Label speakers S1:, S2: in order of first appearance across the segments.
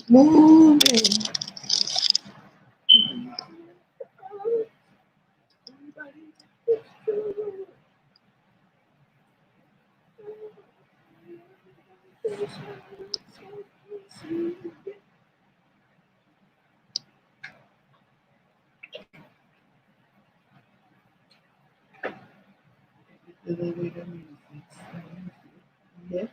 S1: moving. Yeah.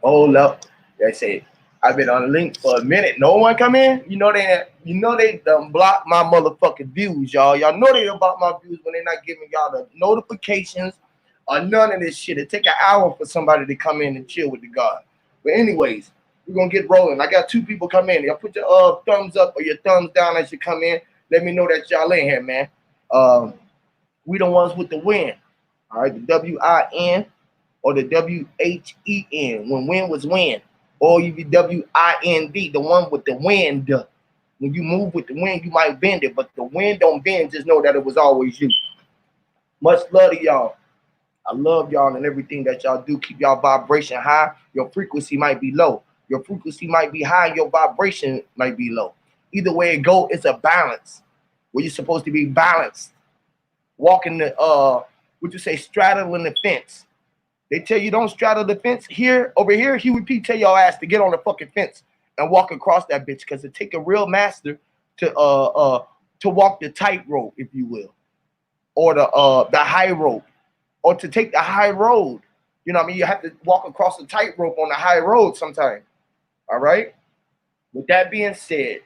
S1: Hold up. They say I've been on the link for a minute. No one come in. You know they done block my motherfucking views, y'all. Y'all know they about my views when they're not giving y'all the notifications or none of this shit. It take an hour for somebody to come in and chill with the God. But anyways, we're gonna get rolling. I got two people come in. Y'all put your thumbs up or your thumbs down as you come in. Let me know that y'all in here, man. We the ones with the win. All right, the WIN or the WHEN. When win was win. Or you be WIND, the one with the wind. When you move with the wind, you might bend it, but the wind don't bend. Just know that it was always you. Much love to y'all. I love y'all and everything that y'all do. Keep y'all vibration high. Your frequency might be low. Your frequency might be high and your vibration might be low. Either way it go, it's a balance. Where you're supposed to be balanced. Walking the what you say, straddling the fence. They tell you don't straddle the fence. Here, over here, Huey P tell y'all ass to get on the fucking fence and walk across that bitch, because it take a real master to walk the tightrope, if you will, or the high rope, or to take the high road. You know what I mean? You have to walk across the tightrope on the high road sometime. All right? With that being said,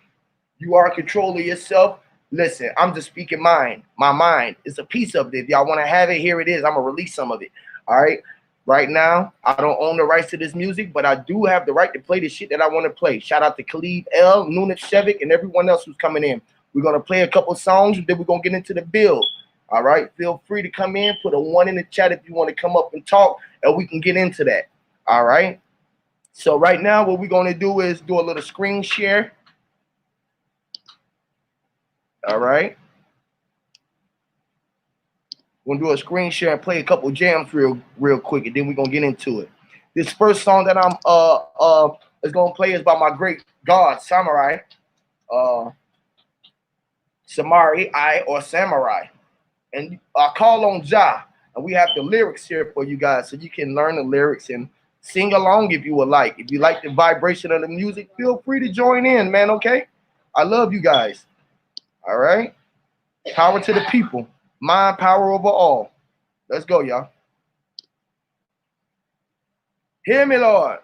S1: you are in control of yourself. Listen, I'm just speaking mind. My mind is a piece of it. If y'all want to have it, here it is. I'm going to release some of it. All right? Right now, I don't own the rights to this music, but I do have the right to play the shit that I want to play. Shout out to Khalid L, Nunez Shevik, and everyone else who's coming in. We're going to play a couple songs, then we're going to get into the build. All right? Feel free to come in. Put a 1 in the chat if you want to come up and talk, and we can get into that. All right? So right now, what we're going to do is do a little screen share. All right? We're gonna do a screen share and play a couple jams real quick, and then we're gonna get into it. This first song that I'm is gonna play is by my great God, Samurai. Samurai. And I call on Jah. And we have the lyrics here for you guys, so you can learn the lyrics and sing along if you would like. If you like the vibration of the music, feel free to join in, man, okay? I love you guys. All right? Power to the people. Mind power over all. Let's go, y'all. Hear me, Lord.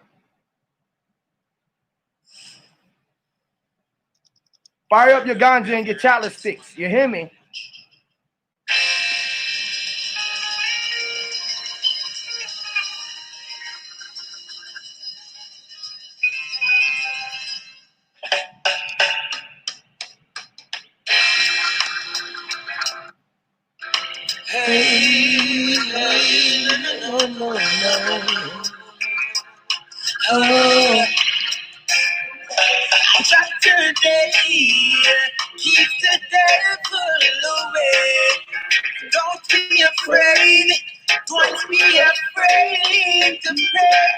S1: Fire up your ganja and your chalice sticks. You hear me? Hey, no. Oh. Saturday, keep the devil away. Don't be afraid. Don't be afraid to pray.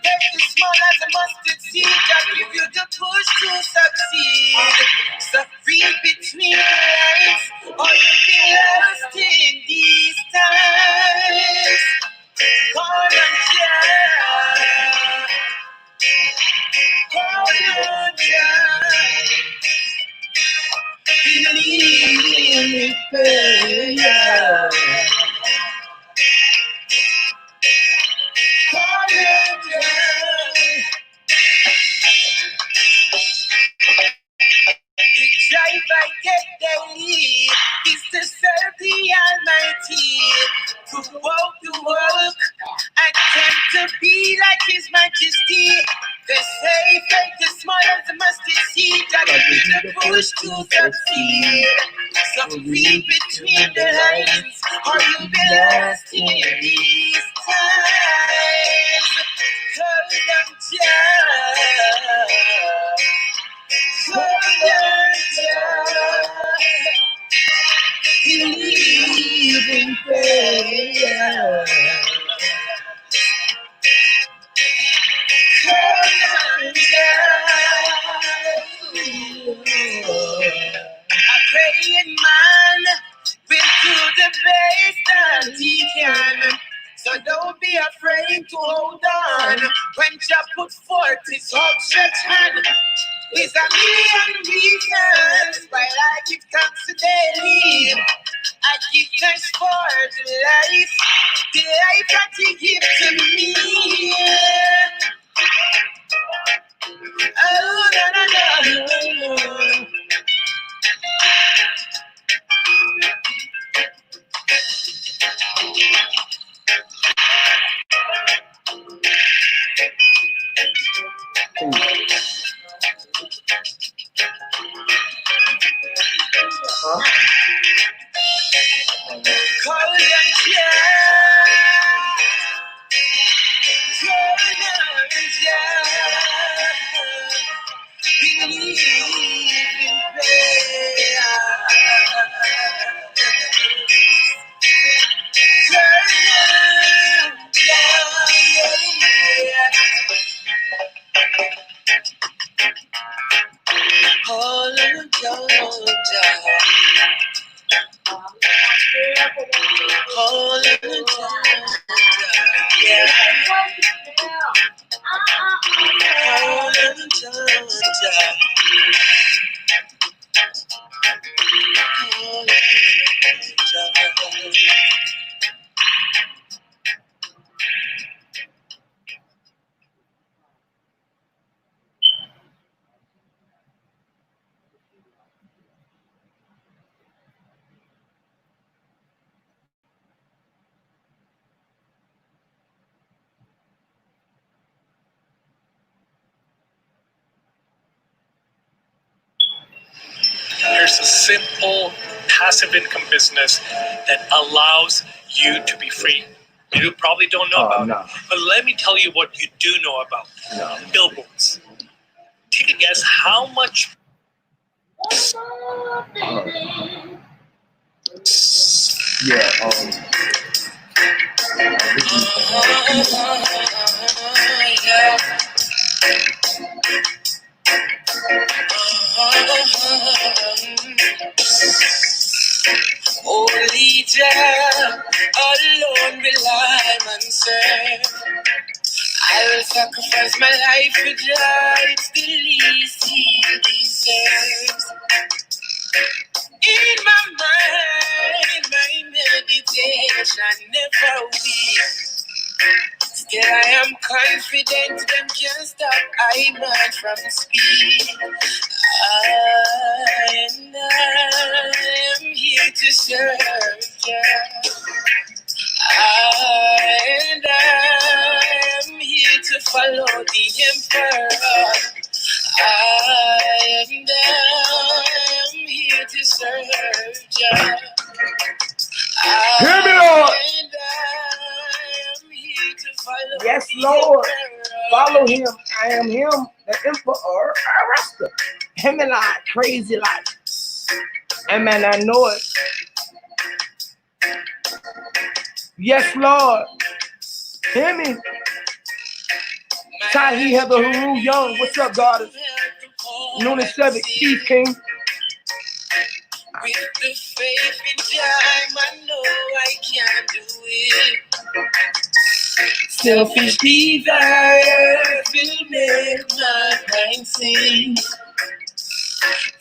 S1: Get as small as a mustard seed that give you the push to succeed. So read between the lines, or you'll be lost in these times. Call on Jah. Call on Jah. Believe in prayer. Call on Jah. The drive I get daily is to serve the Almighty, to walk the walk, attempt to be like His Majesty.
S2: They say faith is small as a mustard seed, that it is a push to succeed. So read between the lines, or you'll be lost in these times. Hold on, child. Hold on, child. Believe in prayer. A praying man will do the best that he can. So don't be afraid to hold on. When Jah put forth his outstretched hand, is a million reasons why I give thanks today. I give thanks for the life that he gives to me. Oh, no, no, no. Call and believe in prayer. Hold on, hold on, yeah. Hold on,
S3: There's a simple passive income business that allows you to be free. You probably don't know about it, but let me tell you what you do know about. Billboards. Take a guess how much.
S2: Only Jah alone will I serve. I will sacrifice my life for Jah. It's the least he deserves. In my mind, my meditation never weak. Still I am confident them can't stop I man from speed. And I am here to serve Jah. And I am here to follow the emperor. And I am here to serve Jah.
S1: Hear me, Lord.
S2: And I am here to follow
S1: Yes,
S2: the
S1: Lord.
S2: emperor.
S1: Follow him. I am him, the emperor, Rasta. Him and I, crazy life. And man, I know it. Yes, Lord. Hear me. Tahi Heather Haru Young. What's up, goddess? Noon and 7, Keith King.
S2: With the faith in time, I know I can do it. Selfish desire will make my mind sing.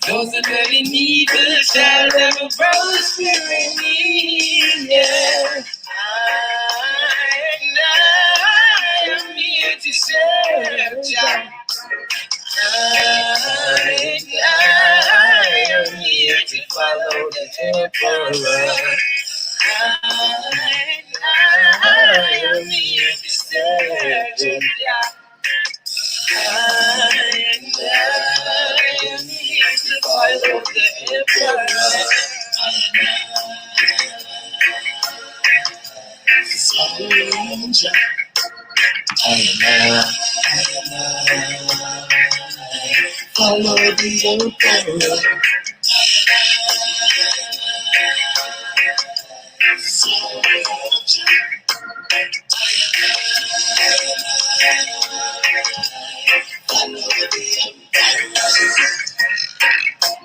S2: Those that dwell in evil shall never prosper in me. Yeah. I am here to serve Jah. I am here to follow the emperor. I am here to serve Jah. I Follow the emperor.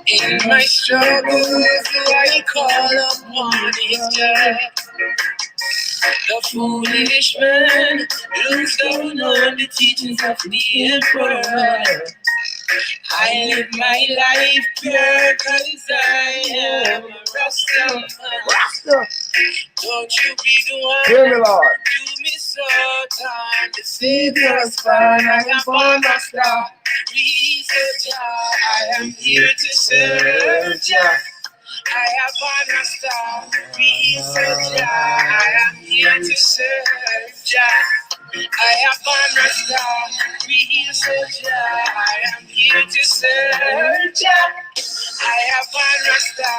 S2: In my struggles, I call upon His God. The foolish man looks down on the teachings of the emperor. I live my life pure cause I am a Rasta. Don't you be the one
S1: Hear me, Lord.
S2: to miss out on the Savior's plan. I am born Rasta. Researcher, I am here to serve ya. I have born Rasta. Researcher, I am here to serve ya. I have born Rasta. Researcher, I am here to serve ya. I have born Rasta.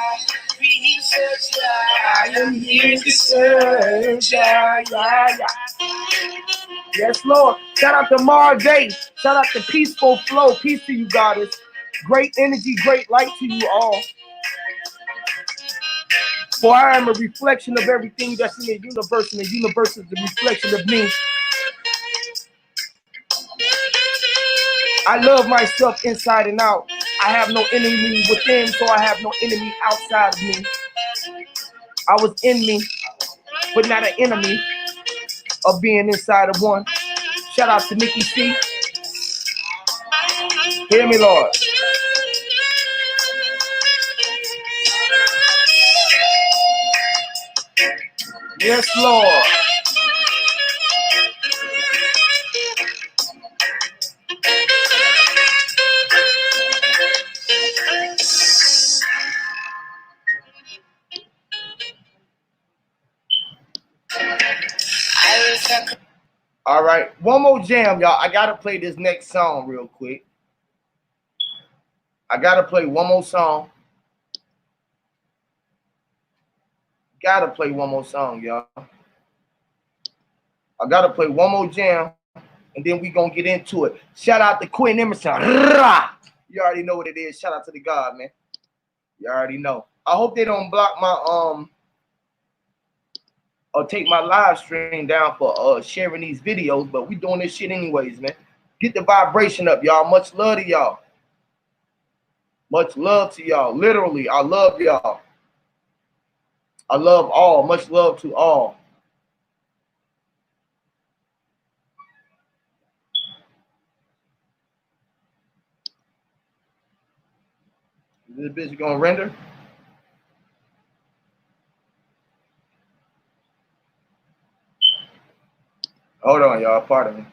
S2: Researcher, I am here to serve ya.
S1: Yes, Lord. Shout out to Mar Day. Shout out to Peaceful Flow. Peace to you, goddess. Great energy, great light to you all. For I am a reflection of everything that's in the universe, and the universe is the reflection of me. I love myself inside and out. I have no enemy within, so I have no enemy outside of me. I was in me, but not an enemy of being inside of one. Shout out to Nikki C. Hear me, Lord. Yes, Lord. All right, one more jam, y'all. I gotta play this next song real quick. I gotta play one more song. Gotta play one more song, y'all. I gotta play one more jam, and then we gonna get into it. Shout out to Quinn Emerson. You already know what it is. Shout out to the God, man. You already know. I hope they don't block my or take my live stream down for sharing these videos, but we doing this shit anyways, man. Get the vibration up, y'all. Much love to y'all. Much love to y'all. Literally, I love y'all. I love all. Much love to all. This bitch gonna render? Hold on, y'all. Pardon me.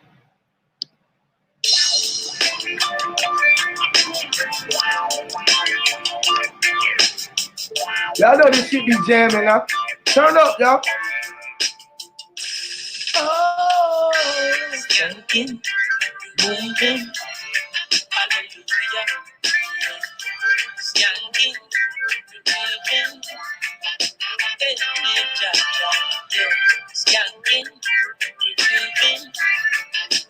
S1: Y'all know this shit be jamming now. Turn up, y'all.
S2: Oh, skanking, moving, hallelujah. Skanking, moving, skanking, moving,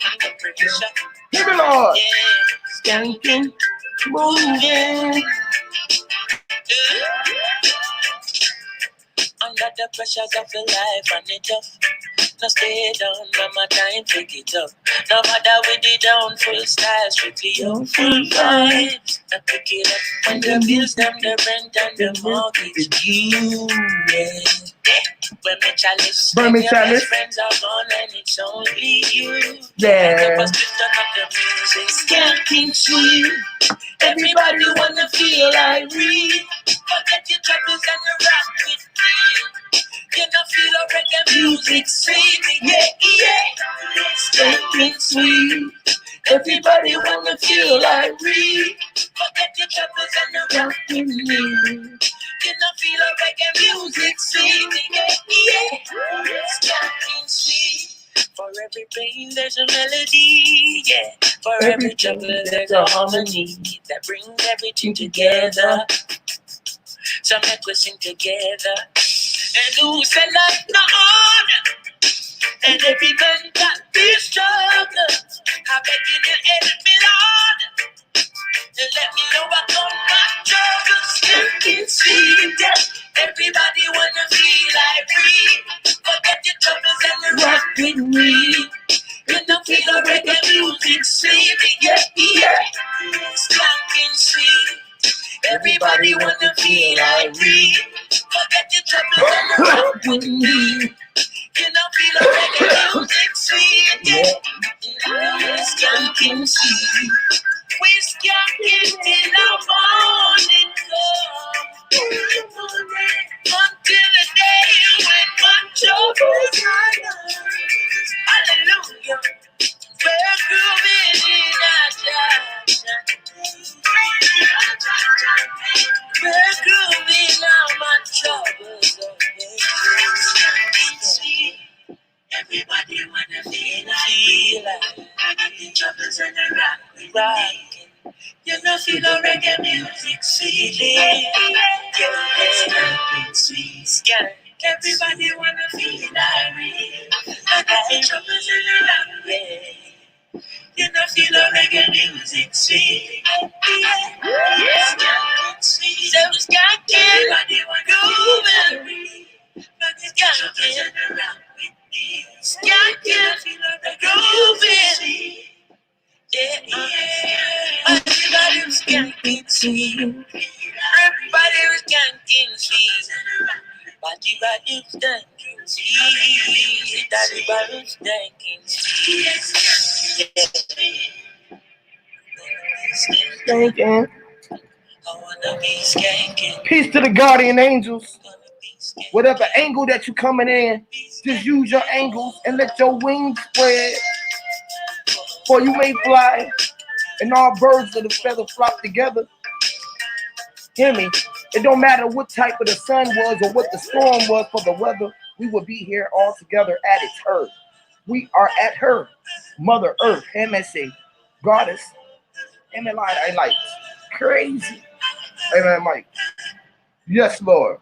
S2: under pressure.
S1: Give me, Lord.
S2: Yeah, skanking, moving. Under the pressures of the life and it tough. No stay down, mama time pick it up. No matter with the down full style, strictly on full vibes. I pick it up when the bills them, the rent and the mortgage due. Yeah. When me chalice,
S1: Burn me chalice.
S2: Friends are gone and it's only you.
S1: Yeah.
S2: Never split on the music, skanking sweet. Everybody wanna feel like we. Forget your troubles and rock with me. You know feel a reggae music sweet. Yeah. Skanking sweet. Everybody wanna feel like we. Forget your troubles and rock with me. You know feel a reggae music sweet. Yeah. Skanking sweet. For every pain there's a melody, yeah. For every trouble there's a harmony that brings everything together. So make we sing together. And who said life no order? And every man got this struggle. I beg you to help me, Lord. And let me know what on my troubles can see. Everybody wanna feel like free. Forget your troubles and rock with me. You know feel the reggae music, sweet, yeah. Skanking sweet. Everybody wanna feel like free. Forget your troubles and rock with me. You know feel the reggae music, sweet, yeah. Skanking sweet. We skanking till the morning come. Until the day when my troubles are done. Hallelujah. We're grooving in our church. We're grooving on my troubles. See, everybody wanna feel like I got the troubles and the rock we rockin'. You know feel the reggae music sweet. Yeah, sweet sky. Everybody wanna feel like me. I got the troubles and the rock, yeah. You know feel the reggae music sweet. Yeah, sweet. So it's got everybody wanna feel like me. It's got to rock with me. It's got to feel the grooving. Yeah. Everybody was skanking sweet. Everybody was skanking sweet. Body was skanking sweet. Everybody was skanking sweet.
S1: Skanking.
S2: I wanna be skanking.
S1: Peace to the guardian angels. Whatever angle that you coming in, just use your angles and let your wings spread. For you may fly, and all birds of the feather flock together. Hear me? It don't matter what type of the sun was or what the storm was for the weather. We will be here all together at its her. We are at her, Mother Earth, MSA, Goddess, I like crazy. Amen, Mike. Yes, Lord.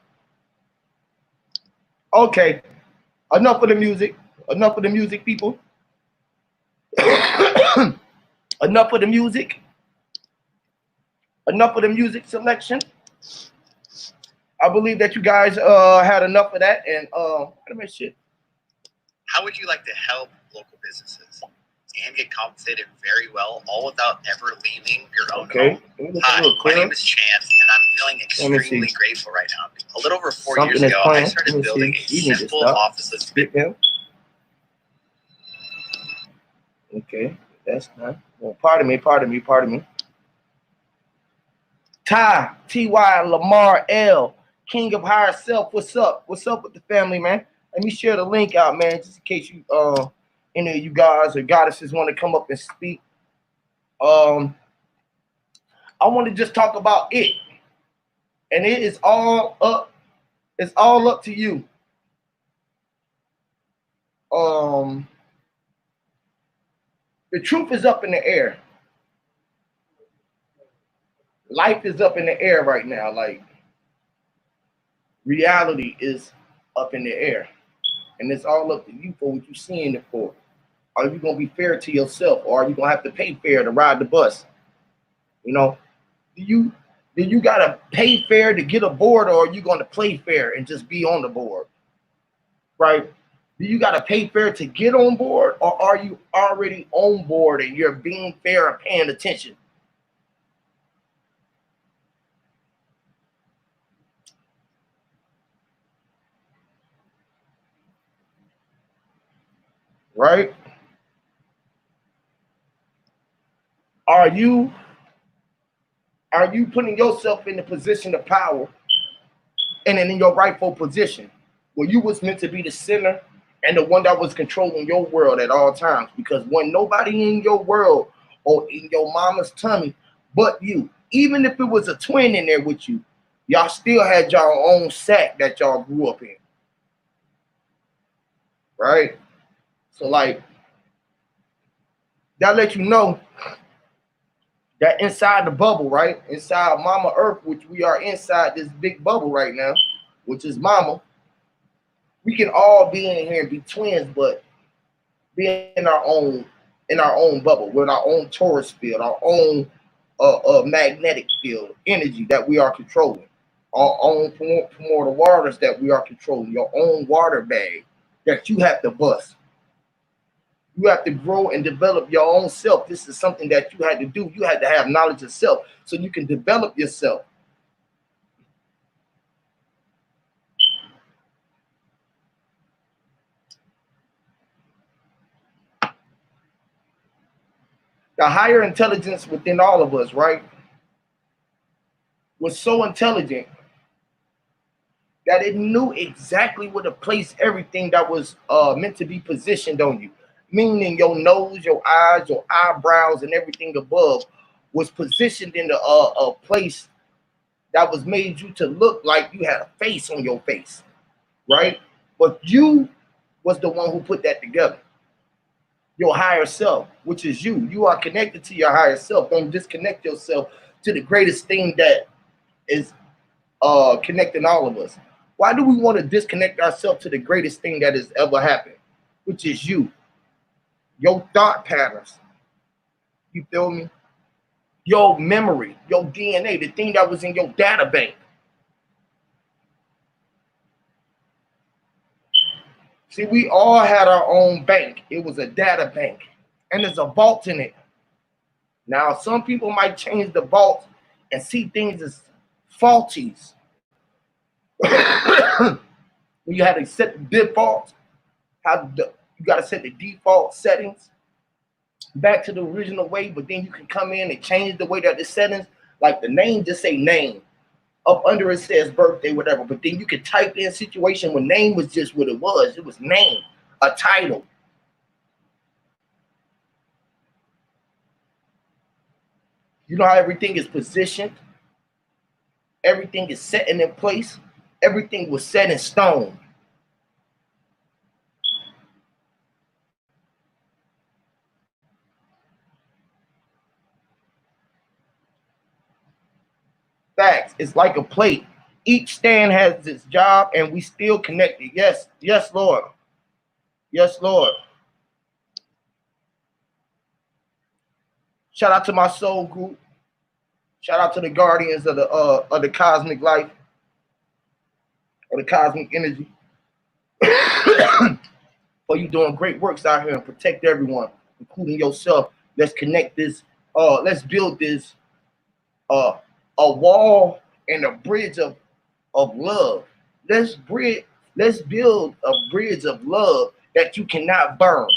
S1: Okay, enough of the music. Enough of the music, people. Enough of the music. Enough of the music selection. I believe that you guys had enough of that, and shit.
S4: How would you like to help local businesses and get compensated very well, all without ever leaving your own home? Hi, my name is Chance, and I'm feeling extremely grateful right now. A little over 4 years ago, I started building a simple officeless business.
S1: Okay, that's not. Well, pardon me. Ty Lamar L, King of Higher Self. What's up? What's up with the family, man? Let me share the link out, man, just in case you any of you guys or goddesses want to come up and speak. I want to just talk about it. And it is all up. It's all up to you. The truth is up in the air. Life is up in the air right now. Like, reality is up in the air. And it's all up to you for what you're seeing it for. Are you going to be fair to yourself, or are you going to have to pay fair to ride the bus? You know, do you got to pay fair to get aboard, or are you going to play fair and just be on the board? Right? Do you got to pay fair to get on board, or are you already on board and you're being fair and paying attention? Right? Are you putting yourself in the position of power and in your rightful position where you was meant to be the center and the one that was controlling your world at all times? Because when nobody in your world or in your mama's tummy but you, even if it was a twin in there with you, y'all still had your own sack that y'all grew up in. Right? So like, that let you know that inside the bubble, right? Inside Mama Earth, which we are inside this big bubble right now, which is Mama. We can all be in here and be twins, but be in our own bubble with our own torus field, our own magnetic field, energy that we are controlling, our own primordial waters that we are controlling, your own water bag that you have to bust. You have to grow and develop your own self. This is something that you had to do. You had to have knowledge of self so you can develop yourself. The higher intelligence within all of us, right, was so intelligent that it knew exactly where to place everything that was meant to be positioned on you. Meaning your nose, your eyes, your eyebrows, and everything above was positioned in a place that was made you to look like you had a face on your face, right? But you was the one who put that together. Your higher self, which is you. You are connected to your higher self. Don't disconnect yourself to the greatest thing that is connecting all of us. Why do we want to disconnect ourselves to the greatest thing that has ever happened, which is you? Your thought patterns. You feel me? Your memory, your DNA, the thing that was in your data bank. See, we all had our own bank. It was a data bank, and there's a vault in it. Now, some people might change the vault and see things as faulties. When you had to set the default, you got to set the default settings back to the original way, but then you can come in and change the way that the settings, like the name, just say name. Up under it says birthday, whatever, but then you can type in situation when name was just what it was. It was name, a title. You know how everything is positioned? Everything is set in place. Everything was set in stone. Facts. It's like a plate. Each stand has its job, and we still connected. Yes, yes, Lord. Yes, Lord. Shout out to my soul group. Shout out to the guardians of the cosmic life, or the cosmic energy. For you doing great works out here and protect everyone, including yourself. Let's connect this. Let's build this. A wall and a bridge of love. Let's build a bridge of love that you cannot burn.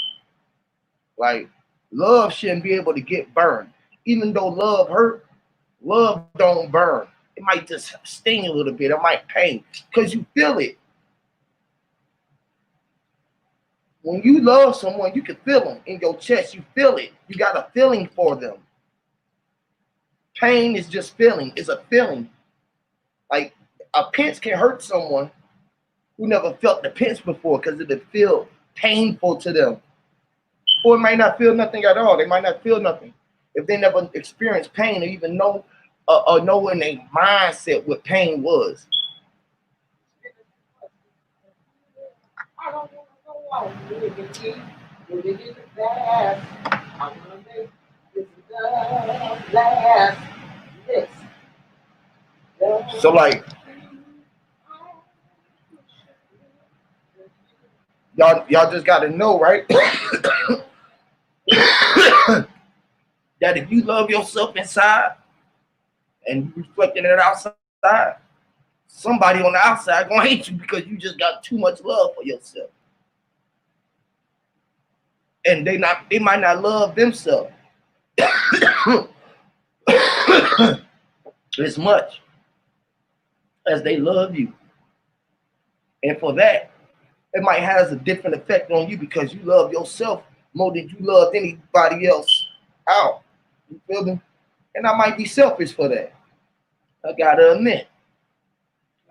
S1: Like, love shouldn't be able to get burned. Even though love hurt, love don't burn. It might just sting a little bit. It might pain because you feel it. When you love someone, you can feel them in your chest. You feel it. You got a feeling for them. Pain is just feeling. It's a feeling. Like, a pinch can hurt someone who never felt the pinch before because it'll feel painful to them. Or it might not feel nothing at all. They might not feel nothing if they never experienced pain or even know in their mindset what pain was. I don't want to go so, like, y'all just got to know, right? That if you love yourself inside and you reflecting it outside, somebody on the outside gonna hate you because you just got too much love for yourself. And they might not love themselves as much as they love you. And for that, it might have a different effect on you because you love yourself more than you love anybody else out. You feel me? And I might be selfish for that. I gotta admit.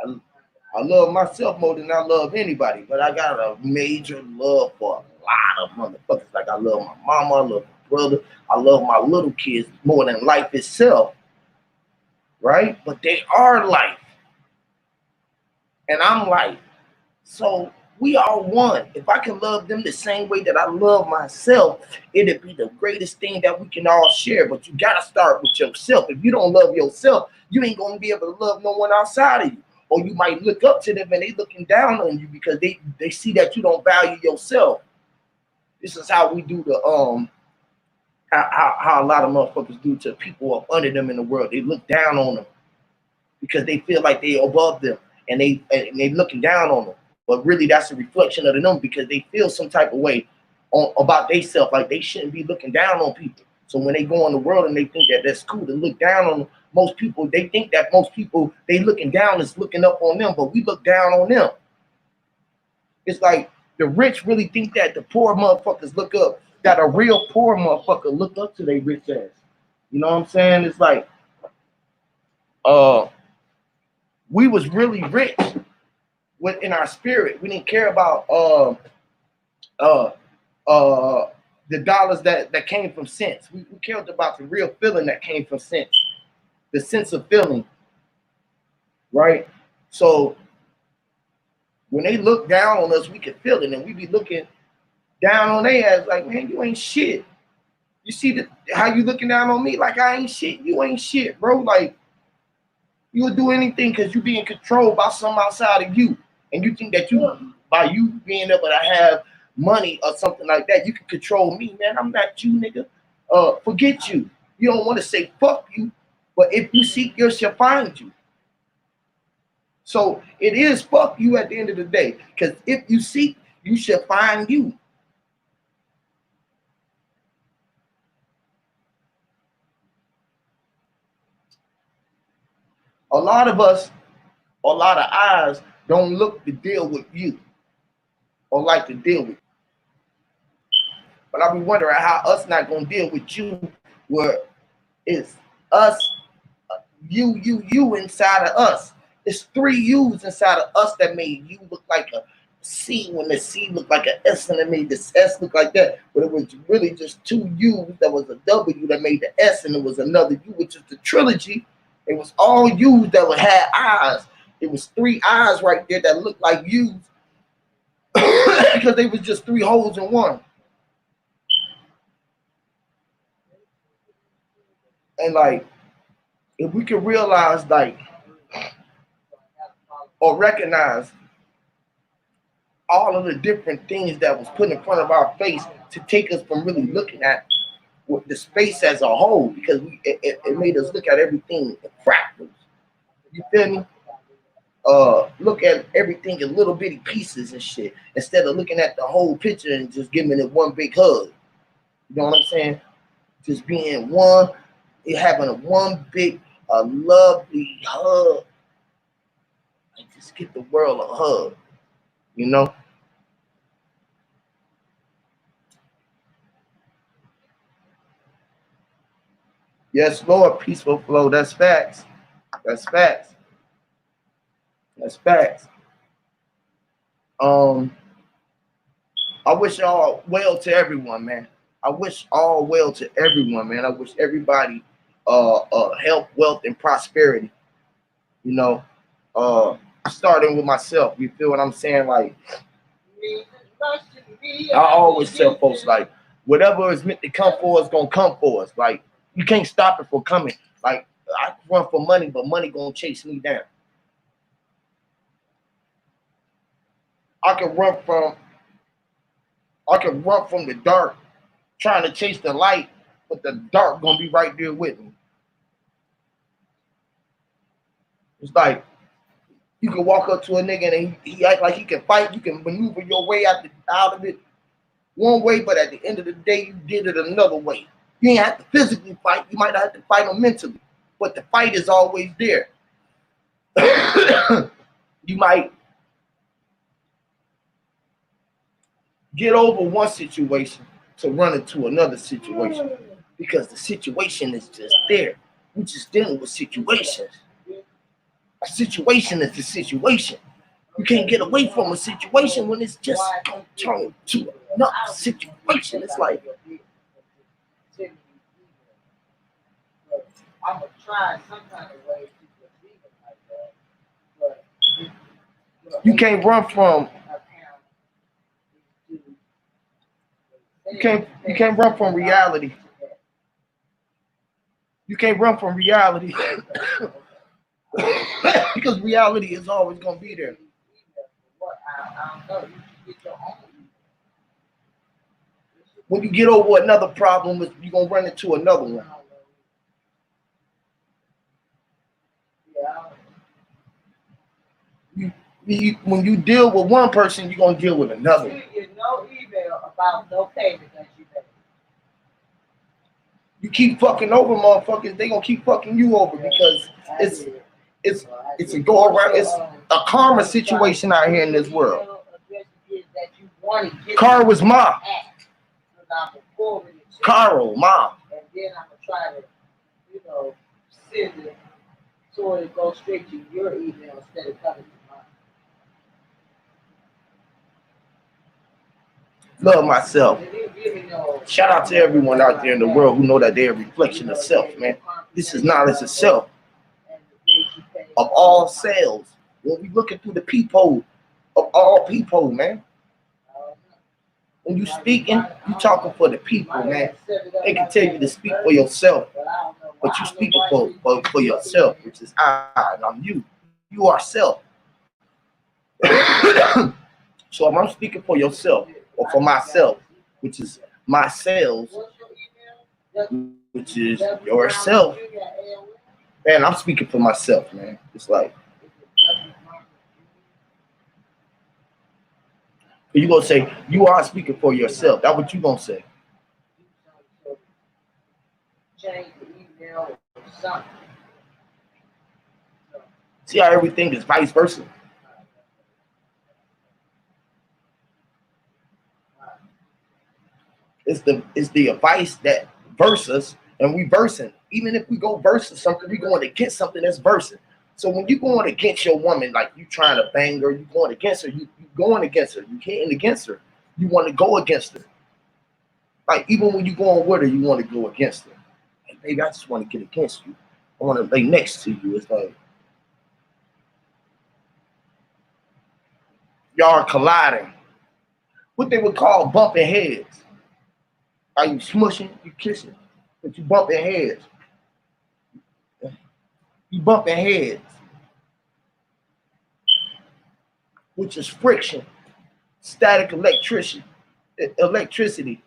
S1: I love myself more than I love anybody, but I got a major love for a lot of motherfuckers. Like, I love my mama, I love my brother. I love my little kids more than life itself, right? But they are life, and I'm life. So we are one. If I can love them the same way that I love myself, it'd be the greatest thing that we can all share. But you gotta start with yourself. If you don't love yourself, you ain't gonna be able to love no one outside of you. Or you might look up to them and they looking down on you because they see that you don't value yourself. This is how we do the how a lot of motherfuckers do to people up under them in the world. They look down on them because they feel like they're above them and they looking down on them. But really that's a reflection of them because they feel some type of way about themselves, like they shouldn't be looking down on people. So when they go in the world and they think that that's cool to look down on them, most people, they think that most people they looking down is looking up on them, but we look down on them. It's like the rich really think that the poor motherfuckers look up, that a real poor motherfucker look up to their rich ass. You know what I'm saying? It's like, we was really rich in our spirit. We didn't care about the dollars that came from cents. We cared about the real feeling that came from cents. The sense of feeling, right? So when they look down on us, we can feel it, and we be looking down on their ass like, man, you ain't shit. You see how you looking down on me like I ain't shit? You ain't shit, bro. Like, you'll do anything because you being controlled by something outside of you, and you think that by you being able to have money or something like that, you can control me, man. I'm not you, nigga. Forget you. You don't want to say fuck you. But if you seek, you shall find you. So it is fuck you at the end of the day. Because if you seek, you shall find you. A lot of us, a lot of eyes don't look to deal with you or like to deal with you. But I be wondering how us not going to deal with you where it's us, you inside of us. It's 3 U's inside of us that made you look like a C when the C looked like an S and it made this S look like that. But it was really just 2 U's that was a W that made the S and it was another U, which is the trilogy. It was all U's that had eyes. It was 3 eyes right there that looked like U's because they was just 3 holes in one. And like, if we can realize, like, or recognize all of the different things that was put in front of our face to take us from really looking at the space as a whole, because it made us look at everything in fractals. You feel me? Look at everything in little bitty pieces and shit instead of looking at the whole picture and just giving it one big hug. You know what I'm saying? Just being one, having one big, lovely hug. And just give the world a hug, you know? Yes, Lord, peaceful flow. That's facts. That's facts. That's facts. I wish all well to everyone, man. I wish all well to everyone, man. I wish everybody health, wealth, and prosperity. You know, starting with myself. You feel what I'm saying? Like, I always tell folks, like, whatever is meant to come for us, gonna come for us. Like, you can't stop it from coming. Like, I run for money, but money gonna chase me down. I can run from the dark trying to chase the light, but the dark gonna be right there with me. It's like you can walk up to a nigga and he act like he can fight. You can maneuver your way out of it one way, but at the end of the day, you did it another way. You ain't have to physically fight. You might have to fight them mentally, but the fight is always there. You might get over one situation to run into another situation because the situation is just there. We're just dealing with situations. A situation is a situation. You can't get away from a situation when it's just going to turn to another situation. It's like,
S2: I'm gonna try some kind of way to believe it like that. But
S1: you can't run from. You can't run from reality. You can't run from reality because reality is always gonna be there. When you get over another problem, you're gonna run into another one. When you deal with one person, you're gonna deal with another.
S2: You get no email about no payment that you made.
S1: You keep fucking over motherfuckers, they gonna keep fucking you over because it's a go around. It's a karma situation out here in this world. Karma's mom. Carl, mom.
S2: And then I'm gonna try to, send it so it goes straight to your email instead of coming to mine.
S1: Love myself. Shout out to everyone out there in the world who know that they're a reflection of self, man. This is knowledge of self. Of all cells. When we looking through the peephole of all people, man. When you speaking, you talking for the people, man. They can tell you to speak for yourself, but you speaking for yourself, which is I, and I'm you. You are self. So if I'm speaking for yourself, or for myself, which is my cells, which is yourself, man, I'm speaking for myself, man. It's like, you gonna say you are speaking for yourself. That's what you gonna say. See how everything is vice versa. It's the advice that versus and we versing. Even if we go versus something, we going against something that's versing. So when you going against your woman, like you trying to bang her, you going against her, you going against her, you hitting against her, you want to go against her. Like even when you going with her, you want to go against her. Like, baby, I just want to get against you. I want to lay next to you. It's like y'all are colliding. What they would call bumping heads. Are you smushing? You kissing? But you bumping heads. You bumping heads. Which is friction, static electricity. You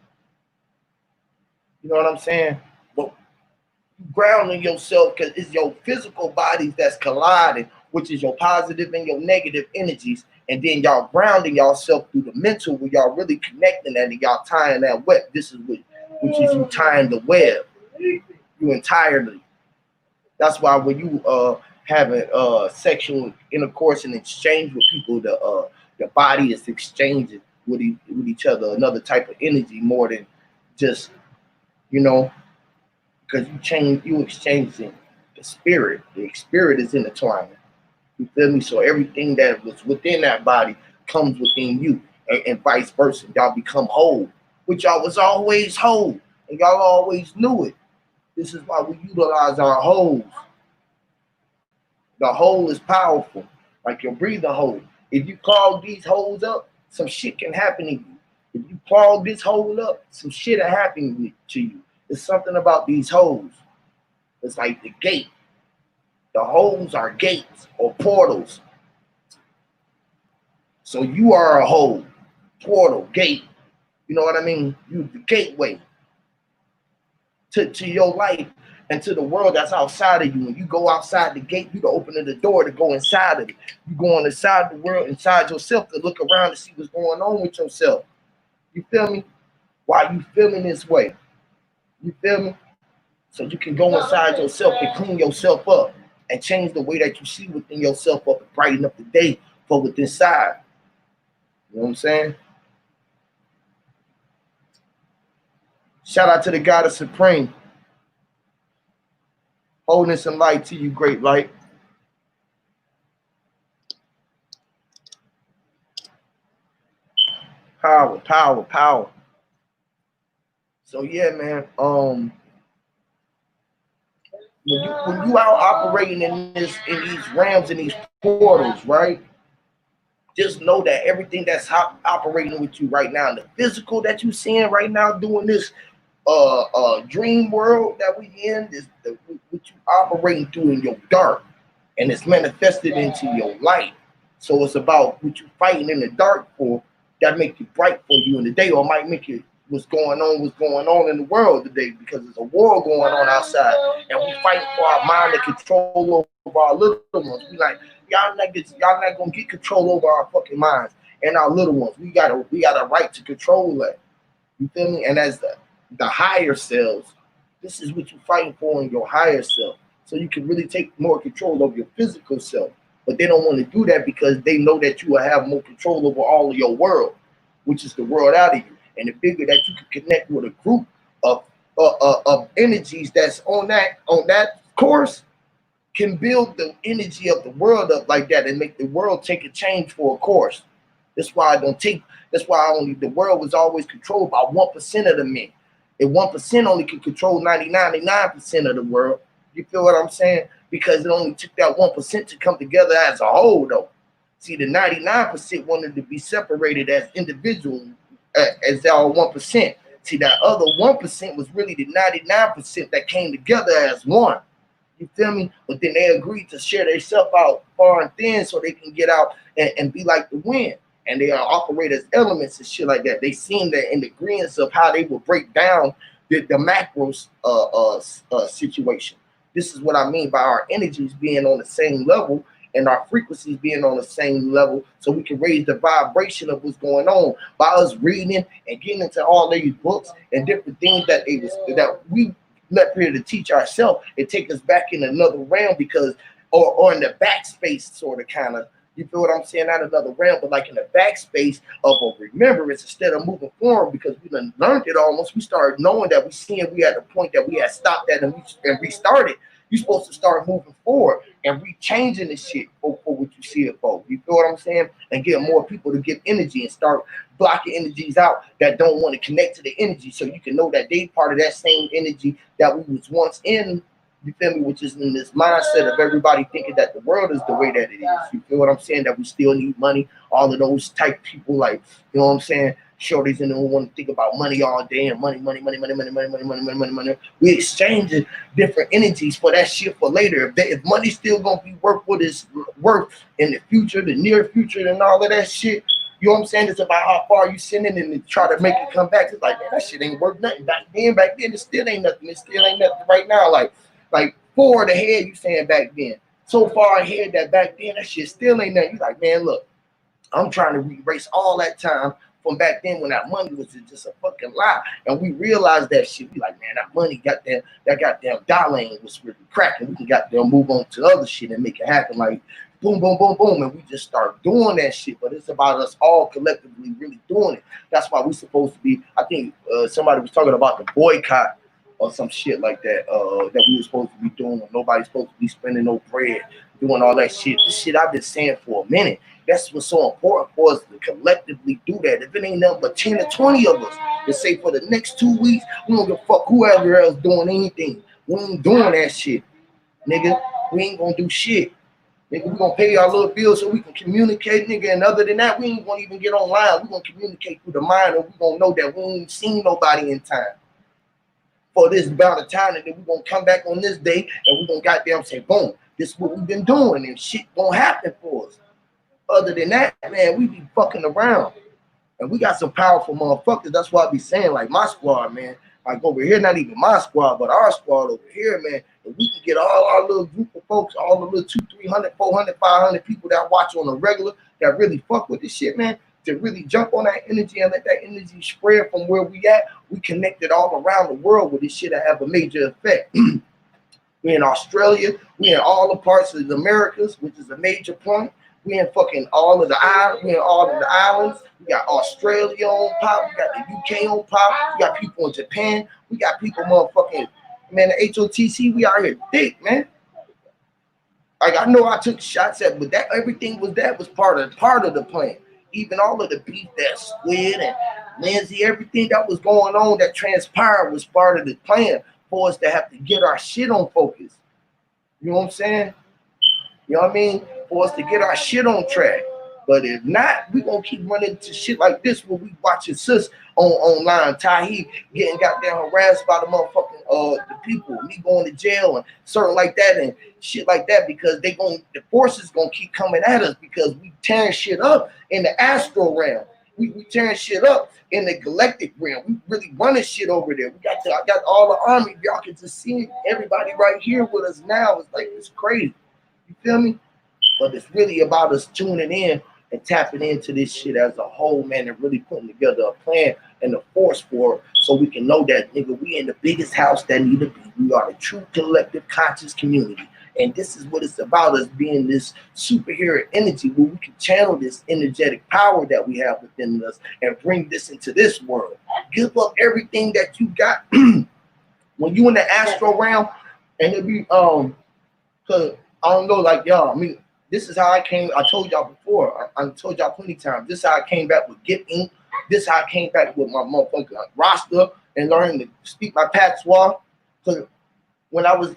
S1: know what I'm saying? But you grounding yourself because it's your physical bodies that's colliding, which is your positive and your negative energies. And then y'all grounding yourself through the mental where y'all really connecting that and y'all tying that web. This is which is you tying the web. You entirely. That's why when you having sexual intercourse and exchange with people, the body is exchanging with each other, another type of energy more than just, because you exchanging the spirit. The spirit is intertwined. You feel me? So everything that was within that body comes within you, and vice versa. Y'all become whole, which y'all was always whole, and y'all always knew it. This is why we utilize our holes. The hole is powerful, like your breathing hole. If you clog these holes up, some shit can happen to you. If you clog this hole up, some shit will happen to you. There's something about these holes. It's like the gate. The holes are gates or portals. So you are a hole, portal, gate. You know what I mean? You the gateway to your life and to the world that's outside of you. When you go outside the gate, you can open the door to go inside of it. You go on inside the world, inside yourself, to look around to see what's going on with yourself. You feel me? Why you feeling this way? You feel me? So you can go inside yourself and clean yourself up and change the way that you see within yourself up and brighten up the day for within inside. You know what I'm saying? Shout out to the God of Supreme. Holding some light to you, great light. Power, power, power. So yeah, man. when you out operating in these realms, in these portals, right? Just know that everything that's operating with you right now, the physical that you seeing right now, doing this dream world that we in, is what you operating through in your dark, and it's manifested into your light. So it's about what you fighting in the dark for that make it bright for you in the day, or might make it what's going on in the world today, because there's a war going on outside, and we fight for our mind to control over our little ones. We like, y'all not gonna get control over our fucking minds and our little ones. We got a right to control that. You feel me? And as the higher selves, this is what you're fighting for in your higher self. So you can really take more control of your physical self. But they don't want to do that because they know that you will have more control over all of your world, which is the world out of you. And the bigger that you can connect with a group of energies that's on that course, can build the energy of the world up like that and make the world take a change for a course. That's why the world was always controlled by 1% of the men. And 1% only can control 99% of the world. You feel what I'm saying? Because it only took that 1% to come together as a whole, though. See, the 99% wanted to be separated as individuals, as our 1%. See, that other 1% was really the 99% that came together as one. You feel me? But then they agreed to share themselves out far and thin so they can get out and be like the wind. And they operate as elements and shit like that. They seen that in the agreements of how they will break down the macros situation. This is what I mean by our energies being on the same level and our frequencies being on the same level, so we can raise the vibration of what's going on by us reading and getting into all these books and different things that we left here to teach ourselves and take us back in another realm, because or in the backspace, sort of, kind of. You feel what I'm saying? Not another realm, but like in the backspace of a remembrance instead of moving forward, because we done learned it almost. We started knowing that we had the point that we had stopped at and restarted. You're supposed to start moving forward and rechanging this shit for what you see it for. You feel what I'm saying? And get more people to give energy and start blocking energies out that don't want to connect to the energy, so you can know that they part of that same energy that we was once in. You feel me? Which is in this mindset of everybody thinking that the world is the way that it is. You feel what I'm saying? That we still need money. All of those type people, like, you know what I'm saying? Shorties and don't want to think about money all day and money. We exchanging different energies for that shit for later. If money's still gonna be worth what it's worth in the future, the near future, and all of that shit, you know what I'm saying? It's about how far you sending and try to make it come back. It's like, man, that shit ain't worth nothing. Back then, it still ain't nothing. It still ain't nothing right now. Like forward ahead, you saying back then. So far ahead that back then, that shit still ain't nothing. You like, man, look, I'm trying to erase all that time from back then when that money was just a fucking lie. And we realized that shit. We like, man, that money that goddamn dollar ain't was really cracking. We can goddamn move on to other shit and make it happen. Like, boom, boom, boom, boom. And we just start doing that shit. But it's about us all collectively really doing it. That's why we supposed to be, I think somebody was talking about the boycott or some shit like that, that we were supposed to be doing. Nobody's supposed to be spending no bread, doing all that shit. This shit I've been saying for a minute. That's what's so important for us to collectively do that. If it ain't nothing but 10 or 20 of us to say for the next 2 weeks, we don't give a fuck whoever else doing anything. We ain't doing that shit, nigga. We ain't gonna do shit. Nigga, we gonna pay our little bills so we can communicate, nigga. And other than that, we ain't gonna even get online. We gonna communicate through the mind, and we gonna know that we ain't seen nobody in time for this amount of time, and then we're gonna come back on this day and we're gonna goddamn say, boom, this is what we've been doing, and shit gonna happen for us. Other than that, man, we be fucking around. And we got some powerful motherfuckers. That's why I be saying, like, my squad, man. Like over here, not even my squad, but our squad over here, man. If we can get all our little group of folks, all the little 200, 300, 400, 500 people that watch on a regular, that really fuck with this shit, man, to really jump on that energy and let that energy spread from where we at, we connected all around the world with this shit that have a major effect. We in Australia, we in all the parts of the Americas, which is a major point. We in fucking all of the islands. We in all of the islands. We got Australia on pop. We got the UK on pop. We got people in Japan. We got people motherfucking, man, the HOTC. We out here thick, man. Like, I know I took shots at, but that everything was part of the plan. Even all of the beef, that Squid and Lindsay, everything that was going on that transpired was part of the plan for us to have to get our shit on focus. You know what I'm saying? You know what I mean? For us to get our shit on track. But if not, we gonna keep running into shit like this where we watching sis online, Tahi getting goddamn harassed by the motherfucking the people, me going to jail and certain like that and shit like that because the forces gonna keep coming at us because we tearing shit up in the astral realm. We tearing shit up in the galactic realm. We really running shit over there. I got all the army. Y'all can just see everybody right here with us now. It's like it's crazy. You feel me? But it's really about us tuning in and tapping into this shit as a whole, man, and really putting together a plan and a force for it so we can know that, nigga, we in the biggest house that need to be. We are a true collective conscious community. And this is what it's about, us being this superhero energy where we can channel this energetic power that we have within us and bring this into this world. Give up everything that you got when you in the astral realm, and it be, cause I don't know, like y'all, I mean, this is how I came. I told y'all before. I told y'all plenty of times. This is how I came back with Get Inc. This is how I came back with my motherfucking roster and learning to speak my patois. Cause when I was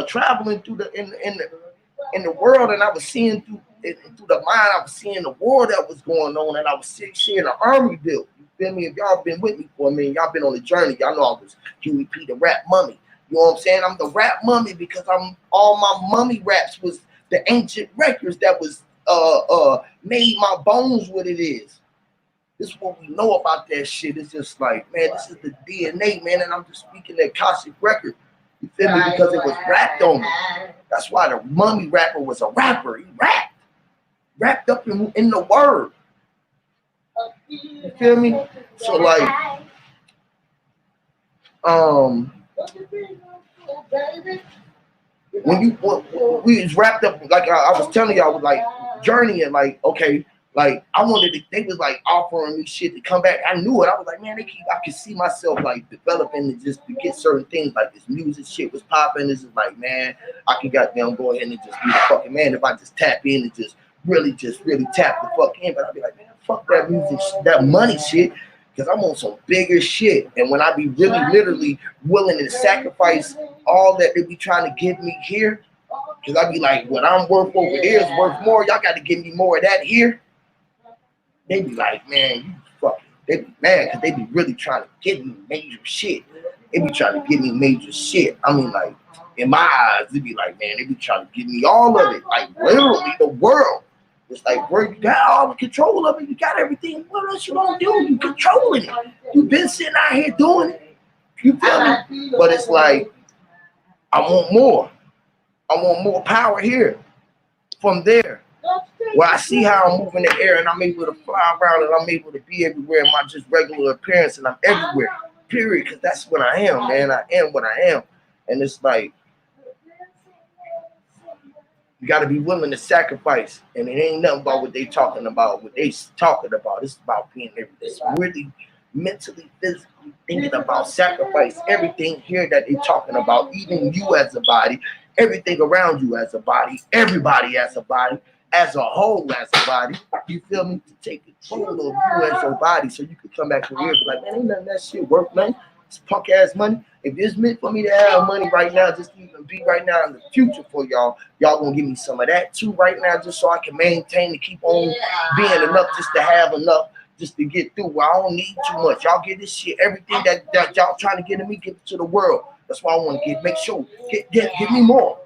S1: traveling through in the world, and I was seeing through the mind, I was seeing the war that was going on, and I was seeing the army built. You feel me? If y'all been with me for a minute, y'all been on the journey. Y'all know I was Huey P, the rap mummy. You know what I'm saying? I'm the rap mummy because all my mummy raps was the ancient records that was made my bones what it is. This is what we know about that shit. It's just like, man, this is the DNA, man, and I'm just speaking that Akashic record. You feel me? Because it was rapped on me. That's why the mummy rapper was a rapper. He rapped up in the word. You feel me? So like, when we was wrapped up, like I was telling y'all, like journeying, like okay, like I wanted to, they was like offering me shit to come back. I knew it. I was like, man, I could see myself like developing to get certain things, like this music shit was popping. This is like, man, I can goddamn go ahead and just be the fucking man if I just tap in and just really tap the fuck in. But I'd be like, man, fuck that music, that money shit. Because I'm on some bigger shit. And when I be really literally willing to sacrifice all that they be trying to give me here, because I be like, what I'm worth over there is worth more. Y'all got to give me more of that here. They be like, man, you fucking, they be mad because they be really trying to give me major shit. They be trying to give me major shit. I mean, like, in my eyes, they be like, man, they be trying to give me all of it. Like, literally the world. It's like, bro, you got all the control of it. You got everything. What else you gonna do? You controlling it. You been sitting out here doing it. You feel me? But it's like, I want more. I want more power here. From there, where I see how I'm moving the air and I'm able to fly around and I'm able to be everywhere in my just regular appearance and I'm everywhere. Period. Because that's what I am, man. I am what I am. And it's like, you got to be willing to sacrifice, and it ain't nothing about what they talking about. What they talking about, it's about being it's really mentally, physically thinking about sacrifice. Everything here that they talking about, even you as a body, everything around you as a body, everybody as a body, as a whole as a body. You feel me? To take control of you as your body, so you could come back from here and be like, man, ain't none of that shit worth, man. It's punk ass money. If it's meant for me to have money right now, just to even be right now in the future for y'all gonna give me some of that too right now, just so I can maintain to keep on being enough, just to have enough, just to get through. Well, I don't need too much. Y'all get this shit, everything that y'all trying to get to me, give it to the world. That's why I want to make sure, give me more.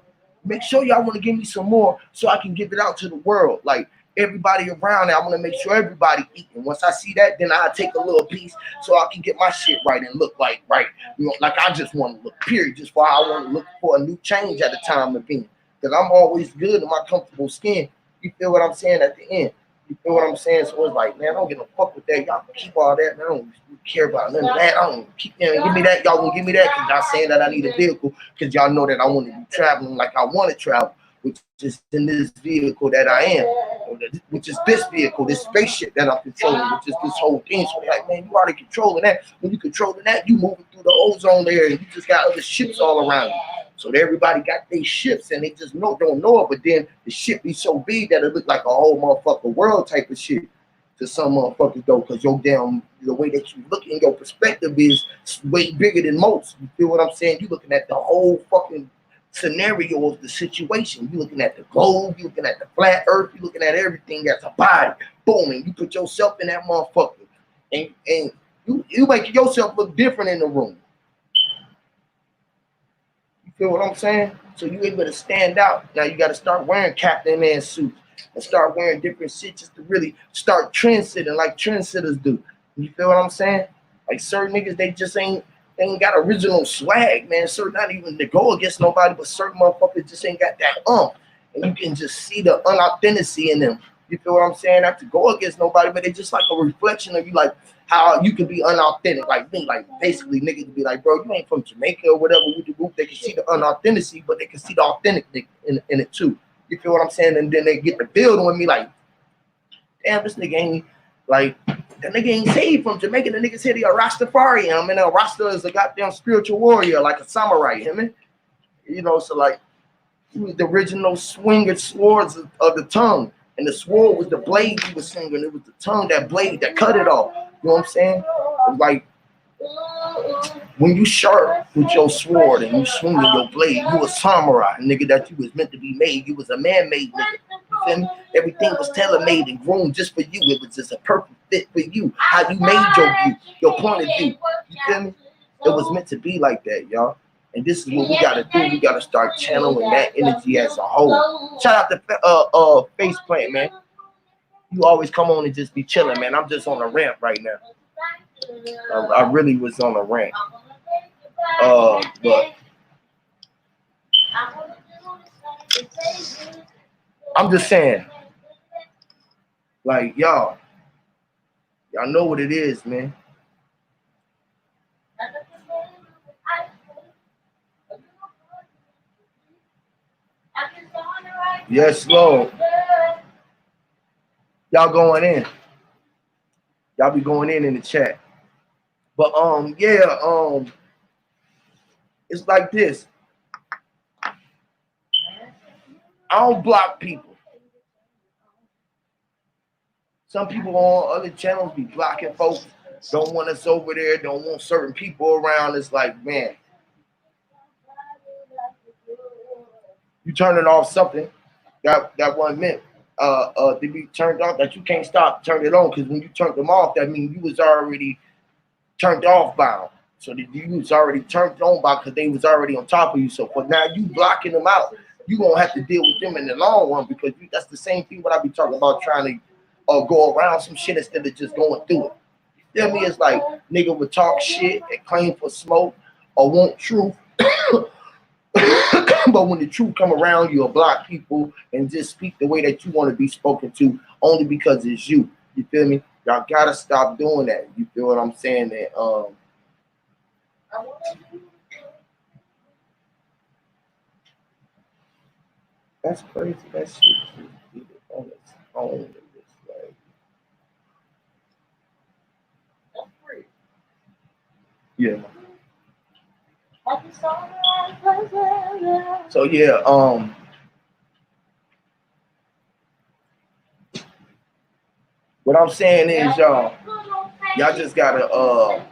S1: Make sure y'all want to give me some more so I can give it out to the world. Like, everybody around there, I want to make sure everybody eating. Once I see that, then I take a little piece so I can get my shit right and look like right. You know, like I just want to look, period. Just why I want to look for a new change at the time of being. Because I'm always good in my comfortable skin. You feel what I'm saying at the end? You feel what I'm saying? So it's like, man, I don't give a fuck with that. Y'all can keep all that, man. I don't care about none of that. I don't keep give me that. Y'all gonna give me that because y'all saying that I need a vehicle because y'all know that I want to be traveling like I want to travel, which is in this vehicle that I am, which is this vehicle, this spaceship that I'm controlling, which is this whole thing. So like, man, you already controlling that. When you controlling that, you moving through the ozone layer and you just got other ships all around you. So everybody got their ships and they just don't know it, but then the ship be so big that it look like a whole motherfucking world type of shit to some motherfuckers though, because your damn, the way that you look in your perspective is way bigger than most. You feel what I'm saying? You looking at the whole fucking scenario of the situation. You looking at the globe, you looking at the flat earth, you looking at everything as a body. Boom, and you put yourself in that motherfucker. And you make yourself look different in the room. You feel what I'm saying? So you able to stand out. Now you got to start wearing Captain Man suits and start wearing different shit just to really start trendsetting like trendsetters do. You feel what I'm saying? Like certain niggas, they ain't got original swag, man. Certain, not even to go against nobody, but certain motherfuckers just ain't got that and you can just see the unauthenticity in them. You feel what I'm saying? Not to go against nobody, but it's just like a reflection of you, like how you can be unauthentic. Like me, like basically niggas can be like, bro, you ain't from Jamaica or whatever with the group. They can see the unauthenticity, but they can see the authentic in it too. You feel what I'm saying? And then they get the building with me like, damn, this nigga ain't like, that nigga ain't saved from Jamaica. The nigga said he a Rastafari. I mean, a Rasta is a goddamn spiritual warrior, like a samurai. You know what I mean? You know, so like, he was the original swinger swords of the tongue. And the sword was the blade he was swinging. It was the tongue, that blade that cut it off. You know what I'm saying? It was like, when you sharp with your sword and you swinging your blade, you a samurai, nigga, that you was meant to be made. You was a man-made nigga. You feel me? Everything was tailor-made and grown just for you. It was just a perfect fit for you. How you made your view, your point of view. You feel me? It was meant to be like that, y'all. And this is what we gotta do. We gotta start channeling that energy as a whole. Shout out to Faceplant, man. You always come on and just be chilling, man. I'm just on a rant right now. I really was on a rant. But I'm just saying, like, y'all know what it is, man. Yes, Lord. Y'all going in. Y'all be going in the chat. But yeah, it's like this. I don't block people. Some people on other channels be blocking folks. Don't want us over there. Don't want certain people around. It's like, man, you turning off something that wasn't meant to be turned off, that you can't stop, turn it on, because when you turned them off, that means you was already turned off by them. So that you was already turned on by, because they was already on top of you. So for now, you blocking them out, you gonna have to deal with them in the long run, because that's the same thing what I be talking about, trying to go around some shit instead of just going through it. You feel me? It's like nigga would talk shit and claim for smoke or want truth. But when the truth come around, you'll block people and just speak the way that you want to be spoken to, only because it's you. You feel me? Y'all gotta stop doing that. You feel what I'm saying? That that's crazy. That shit is on its own. Yeah. So yeah, what I'm saying is, y'all just gotta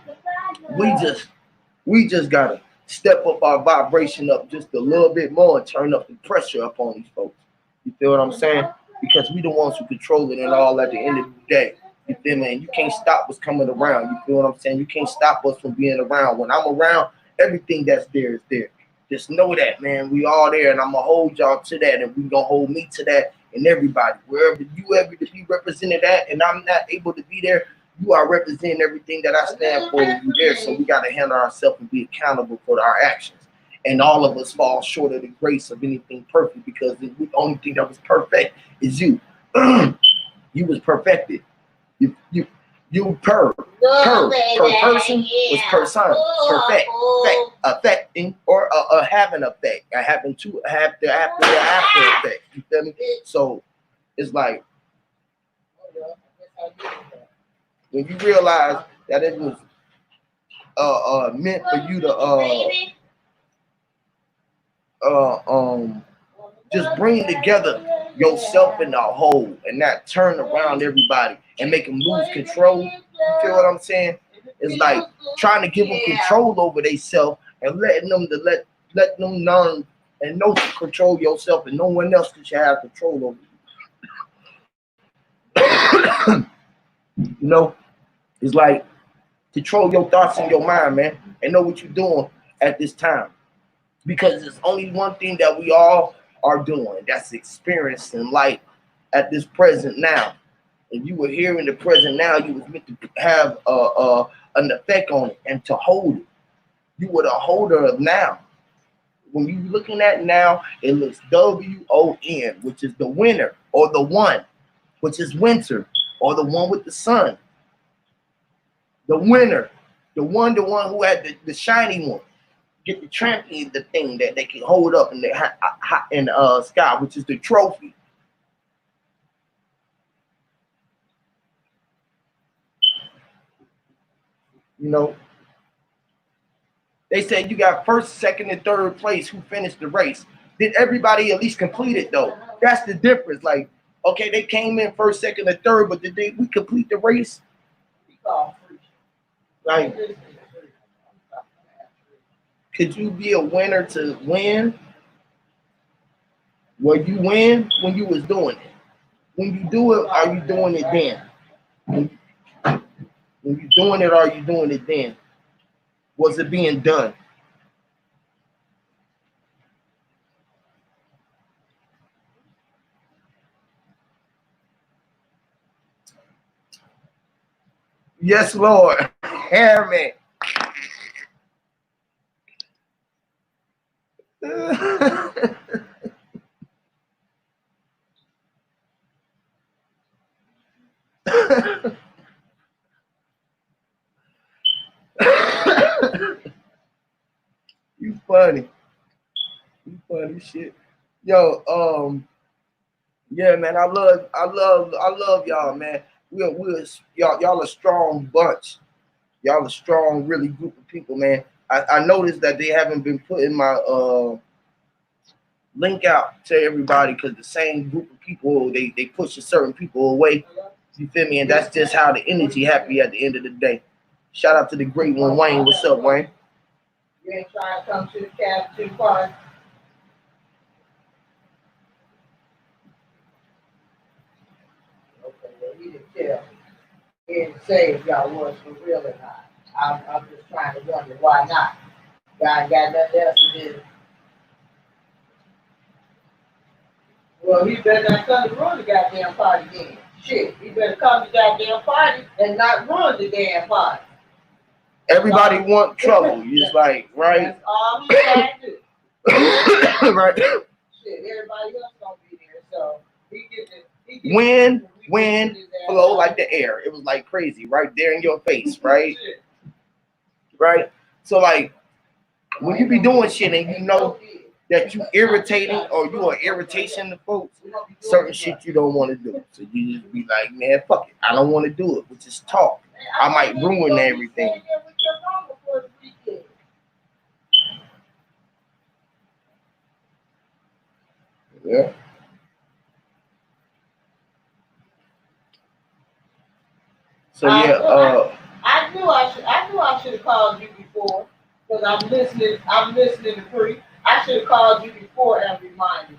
S1: we just gotta step up our vibration up just a little bit more and turn up the pressure up on these folks. You feel what I'm saying? Because we the ones who control it and all at the end of the day. You feel me? And you can't stop what's coming around. You feel what I'm saying? You can't stop us from being around. When I'm around, everything that's there is there. Just know that, man. We all there, and I'm gonna hold y'all to that, and we gonna hold me to that, and everybody, wherever you ever to be represented at, and I'm not able to be there, you are representing everything that I stand for when you there. So we gotta handle ourselves and be accountable for our actions. And all of us fall short of the grace of anything perfect, because the only thing that was perfect is you. You was perfected. You per person was person, perfect, affecting, or have an effect. I happen to have the after effect. You feel me? So it's like when you realize that it was meant for you to just bring together yourself in the whole and not turn around everybody and make them lose control. You feel what I'm saying? It's like trying to give them control over themselves and letting them let them learn and know to control yourself, and no one else should have control over you. You know, it's like control your thoughts in your mind, man, and know what you're doing at this time. Because there's only one thing that we all are doing, that's experiencing life at this present now. If you were here in the present now, you was meant to have an effect on it and to hold it. You were the holder of now. When you're looking at now, it looks W-O-N, which is the winner, or the one, which is winter, or the one with the sun. The winner, the one who had the shiny one. Get the champion, the thing that they can hold up in the sky, which is the trophy. You know, they said you got first, second, and third place who finished the race. Did everybody at least complete it though? That's the difference. Like, okay, they came in first, second, and third, but did we complete the race? Like, could you be a winner to win? Well, you win when you was doing it. When you do it, are you doing it then? When you're doing it, are you doing it then? Was it being done? Yes, Lord. Hear me. You funny. You funny shit. Yo, yeah, man, I love y'all, man. Y'all a strong bunch. Y'all a strong, really group of people, man. I noticed that they haven't been putting my link out to everybody because the same group of people, they push certain people away. You feel me? And that's just how the energy happy at the end of the day. Shout out to the great one, Wayne. What's up, Wayne?
S5: You ain't trying to come to the Captain Party. Okay, well, he didn't tell me. He didn't say if y'all was for real or not. I'm just trying to wonder why not. Y'all ain't got nothing else to do. Well, he better not come to ruin the goddamn party then. Shit, he better come to the goddamn party and not ruin the damn party.
S1: Everybody want trouble. It's like, right?
S5: That's all he got to do.
S1: Right.
S5: Shit, everybody else gonna be there, so he gets
S1: wind flow like the air. It was like crazy, right there in your face, right? Right? So like, when you be doing shit and you know that you irritating or you are irritation to folks, certain shit you don't want to do. So you just be like, man, fuck it. I don't want to do it, but just talk. I might ruin everything. Yeah. So yeah,
S5: I knew I should have called you before because I'm listening to Free. I should have called you before and reminded you.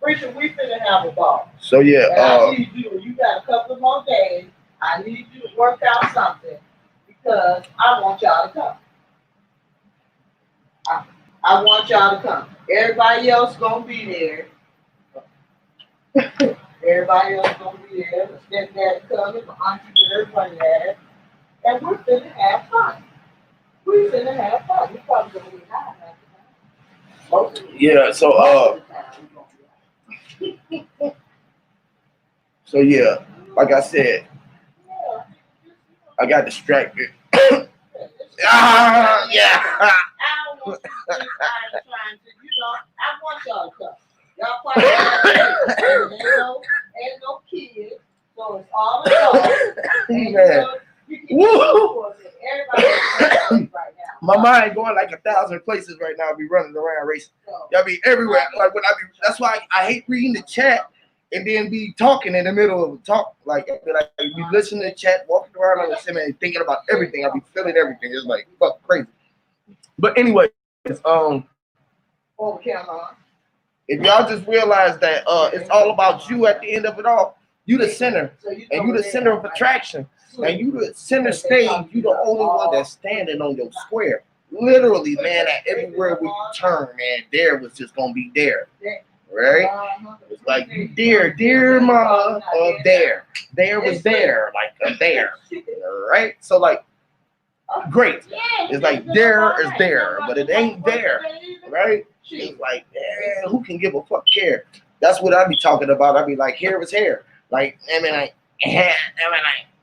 S5: Preacher, we finna have a ball.
S1: So yeah,
S5: I need you got a couple of more days. I need you to work out something because I want y'all to come. I want y'all to come. Everybody else gonna be there. Everybody else gonna be there. My stepdad coming, my auntie, everybody there. And we're finna have fun. We're finna have fun. We're probably gonna be high after that.
S1: Yeah, so yeah, like I said, I got distracted.
S5: Yeah.
S1: Yeah.
S5: I don't want you to think I'm trying to, I want y'all to come. Y'all probably ain't no kids, so it's all adults. Everybody right now.
S1: My mind going like 1,000 places right now. I be running around racing. Y'all be everywhere. Like when that's why I hate reading the chat and then be talking in the middle of a talk. Like be listening to the chat, walking around on the sim and thinking about everything. I be feeling everything. It's like fuck crazy. But anyway,
S5: Oh, camera on.
S1: If y'all just realize that it's all about you at the end of it all, you the center, and you the center of attraction, and you the center stage, you the only one that's standing on your square. Literally, man, at everywhere we turn, man, there was just gonna be there. Right? It's like dear mama, there was there, like there. Right? So like great. It's like there is there, but it ain't there. Right? It's like, man, who can give a fuck care? That's what I be talking about. I be like, here is here. Like, I mean, like,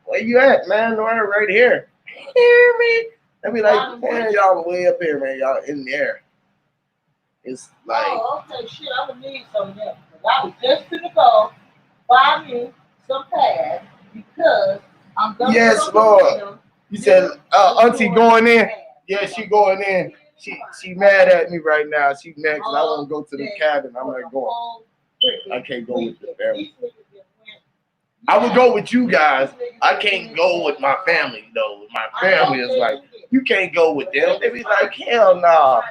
S1: where you at, man? Right here. Hear me? I be like, man, y'all way up here, man. Y'all in the air. It's like,
S5: oh, okay, shit, I would need some of that. I was just gonna go buy me some pads because I'm gonna.
S1: Yes, Lord. You said, Auntie going in. Yeah, she going in. She mad at me right now. She mad because I want to go to the cabin. I'm not going. I can't go with the family. I would go with you guys. I can't go with my family though. My family is like, you can't go with them. They be like, hell nah.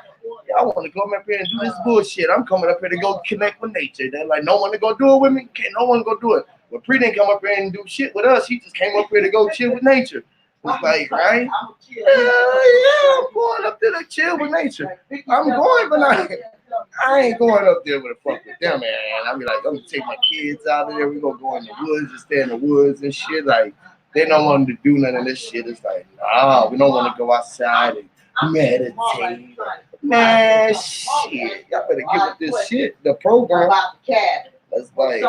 S1: I want to come up here and do this bullshit. I'm coming up here to go connect with nature. They're like, no one to go do it with me? Can't no one go do it. But Pre didn't come up here and do shit with us. He just came up here to go chill with nature. It's like, right? Yeah, I'm going up there to chill with nature. I'm going, but I ain't going up there with a fuck with them, man. I be like, I'm gonna take my kids out of there. We gonna go in the woods and stay in the woods and shit. Like, they don't want to do none of this shit. It's like, nah, we don't want to go outside and meditate. Man, shit. Y'all better give it this shit. The program. It's like,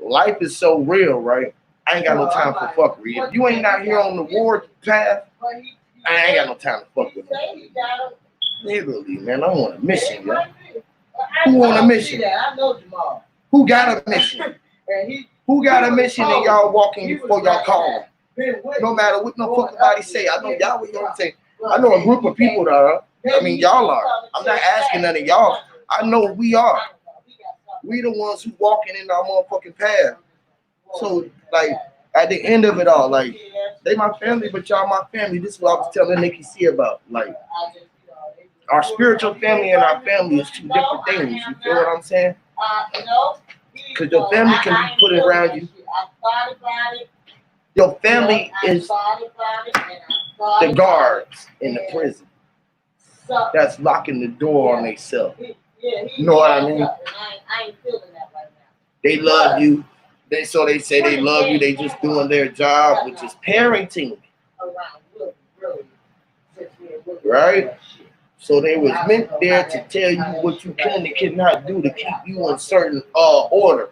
S1: life is so real, right? I ain't got no time for fuckery. If you ain't out here on the war path, I ain't got no time to fuck with you. Literally, man, I'm on a mission, yo. Who on a mission? Who got a mission? Who got a mission and y'all walking before y'all call them? No matter what no fucking body say. I know y'all what y'all say. I know a group of people that are. I mean, y'all are. I'm not asking none of y'all. I know we are. We the ones who walking in our motherfucking path. So, like, at the end of it all, like, they my family, but y'all my family. This is what I was telling Nikki C about. Like, our spiritual family and our family is two different things. You feel what I'm saying? Because your family can be put around you. Your family is the guards in the prison that's locking the door on themselves. You know what I mean? They love you. They say they love you. They just doing their job, which is parenting. Right? So they was meant there to tell you what you can and cannot do to keep you in certain order.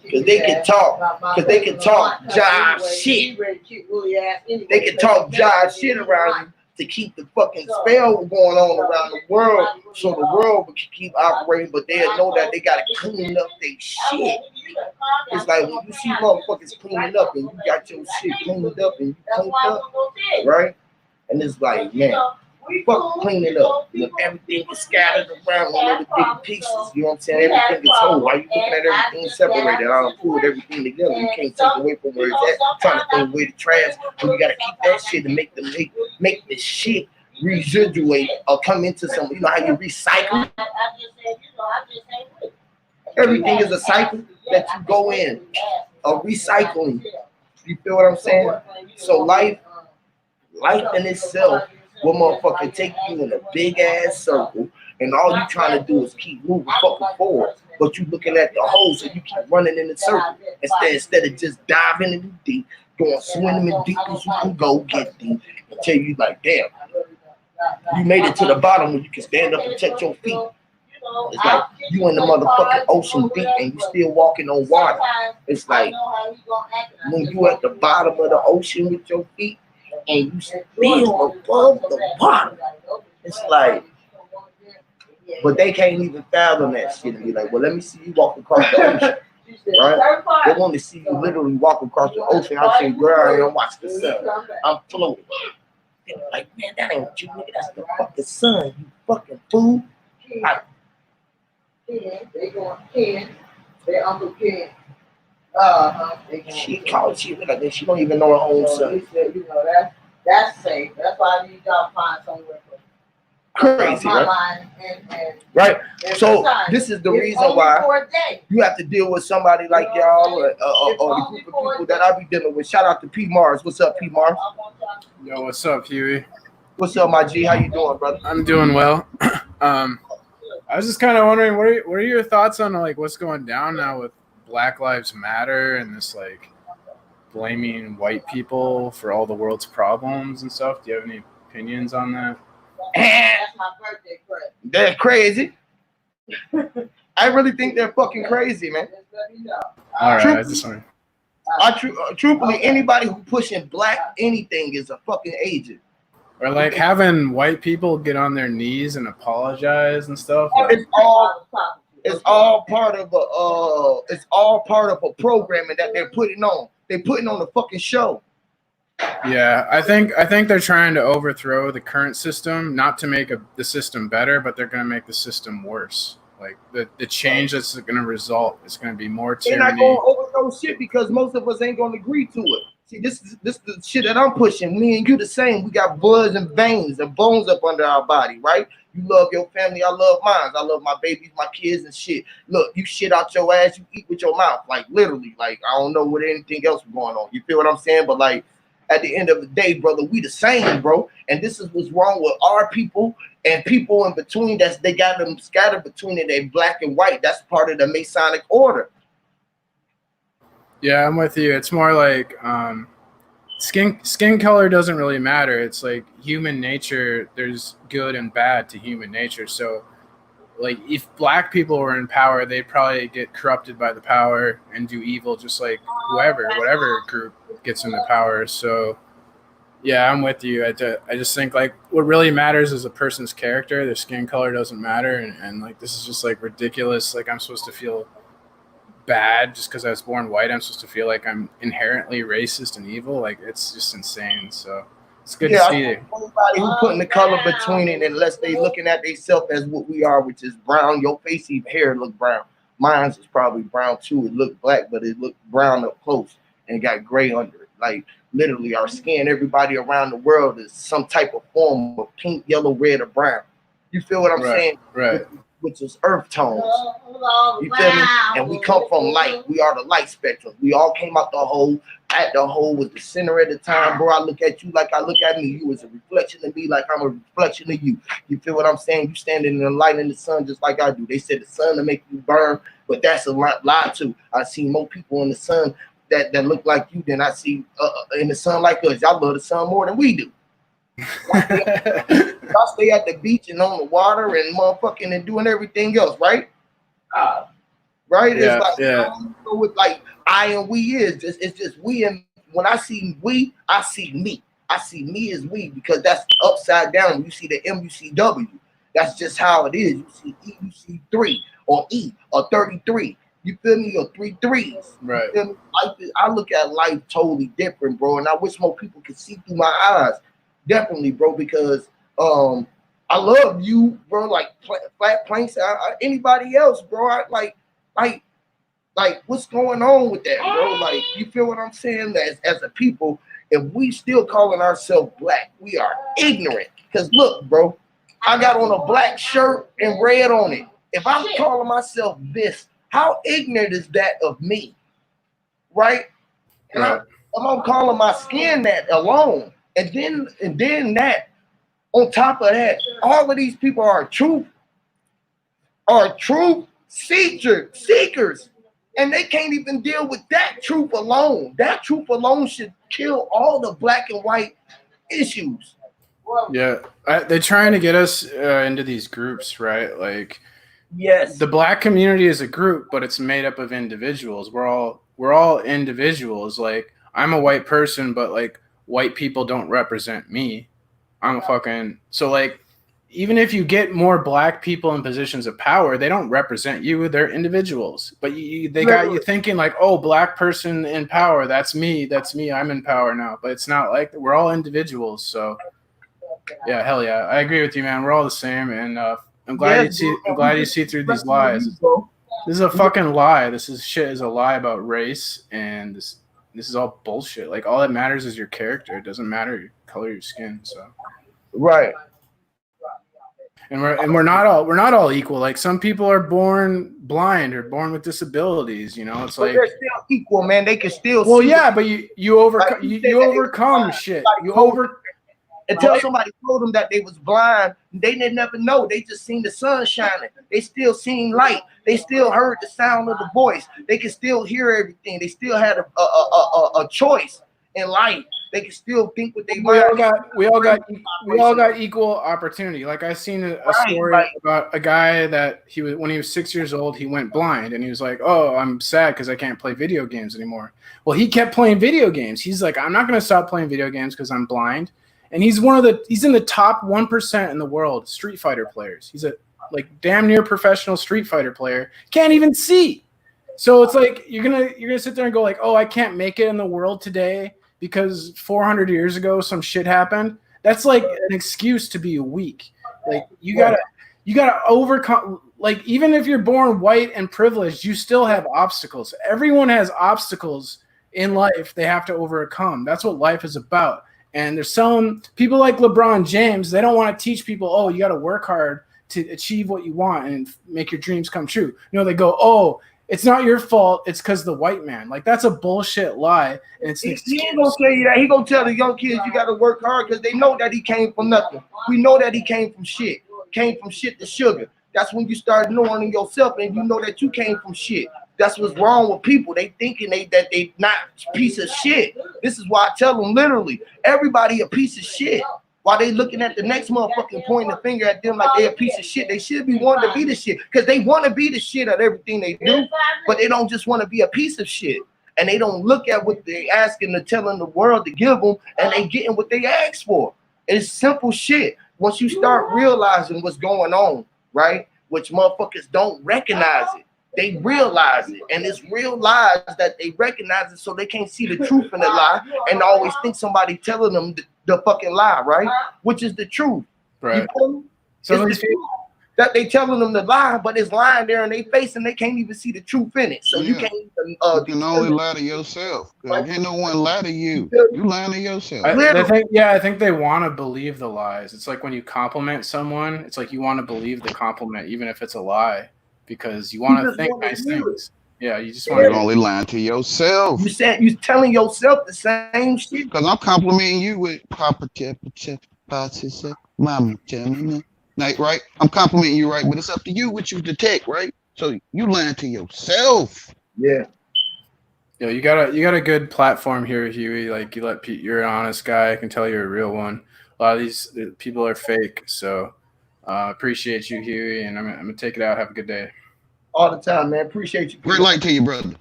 S1: Because they can talk jive shit. They can talk jive shit around you to keep the fucking spell going on around the world, so the world can keep operating, but they'll know that they gotta clean up their shit. It's like when you see motherfuckers cleaning up and you got your shit cleaned up and you cleaned up, right? And it's like, man, fuck cleaning up. When everything is scattered around in little big pieces, you know what I'm saying? Everything is whole. Why you looking at everything separated? I don't pull everything together. You can't take away from where it's at. Trying to throw away the trash. When you gotta keep that shit and make the shit residuate or come into some, you know how you recycle? Everything is a cycle that you go in. A recycling. You feel what I'm saying? So life in itself will motherfucking take you in a big ass circle, and all you trying to do is keep moving fucking forward. But you looking at the hole, so you keep running in the circle instead of just diving in deep, going swimming as deep as you can go, get deep, until you like, damn, you made it to the bottom where you can stand up and touch your feet. It's like you in the motherfucking ocean deep and you still walking on water. It's like when you at the bottom of the ocean with your feet and you still above the water. It's like, but they can't even fathom that shit and be like, well, let me see you walk across the ocean. Right? They want to see you literally walk across the ocean. I say, girl, and watch the sun. I'm floating. They're like, man, that ain't you, nigga. That's the fucking sun, you fucking fool.
S5: They going Ken, their Uncle Ken.
S1: She called she like that. She don't even know her own son.
S5: He said, you know that That's safe. That's why I need y'all to find somewhere for
S1: crazy, right? Right. So this is the reason why you have to deal with somebody like y'all or the group of people that I be dealing with. Shout out to P Mars. What's up, P Mars?
S6: Yo, what's up, Huey?
S1: What's up, my G? How you doing, brother?
S6: I'm doing well. I was just kind of wondering, what are your thoughts on like what's going down now with Black Lives Matter and this like blaming white people for all the world's problems and stuff? Do you have any opinions on that?
S5: That's my birthday present.
S1: They're crazy. I really think they're fucking crazy, man.
S6: All right, I just want.
S1: Truthfully, anybody who pushing black anything is a fucking agent.
S6: Or like having white people get on their knees and apologize and stuff. Like,
S1: it's all part of a programming that they're putting on. They're putting on the fucking show.
S6: Yeah, I think they're trying to overthrow the current system, not to make the system better, but they're going to make the system worse. Like the change that's going to result is going to be more tyranny.
S1: They're not going to overthrow shit because most of us ain't going to agree to it. See, this is the shit that I'm pushing. Me and you the same. We got blood and veins and bones up under our body, right? You love your family, I love mine. I love my babies, my kids, and shit. Look, you shit out your ass, you eat with your mouth, like literally. Like I don't know what anything else going on. You feel what I'm saying? But like at the end of the day, brother, we the same, bro. And this is what's wrong with our people and people in between. They got them scattered between it. They black and white. That's part of the Masonic order.
S6: Yeah, I'm with you. It's more like skin color doesn't really matter. It's like human nature. There's good and bad to human nature. So, like, if black people were in power, they'd probably get corrupted by the power and do evil, just like whatever group gets into power. So, yeah, I'm with you. I just think like what really matters is a person's character. Their skin color doesn't matter, and like this is just like ridiculous. Like I'm supposed to feel bad just because I was born white. I'm supposed to feel like I'm inherently racist and evil. Like it's just insane. So it's good to see it.
S1: Anybody who putting the color between it, unless they looking at themselves as what we are, which is brown. Your face, even hair look brown. Mine's is probably brown too. It looked black, but it looked brown up close and got gray under it. Like literally, our skin, everybody around the world is some type of form of pink, yellow, red, or brown. You feel what I'm saying?
S6: Right.
S1: Which is earth tones. You feel me? And we come from light. We are the light spectrum. We all came out the hole. At the hole was the center at the time, bro. I look at you like I look at me. You was a reflection of me like I'm a reflection of you. You feel what I'm saying? You standing in the light in the sun just like I do. They said the sun to make you burn, but that's a lie too. I see more people in the sun that look like you than I see in the sun like us. Y'all love the sun more than we do. Y'all stay at the beach and on the water and motherfucking and doing everything else, right? Right?
S6: Yeah,
S1: it's like
S6: yeah.
S1: With like I and we is it's just we, and when I see we, I see me. I see me as we because that's upside down. You see the M, you see W. That's just how it is. You see E, you see 3 or E or 33. You feel me? Or 3 3s.
S6: Right.
S1: You feel me? I look at life totally different, bro, and I wish more people could see through my eyes. Definitely, bro, because I love you, bro. Like Flat Planks, anybody else, bro. I like what's going on with that, bro? Like, you feel what I'm saying? As a people, if we still calling ourselves black, we are ignorant. Cause look, bro, I got on a black shirt and red on it. If I'm calling myself this, how ignorant is that of me, right? And I'm calling my skin that alone. And then that, on top of that, all of these people are truth seekers. And they can't even deal with that truth alone. That truth alone should kill all the black and white issues.
S6: Yeah, they're trying to get us into these groups, right? Like,
S1: yes,
S6: the black community is a group, but it's made up of individuals. We're all individuals. Like, I'm a white person, but like, white people don't represent me. I'm a fucking, so like, even if you get more black people in positions of power, they don't represent you. They're individuals, but they got you thinking like, oh, black person in power. That's me. I'm in power now. But it's not like that. We're all individuals. So yeah, hell yeah. I agree with you, man. We're all the same. And I'm glad you see through these lies. This is a fucking lie. This is a lie about race and this this is all bullshit. Like all that matters is your character. It doesn't matter your color of your skin. So
S1: right.
S6: And we're not all equal. Like some people are born blind or born with disabilities. You know, it's
S1: but
S6: like
S1: they're still equal, man. They can still.
S6: Well, yeah, but you overcome you overcome shit.
S1: Until somebody told them that they was blind, they didn't never know. They just seen the sun shining. They still seen light. They still heard the sound of the voice. They can still hear everything. They still had a choice in life. They can still think what they want.
S6: We all got equal opportunity. Like I seen a story about a guy that when he was 6 years old, he went blind, and he was like, "Oh, I'm sad because I can't play video games anymore." Well, he kept playing video games. He's like, "I'm not going to stop playing video games because I'm blind." And he's in the top 1% in the world Street Fighter players. He's a like damn near professional Street Fighter player. Can't even see. So it's like you're gonna sit there and go like, "Oh, I can't make it in the world today because 400 years ago some shit happened." That's like an excuse to be weak. Like you gotta overcome. Like even if you're born white and privileged, you still have obstacles. Everyone has obstacles in life they have to overcome. That's what life is about. And they're selling people like LeBron James. They don't want to teach people, "Oh, you got to work hard to achieve what you want and make your dreams come true." No, they go, "Oh, it's not your fault. It's because the white man." Like that's a bullshit lie. And it's
S1: he ain't gonna tell you that. He gonna tell the young kids you got to work hard because they know that he came from nothing. We know that he came from shit. Came from shit to sugar. That's when you start knowing yourself and you know that you came from shit. That's what's wrong with people. They thinking that they not a piece of shit. This is why I tell them literally, everybody a piece of shit. While they looking at the next motherfucking pointing the finger at them like they a piece of shit. They should be wanting to be the shit because they want to be the shit at everything they do, but they don't just want to be a piece of shit. And they don't look at what they asking and telling the world to give them, and they getting what they ask for. It's simple shit. Once you start realizing what's going on, right? Which motherfuckers don't recognize it. They realize it, and it's real lies that they recognize it, so they can't see the truth in the lie, and always think somebody telling them the fucking lie, right? Which is the truth,
S6: right?
S1: So it's the truth that they telling them the lie, but it's lying there in their face, and they can't even see the truth in it. So you can't even.
S7: You can only lie to yourself. Ain't no one lie to you. You lying to yourself.
S6: I think they want to believe the lies. It's like when you compliment someone, it's like you want to believe the compliment, even if it's a lie. Because you want to think nice things. Yeah, you just want to.
S7: You're only lying to yourself.
S1: You said you're telling yourself the same shit.
S7: Because I'm complimenting you with Papa Mama, right? I'm complimenting you, right? But it's up to you what you detect, right? So you lying to yourself.
S1: Yeah.
S6: Yo, you got a good platform here, Huey. Like you're an honest guy. I can tell you're a real one. A lot of these people are fake, so. Appreciate you, Huey, and I'm gonna take it out. Have a good day.
S1: All the time, man. Appreciate you.
S7: Great light to you, brother.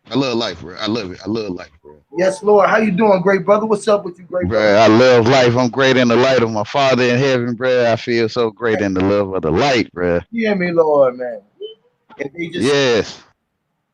S7: I love life, bro. I love it. I love life, bro.
S1: Yes, Lord. How you doing, great brother? What's up with you, great brother?
S7: Bro, I love life. I'm great in the light of my Father in heaven, bro. I feel so great in the love of the light, bro.
S1: Hear me, Lord, man. If they just,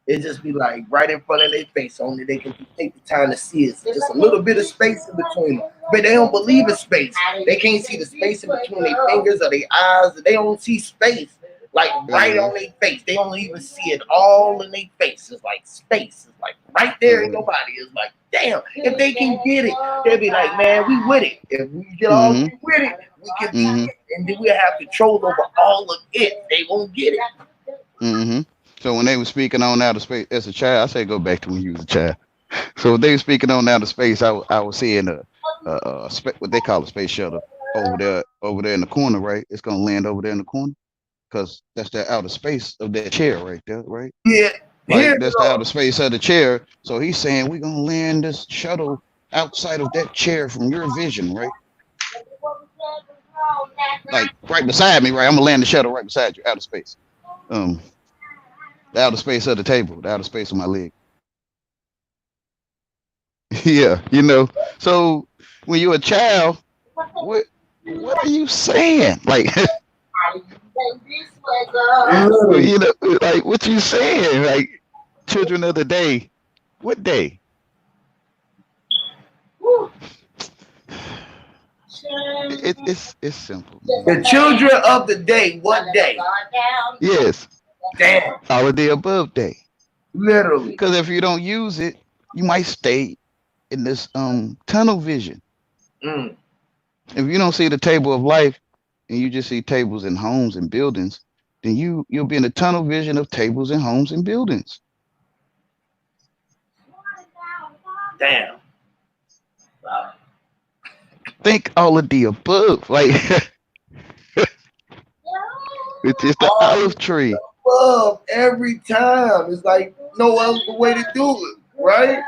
S7: it
S1: just be like right in front of their face. Only they can take the time to see it. Just a little bit of space in between them. But they don't believe in space. They can't see the space in between their fingers or their eyes. They don't see space like right on their face. They don't even see it all in their face. It's like space. It's like right there in your body. It's like, damn, if they can get it, they'll be like, man, we with it. If we get all with it, we can be it. And then we'll have control over all of it. They won't get it.
S7: So when they were speaking on outer space as a child, I say go back to when you was a child. So when they were speaking on outer space, I was seeing what they call a space shuttle over there in the corner, right? It's gonna land over there in the corner because that's the outer space of that chair right there, right?
S1: Yeah.
S7: Like that's the outer space of the chair. So he's saying we're gonna land this shuttle outside of that chair from your vision, right? Like right beside me, right? I'm gonna land the shuttle right beside you, outer space. The outer space of the table, the outer space of my leg. Yeah, So when you're a child, what are you saying? Like, like what you saying? Like, children of the day. What day? It's simple.
S1: The children of the day. What day?
S7: Yes.
S1: Damn.
S7: All of the above day.
S1: Literally.
S7: Because if you don't use it, you might stay in this tunnel vision.
S1: Mm.
S7: If you don't see the table of life and you just see tables and homes and buildings, then you'll be in a tunnel vision of tables and homes and buildings.
S1: Damn. Wow.
S7: Think all of the above. Like it's just the olive tree.
S1: Above every time. It's like no other way to do it, right?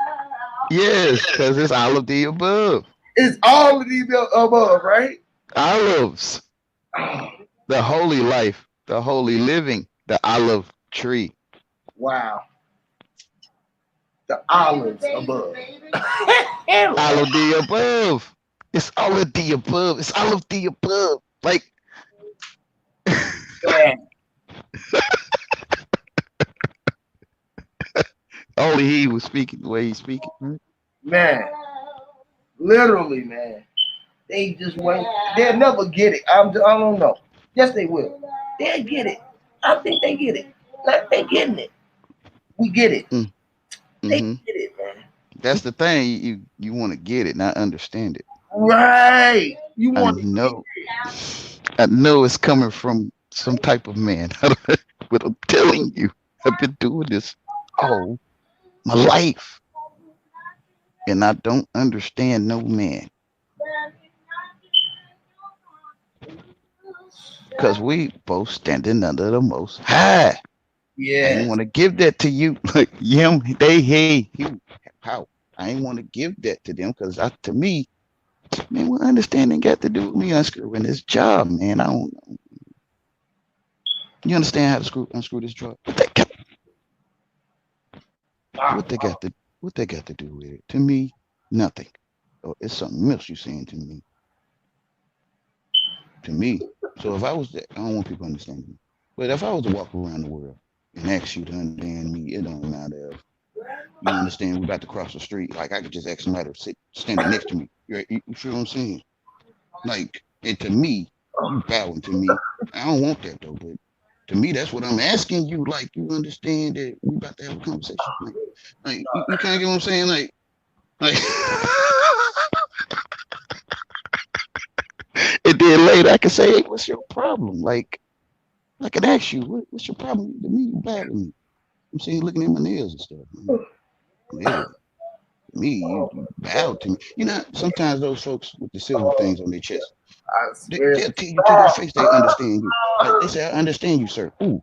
S7: Yes, because it's all of the above.
S1: It's all of the above, right?
S7: Olives. The holy life, the holy living, the olive tree.
S1: Wow. The olives above.
S7: All of the above. It's all of the above. It's all of the above. Like only he was speaking the way he's speaking.
S1: Man. Literally, man. They just wait. They'll never get it. I don't know. Yes, they will. They'll get it. I think they get it. Like they getting it. We get it.
S7: Mm-hmm.
S1: They get it, man.
S7: That's the thing. You want to get it, not understand it.
S1: Right. You want
S7: to know. I know it's coming from some type of man. But I'm telling you, I've been doing this all my life. And I don't understand no man. Because we both standing under the most high.
S1: Yeah.
S7: I ain't want to give that to you. Like him, they, hey, you, how? I ain't want to give that to them because to me, man, what understanding got to do with me unscrewing this job, man. I don't know. You understand how to unscrew this job? What they got to do with it? To me, nothing. Oh, it's something else you're saying to me. To me. So if I was I don't want people to understand me. But if I was to walk around the world and ask you to understand me, it don't matter if you understand we're about to cross the street. Like I could just ask somebody to sit standing next to me. You feel what I'm saying? Like, and to me, you bowing to me. I don't want that though, but to me, that's what I'm asking you. Like, you understand that we about to have a conversation. Like you kind of get what I'm saying? Like and then later I can say, hey, what's your problem? Like, I can ask you, what's your problem? To me, you bad with me. I'm saying, looking at my nails and stuff. Yeah. Me, you bow to me. You know, sometimes those folks with the silver things on their chest, they'll tell you to your face they understand you. Like they say, I understand you, sir. Ooh.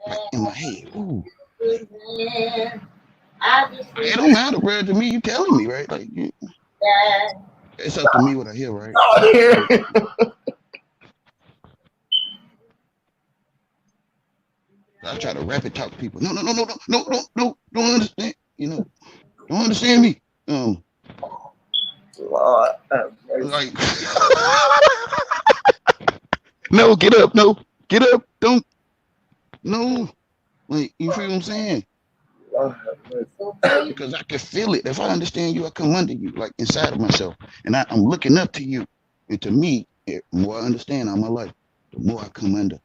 S7: Like in my head. Ooh. It don't matter, bro. To me, you telling me, right? Like, it's up to me what I hear, right? I try to rapid talk to people. No, don't understand. You know, don't understand me. Like, no, get up, don't, no. Like, you feel what I'm saying? Because I can feel it. If I understand you, I come under you, like inside of myself, and I'm looking up to you. And to me, the more I understand all my life, the more I come under.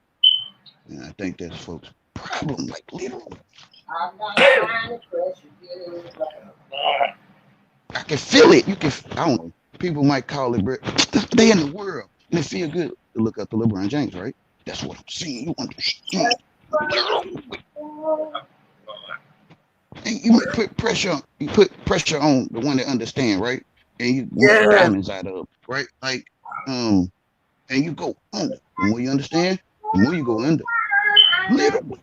S7: And I think that's folks' problem, like literally. I'm not trying to press you. I can feel it. You can. I don't know. People might call it, they in the world, and it feel good to look up to LeBron James, right? That's what I'm saying. You understand? And you put pressure on. You put pressure on the one that understand, right? And you make diamonds out of, right? Like, and you go under. The more you understand, the more you go under. Literally.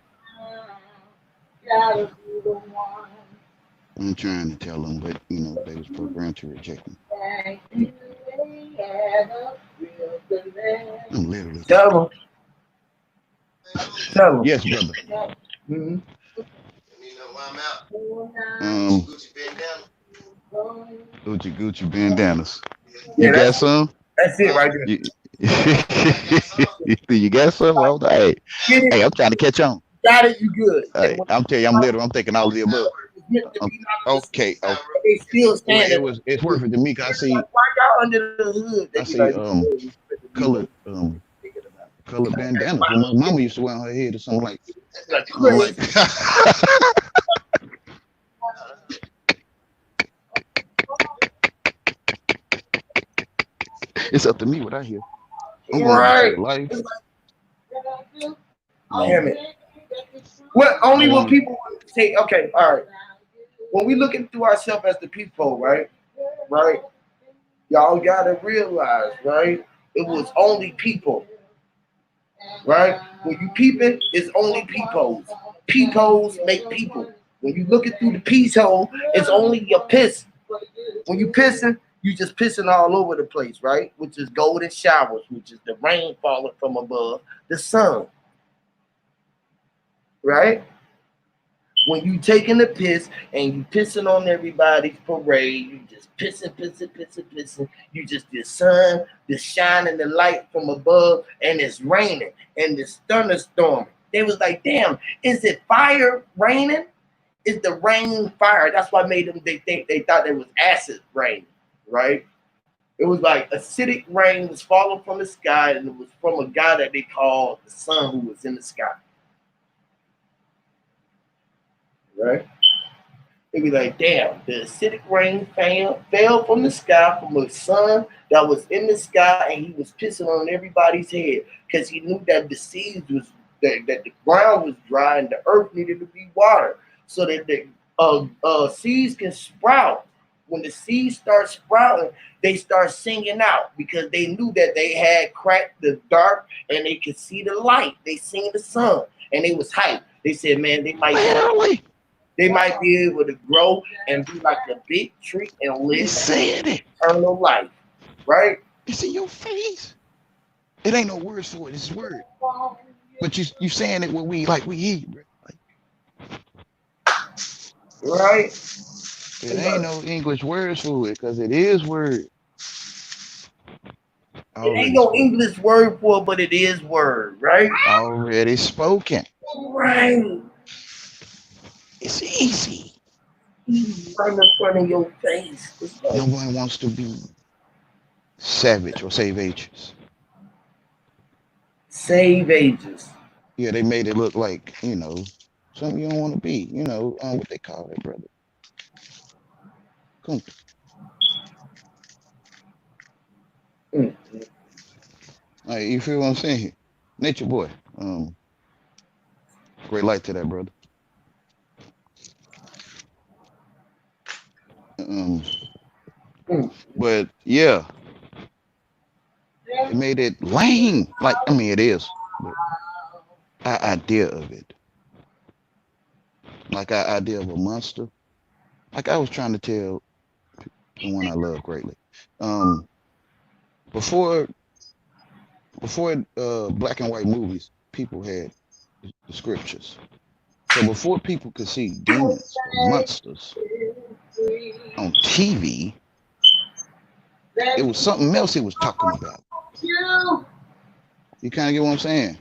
S7: I'm trying to tell them, but you know, they was programmed to reject me. I'm literally.
S1: Tell them.
S7: Yes, brother.
S1: Mm-hmm.
S7: Gucci bandanas. You got some?
S1: That's it right there.
S7: You got some? Hey, I'm trying to catch on.
S1: Got it, you good.
S7: Hey, I'm telling you, I'm literal. I'm thinking all of the above. Okay. It's worth it to me because I see.
S1: Under the hood.
S7: I see colored bandanas. My mama used to wear on her head or something like. It's up to me what I hear. I'm going back to
S1: Right.
S7: the life.
S1: Damn it. Well, only when people say, okay, all right. When we looking through ourselves as the people, right? Right? Y'all gotta realize, right? It was only people. Right? When you peeping, it's only peepholes. Peepholes make people. When you looking through the peace hole, it's only your piss. When you pissing, you just pissing all over the place, right? Which is golden showers, which is the rain falling from above the sun. Right? When you taking the piss and you pissing on everybody's parade, you just pissing. You just the sun, the shining the light from above, and it's raining and it's thunderstorming. They was like, damn, is it fire raining? Is the rain fire? That's what made them they thought it was acid rain, right? It was like acidic rain was falling from the sky, and it was from a guy that they called the sun who was in the sky. Right? They'd be like, damn, the acidic rain fell from the sky from a sun that was in the sky, and he was pissing on everybody's head because he knew that the seeds was that the ground was dry and the earth needed to be watered so that the seeds can sprout. When the seeds start sprouting, they start singing out because they knew that they had cracked the dark and they could see the light. They seen the sun and they was hyped. They said, man, they might be able to grow and be like a big tree and live eternal life, right?
S7: It's in your face. It ain't no words for it. It's word. But you saying it when we hear you, bro.
S1: Right?
S7: It ain't no English words for it because it is word.
S1: It ain't no English word for it, but it is word, right?
S7: Already spoken.
S1: Right.
S7: It's easy.
S1: Right in front of your face.
S7: No one wants to be savage or save ages.
S1: Save ages.
S7: Yeah, they made it look like, something you don't want to be. What they call it, brother. Come. Like, you feel what I'm saying here? Nature boy. Great light to that, brother. But yeah, it made it lame. Like, it is. But our idea of it, like our idea of a monster, like I was trying to tell the one I love greatly. Before black and white movies, people had the scriptures. So before people could see demons or monsters on TV, it was something else he was talking about. You kind of get what I'm saying?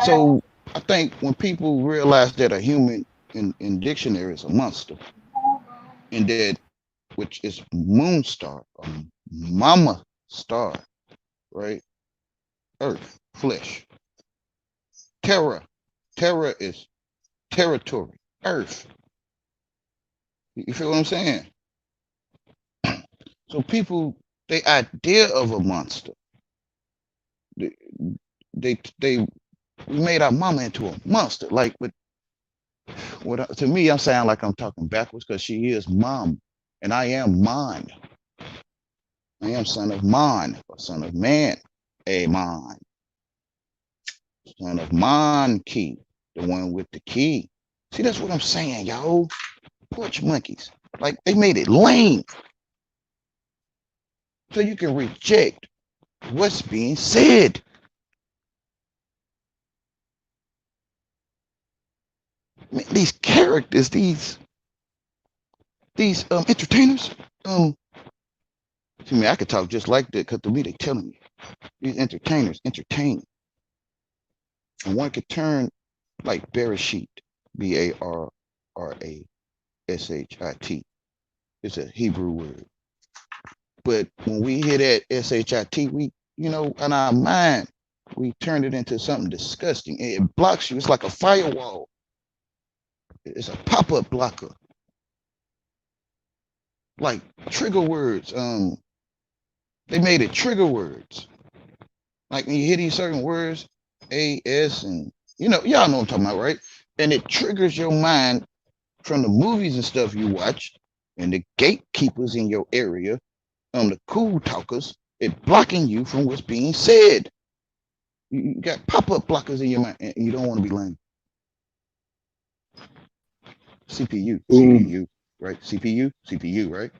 S7: So I think when people realize that a human in dictionary is a monster, and that which is moon star, mama star, right? Earth, flesh. Terra is territory, earth. You feel what I'm saying? So people, the idea of a monster, they made our mama into a monster. Like to me, I'm saying like I'm talking backwards because she is mom, and I am mine. I am son of man, or son of man, a man. Son of man key, the one with the key. See, that's what I'm saying, y'all. Porch monkeys. Like, they made it lame. So you can reject what's being said. Man, these characters, these entertainers, to me, I could talk just like that because to me, they telling me these entertainers entertain. And one could turn like Bereshit, Barrashit. It's a Hebrew word. But when we hear that shit, we, in our mind, we turn it into something disgusting. It blocks you. It's like a firewall. It's a pop-up blocker. Like trigger words. They made it trigger words. Like when you hear these certain words, A, S, and y'all know what I'm talking about, right? And it triggers your mind from the movies and stuff you watch, and the gatekeepers in your area, the cool talkers, it blocking you from what's being said. You got pop-up blockers in your mind, and you don't want to be lame. CPU, right? CPU, right?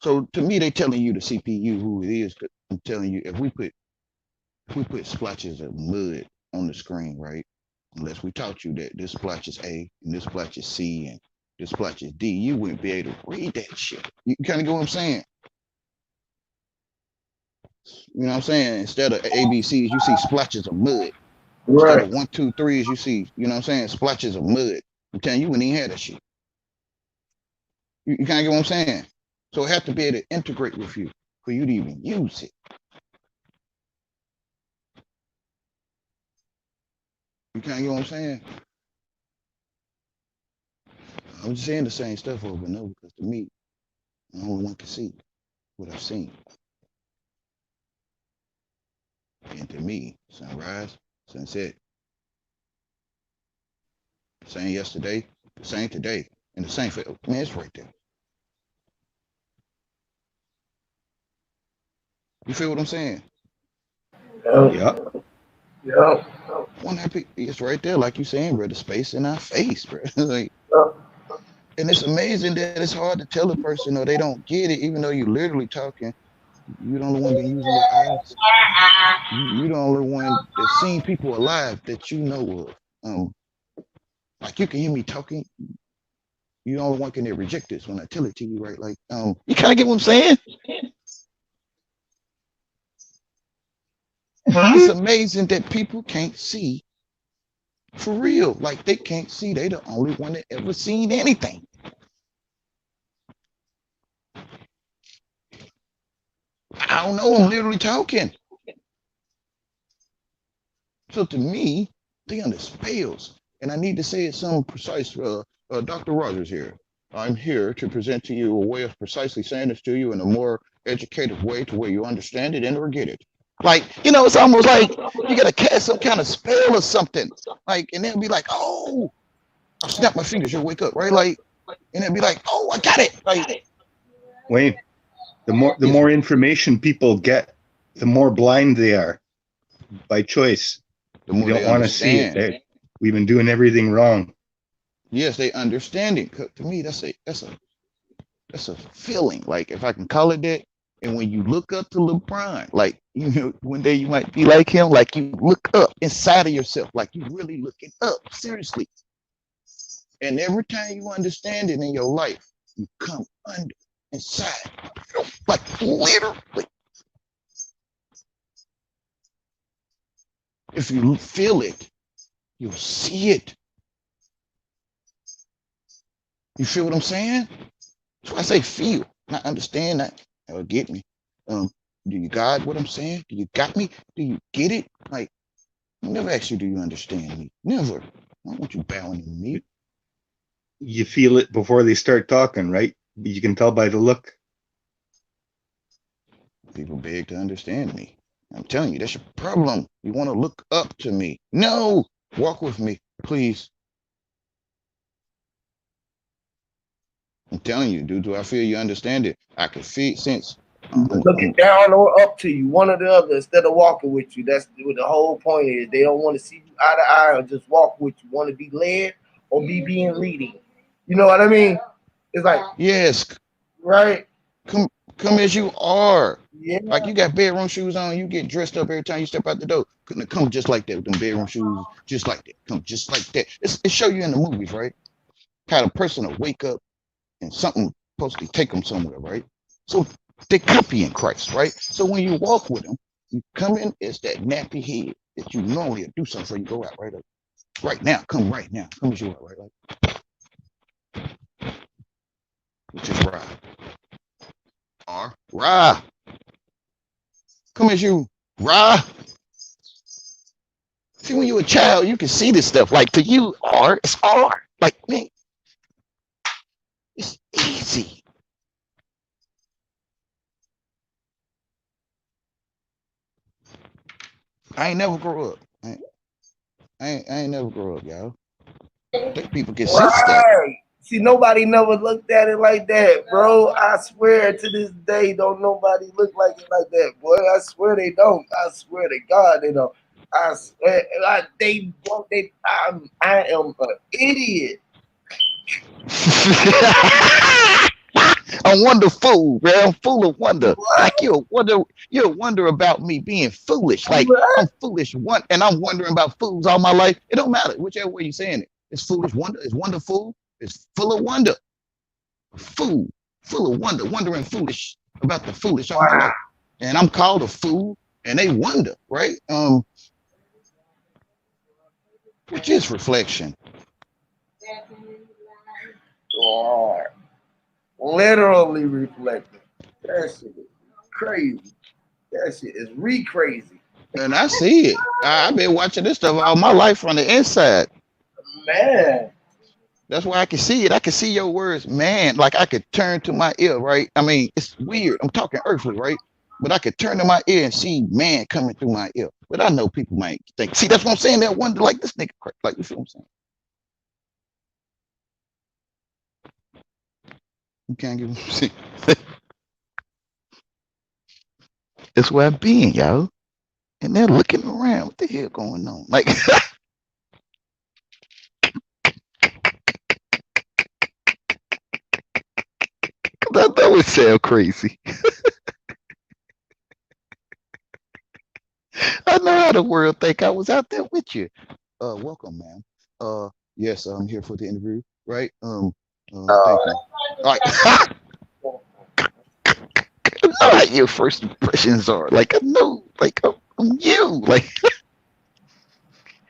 S7: So to me, they telling you the CPU who it is. I'm telling you, if we put splotches of mud on the screen, right? Unless we taught you that this splotch is A and this splotch is C and this splotch is D, you wouldn't be able to read that shit. You kind of get what I'm saying? You know what I'm saying? Instead of ABCs, you see splotches of mud. Instead of 1, 2, 3s, you see, you know what I'm saying, splotches of mud. I'm telling you, wouldn't even have that shit. You kind of get what I'm saying? So it has to be able to integrate with you for you to even use it. You kind of get what I'm saying? I'm just saying the same stuff over and over because to me, the only one can see what I've seen. And to me, sunrise, sunset, the same yesterday, the same today, and the same for, man, it's right there. You feel what I'm saying?
S1: Yeah.
S7: One happy, it's right there, like you saying, bro. The space in our face, bro. Like, and it's amazing that it's hard to tell a person or they don't get it, even though you're literally talking. You're the only one been using your eyes. You're the only one that's seen people alive that you know of. Like you can hear me talking. You're the only one can reject this when I tell it to you, right? Like, you kind of get what I'm saying? It's amazing that people can't see for real. Like they can't see. They the only one that ever seen anything. I don't know. I'm literally talking. So to me, they under spells. And I need to say it some precise. Dr. Rogers here. I'm here to present to you a way of precisely saying this to you in a more educated way to where you understand it and or get it. Like, it's almost like you got to cast some kind of spell or something. Like, and then be like, oh, I'll snap my fingers, you'll wake up, right? Like, and then be like, oh, I got it. Like,
S8: Wayne, the more information people get, the more blind they are by choice.
S7: The more
S8: they don't want to see it. We've been doing everything wrong.
S7: Yes, they understand it. To me, that's a feeling. Like if I can call it that. And when you look up to LeBron, like one day you might be like him. Like you look up inside of yourself, like you really looking up seriously. And every time you understand it in your life, you come under inside, like literally. If you feel it, you'll see it. You feel what I'm saying? That's why I say feel, not understand that. Or get me. Do you got what I'm saying? Do you got me? Do you get it? Like, I never asked you, do you understand me? Never. I don't want you bowing to me.
S8: You feel it before they start talking, right? You can tell by the look.
S7: People beg to understand me. I'm telling you, that's your problem. You want to look up to me. No, walk with me, please. I'm telling you, dude, do I feel you understand it? I can feel since.
S1: Looking down or up to you, one or the other, instead of walking with you. That's what the whole point is. They don't want to see you eye to eye or just walk with you. Want to be led or be being leading. You know what I mean? It's like,
S7: yes,
S1: right.
S7: Come as you are.
S1: Yeah.
S7: Like you got bedroom shoes on, you get dressed up every time you step out the door. Come just like that with them bedroom shoes, just like that. Come just like that. It show you in the movies, right? How the person will wake up and something supposed to take them somewhere, right? So they copying Christ, right? So when you walk with them, you come in as that nappy head that you normally do something before you go out, right? Like, right now, come as you are, right? Like, which is Ra. Come as you, Ra. See, when you're a child, you can see this stuff. Like to you, it's R. Like, man, it's easy. I ain't never grow up. I ain't never grow up, y'all. Think people get sense that.
S1: Right. See, nobody never looked at it like that, bro. I swear to this day, don't nobody look like it like that, boy. I swear they don't. I swear to God, they don't. I swear, they don't. I am an idiot.
S7: I'm wonderful, bro. I'm full of wonder.
S1: What?
S7: Like you'll wonder about me being foolish. Like I'm foolish and I'm wondering about fools all my life. It don't matter whichever way you're saying it. It's foolish wonder. It's wonderful. It's full of wonder. Fool, full of wonder, wondering foolish about the foolish all my life. And I'm called a fool, and they wonder, right? Which is reflection.
S1: Lord. Literally reflecting. That shit is crazy. That shit is crazy.
S7: And I see it. I've been watching this stuff all my life from the inside.
S1: Man.
S7: That's why I can see it. I can see your words, man. Like I could turn to my ear, right? I mean, it's weird. I'm talking earthly, right? But I could turn to my ear and see man coming through my ear. But I know people might think, see, that's what I'm saying. They'll wonder, like this nigga, like you feel what I'm saying? You can't give them see. That's where I've been, y'all. And they're looking around. What the hell going on? Like that would sound crazy. I know how the world think I was out there with you. Welcome, ma'am. Yes, I'm here for the interview, right? Thank you. All right. I know how your first impressions are. Like I know, like I'm you. Like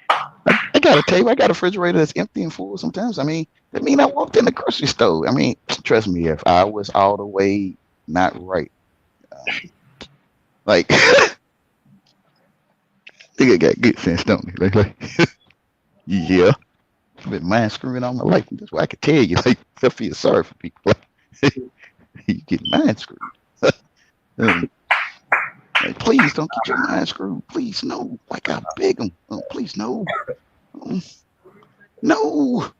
S7: I gotta tell you, I got a refrigerator that's empty and full sometimes. I mean, that mean I walked in the grocery store. I mean, trust me, if I was all the way not right, like think I got good sense, don't he? Like yeah. I've been mind screwing all my life. That's why I could tell you, like, I feel sorry for people. You get mind screwed. Like, please don't get your mind screwed. Please, no. Like, I beg them. Please, no. No.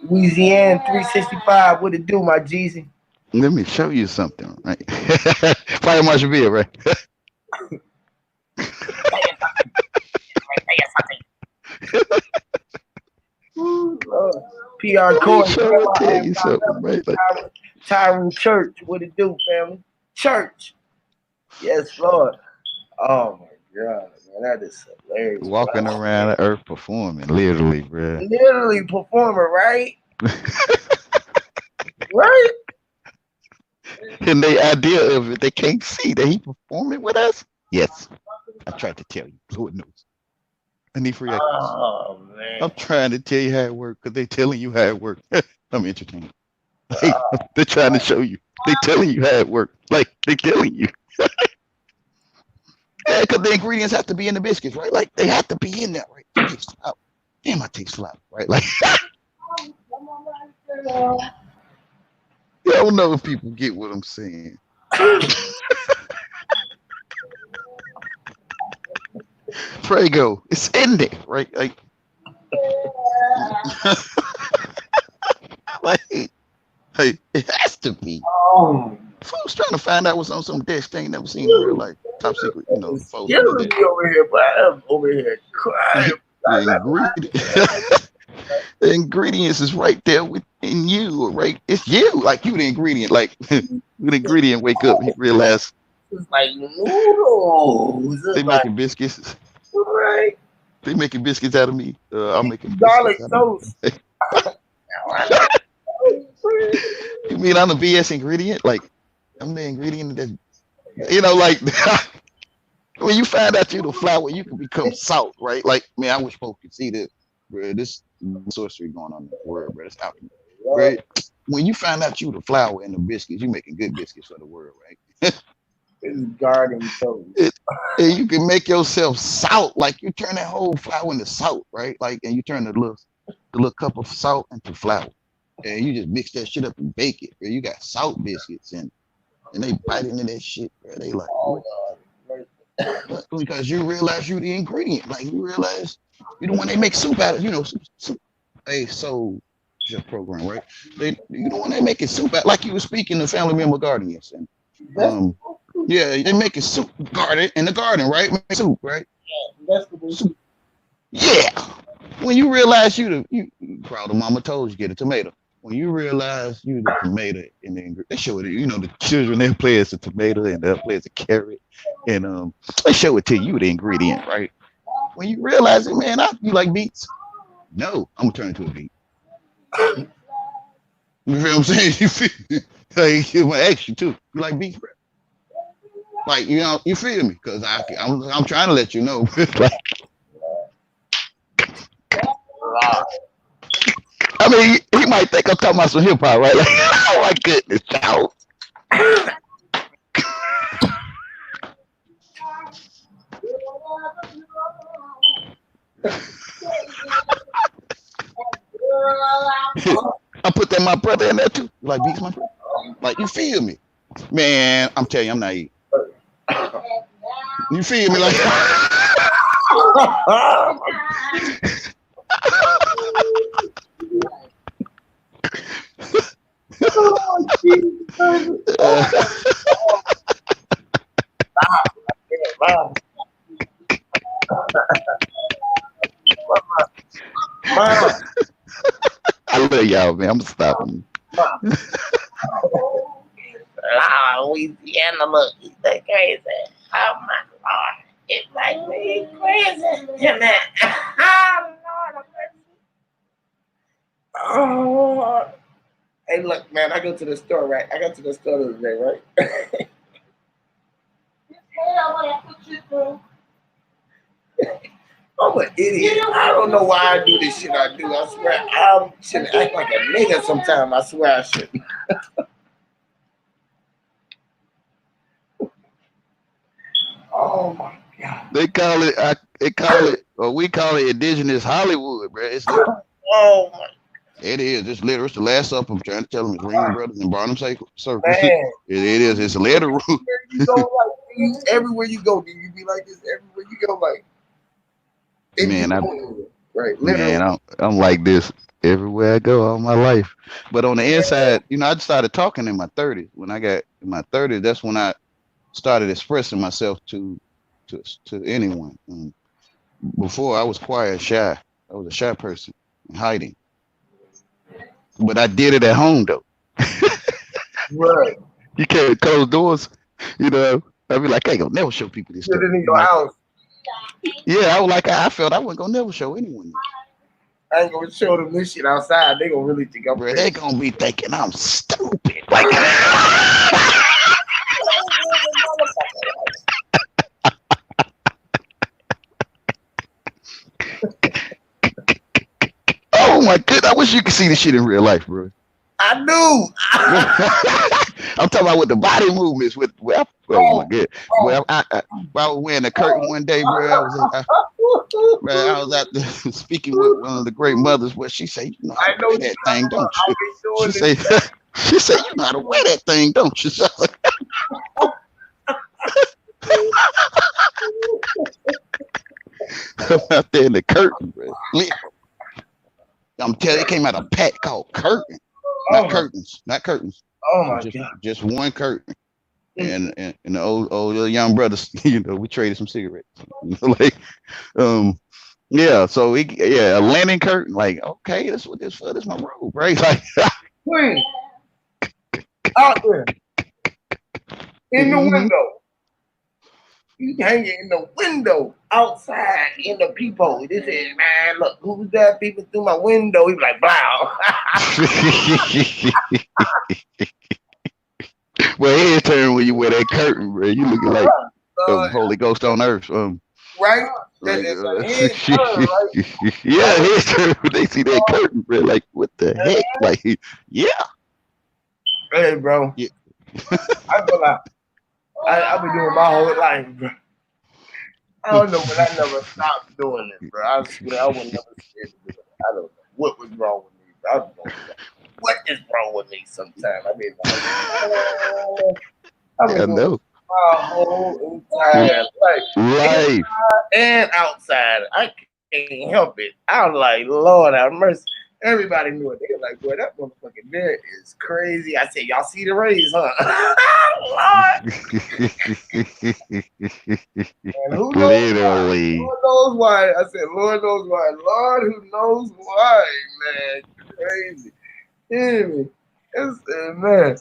S1: Louisiana 365, what it do, my Jeezy?
S7: Let me show you something, right? Fire Marshal Bill, right?
S1: PR Court.
S7: Tell you something, right? Like,
S1: Tyrone Church, what it do, family? Church. Yes, Lord. Oh my God, man, that is hilarious.
S7: Walking around the earth performing, literally, bro.
S1: Literally performing, right? Right?
S7: And the idea of it, they can't see that he performing with us. Yes, I tried to tell you. Lord knows. I need free access.
S1: Oh man.
S7: I'm trying to tell you how it works because they telling you how it works. I'm entertained. Like, they're trying to show you. They telling you how it works. Like they telling you. Yeah, because the ingredients have to be in the biscuits, right? Like they have to be in there, right? Damn, I taste flour, right? Like I don't know if people get what I'm saying. Prego, it's in there, right? Like, like, hey, it has to be.
S1: Oh.
S7: Folks trying to find out what's on some desk they ain't never seen in real life. Top secret, you know. Folks
S1: over here, but I'm over here crying.
S7: The ingredients is right there within you, right? It's you, like you the ingredient. Like the ingredient wake up, he realize
S1: it's like noodles.
S7: They making biscuits.
S1: Right.
S7: They making biscuits out of me. I'm making
S1: garlic toast.
S7: You mean I'm the BS ingredient? Like I'm the ingredient that, you know, like when you find out you're the flour, you can become salt, right? Like, man, I wish folks could see this, bro. This sorcery going on in the world, bro. It's alchemy, right? When you find out you the flour and the biscuits, you making good biscuits for the world, right?
S1: It's garden toast.
S7: And you can make yourself salt, like you turn that whole flour into salt, right? Like, and you turn the little cup of salt into flour, and you just mix that shit up and bake it. Bro. You got salt biscuits, and they bite into that shit, bro. They like, Because you realize you the ingredient. Like you realize you the one they make soup out of. You know, soup. Hey, so just program, right? You the one they making soup out. Like you were speaking to Family Member Guardians, and yeah, they making soup garden in the garden, right? Make soup, right?
S5: Vegetable soup.
S7: Yeah. When you realize you proud of mama told you get a tomato. When you realize you the tomato and they show it, you know, the children they play as a tomato and they play as a carrot, and they show it to you the ingredient, right? When you realize it, man, you like beets? No, I'm gonna turn it to a beet. You feel what I'm saying? You feel like I'm gonna ask you too. You like beets, bro? Like you feel me? Because I'm trying to let you know. Like, I mean, he might think I'm talking about some hip hop, right? Like, oh my goodness, child. I put that my brother in there too. You like beats, my brother? Like you feel me, man? I'm telling you, I'm naive. You feel me? Like. I love y'all, man. I'm stopping.
S1: Louisiana, look, they crazy. Oh my Lord, it makes me crazy. Oh, hey, look, man, I go to the store, right? I got to the store the other day, right? I'm an idiot. I don't know why I do this shit I do. I swear I should act like a nigga sometimes. I swear I shouldn't. Oh my God.
S7: We call it indigenous Hollywood, bro. It's
S1: oh my.
S7: It is. It's literal. It's the last up. I'm trying to tell them it's Ringling Brothers and Barnum Circle.
S1: Man.
S7: It is. It's literal.
S1: Everywhere you go, do you be like this? Everywhere you go, like.
S7: Man,
S1: right. Literally.
S7: Man, I'm like this everywhere I go all my life. But on the inside, I started talking in my 30s. When I got in my 30s, that's when I started expressing myself to anyone. Before I was quiet, shy. I was a shy person, hiding. But I did it at home though.
S1: Right.
S7: You can't close doors. I'd be like, I ain't gonna never show people this stuff.
S1: In your house.
S7: Yeah, I was like, I felt I wasn't gonna never show anyone.
S1: I ain't gonna show them this shit outside. They gonna really think I'm crazy.
S7: They gonna be thinking I'm stupid. Like. Oh my goodness! I wish you could see this shit in real life, bro.
S1: I do.
S7: I'm talking about with the body movements. Oh my god! Well, I was wearing a curtain one day, bro. I was out there speaking with one of the great mothers. Where she said, "You know how to wear that thing, don't you?" She said, "You know how to wear that thing, don't you?" I'm out there in the curtain, bro. I'm telling you, it came out of a pack called Curtain. Not curtains.
S1: Oh my God.
S7: Just one curtain. And the old young brothers, we traded some cigarettes. Yeah, so a linen curtain, like, okay, that's what this for. This is my robe, right? Like
S1: out there. In the window. You hang it in the window outside in the peephole. They said, man, look, who's that peeping through my window? He be like, blow.
S7: Well, head turn when you wear that curtain, bro. You looking like Holy Ghost on earth.
S1: Right?
S7: Like, yeah, head turn when they see that curtain, bro. Like, what the heck? Like, yeah.
S1: Hey, bro. Yeah. I've been doing my whole life, bro. I don't know, but I never stopped doing it, bro. I swear I would never scared to do it. I don't know what was wrong with me. I don't know what is wrong with me sometimes. I mean, I know. my whole entire life.
S7: Life.
S1: And outside. I can't help it. I was like, Lord have mercy. Everybody knew it. They were like, boy, that motherfucking man is crazy. I said, y'all see the rays, huh? Lord. And who knows
S7: Literally.
S1: why? Lord knows why. I said, Lord knows why. Lord who knows why, man. Crazy. Hear me? It's, man.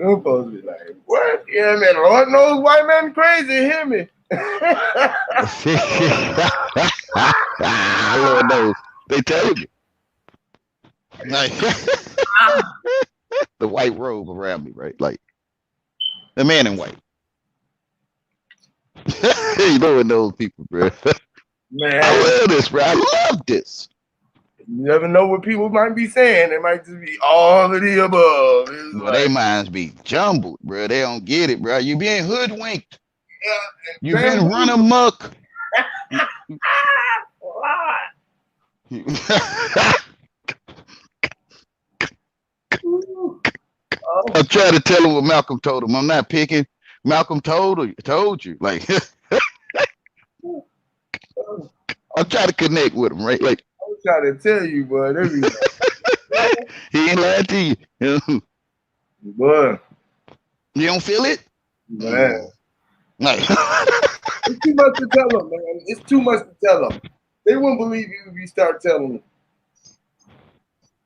S1: I'm supposed to be like, what? Yeah, man. Lord knows why, man. Crazy. Hear me?
S7: Lord knows. They tell you. Like the white robe around me, right? Like the man in white. You know those people, bro.
S1: Man,
S7: I love this, bro. I love this.
S1: You never know what people might be saying. It might just be all of the above.
S7: Well, their minds be jumbled, bro. They don't get it, bro. You being hoodwinked. You been run amok. I try to tell him what Malcolm told him. I'm not picking. Malcolm told you. Like I'm trying to connect with him, right? Like
S1: I'm trying to tell you, bud.
S7: He ain't lying to you.
S1: Boy.
S7: You don't feel it?
S1: Man.
S7: Like
S1: it's too much to tell them, man. It's too much to tell them. They wouldn't believe you if you start telling them.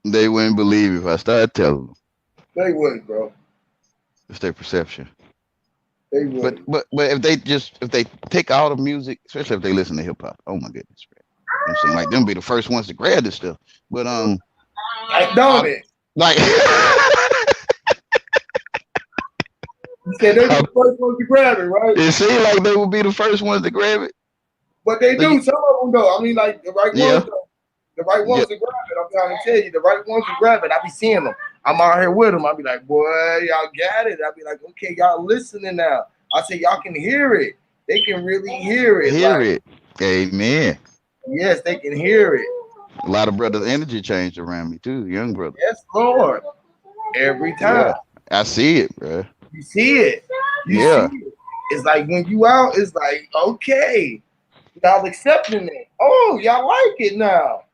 S7: They wouldn't believe if I started telling them.
S1: They wouldn't, bro.
S7: It's their perception.
S1: They wouldn't.
S7: But if they take all the music, especially if they listen to hip hop, oh my goodness, man. I'm saying like them be the first ones to grab this stuff. But
S1: don't it?
S7: Like
S1: you said they be the first ones to grab it, right?
S7: It seems like they would be the first ones to grab it.
S1: But they do, some of them though. I mean, like the right ones though. The right ones to grab it. I'm trying to tell you, the right ones to grab it. I be seeing them. I'm out here with them. I be like, boy, y'all got it. I be like, okay, y'all listening now. I say y'all can hear it. They can really hear it.
S7: Hear it. Amen.
S1: Yes, they can hear it.
S7: A lot of brothers' energy changed around me too, young brothers.
S1: Yes, Lord. Every time.
S7: Yeah, I see it, bro.
S1: You see it. You see it. It's like when you out, it's like, okay, y'all accepting it. Oh, y'all like it now.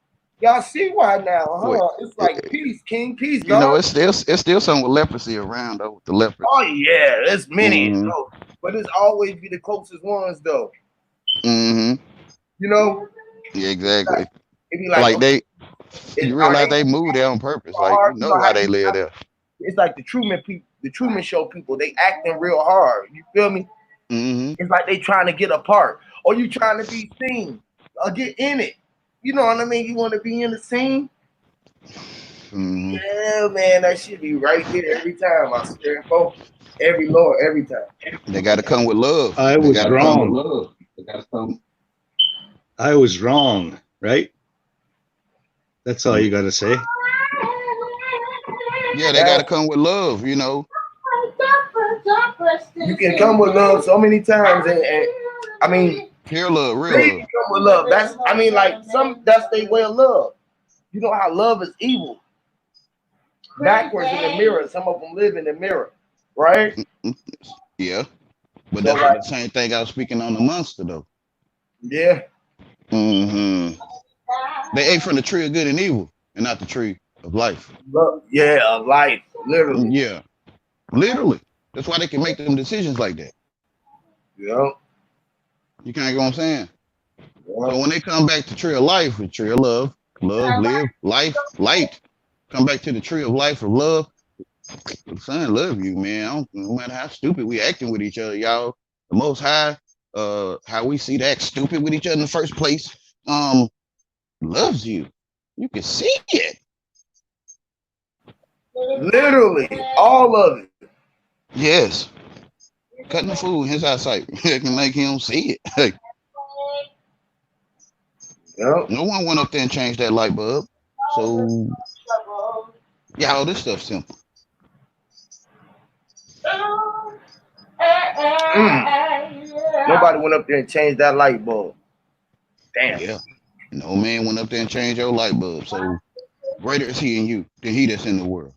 S1: Y'all see why now, huh? Wait, it's like peace, King, peace.
S7: You know, it's still something with leprosy around though. With the leprosy.
S1: Oh yeah, there's many, though, but it's always be the closest ones though. You know.
S7: Yeah, exactly. Like they, you realize they moved there on purpose. Like you know how they live there.
S1: It's like the Truman people, the Truman Show people. They acting real hard. You feel me? It's like they trying to get a part, or you trying to be seen, or get in it. You know what I mean? You want to be in the scene? Yeah, man, that should be right there every time. I swear, folks. Every time.
S7: They got to come with love.
S8: I was wrong. I was wrong, right? That's all you got to say.
S7: Yeah, they got to come with love, you know.
S1: You can come with love so many times, and I mean,
S7: pure love, real
S1: they
S7: love.
S1: Come with love. That's, I mean, like that's their way of love. You know how love is evil. Backwards in the mirror. Some of them live in the mirror, right?
S7: Yeah, but that's the same thing I was speaking on the monster though.
S1: Yeah.
S7: They ate from the tree of good and evil, and not the tree of life.
S1: Yeah, of life, literally.
S7: Yeah, literally. That's why they can make them decisions like that.
S1: Yeah.
S7: You kind of get what I'm saying? Yeah. So when they come back to tree of life, the tree of love, live, life, light, come back to the tree of life of love. Son, love you, man. No matter how stupid we acting with each other, y'all. The Most High, how we see that stupid with each other in the first place, loves you. You can see it.
S1: Literally, all of it.
S7: Yes. Cutting the food in his eyesight. It can make him see it. Hey. Yep. No one went up there and changed that light bulb. So, yeah, all this stuff's simple.
S1: Nobody went up there and changed that light bulb. Damn.
S7: Yeah. No man went up there and changed your light bulb. So, greater is he in you than he that's in the world.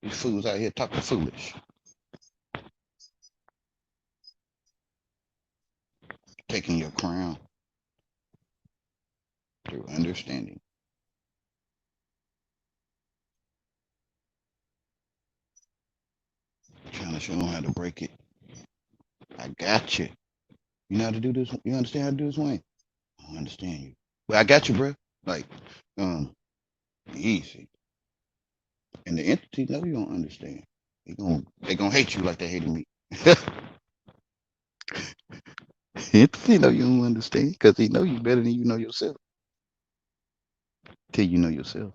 S7: These fools out here talking foolish. taking your crown through understanding. Trying to show them how to break it. I got you. You know how to do this? You understand how to do this, Wayne? I don't understand you. But I got you, bro. Like, easy. And the entity know you don't understand. They gonna hate you like they hated me. Entity know you don't understand because he know you better than you know yourself. Till you know yourself.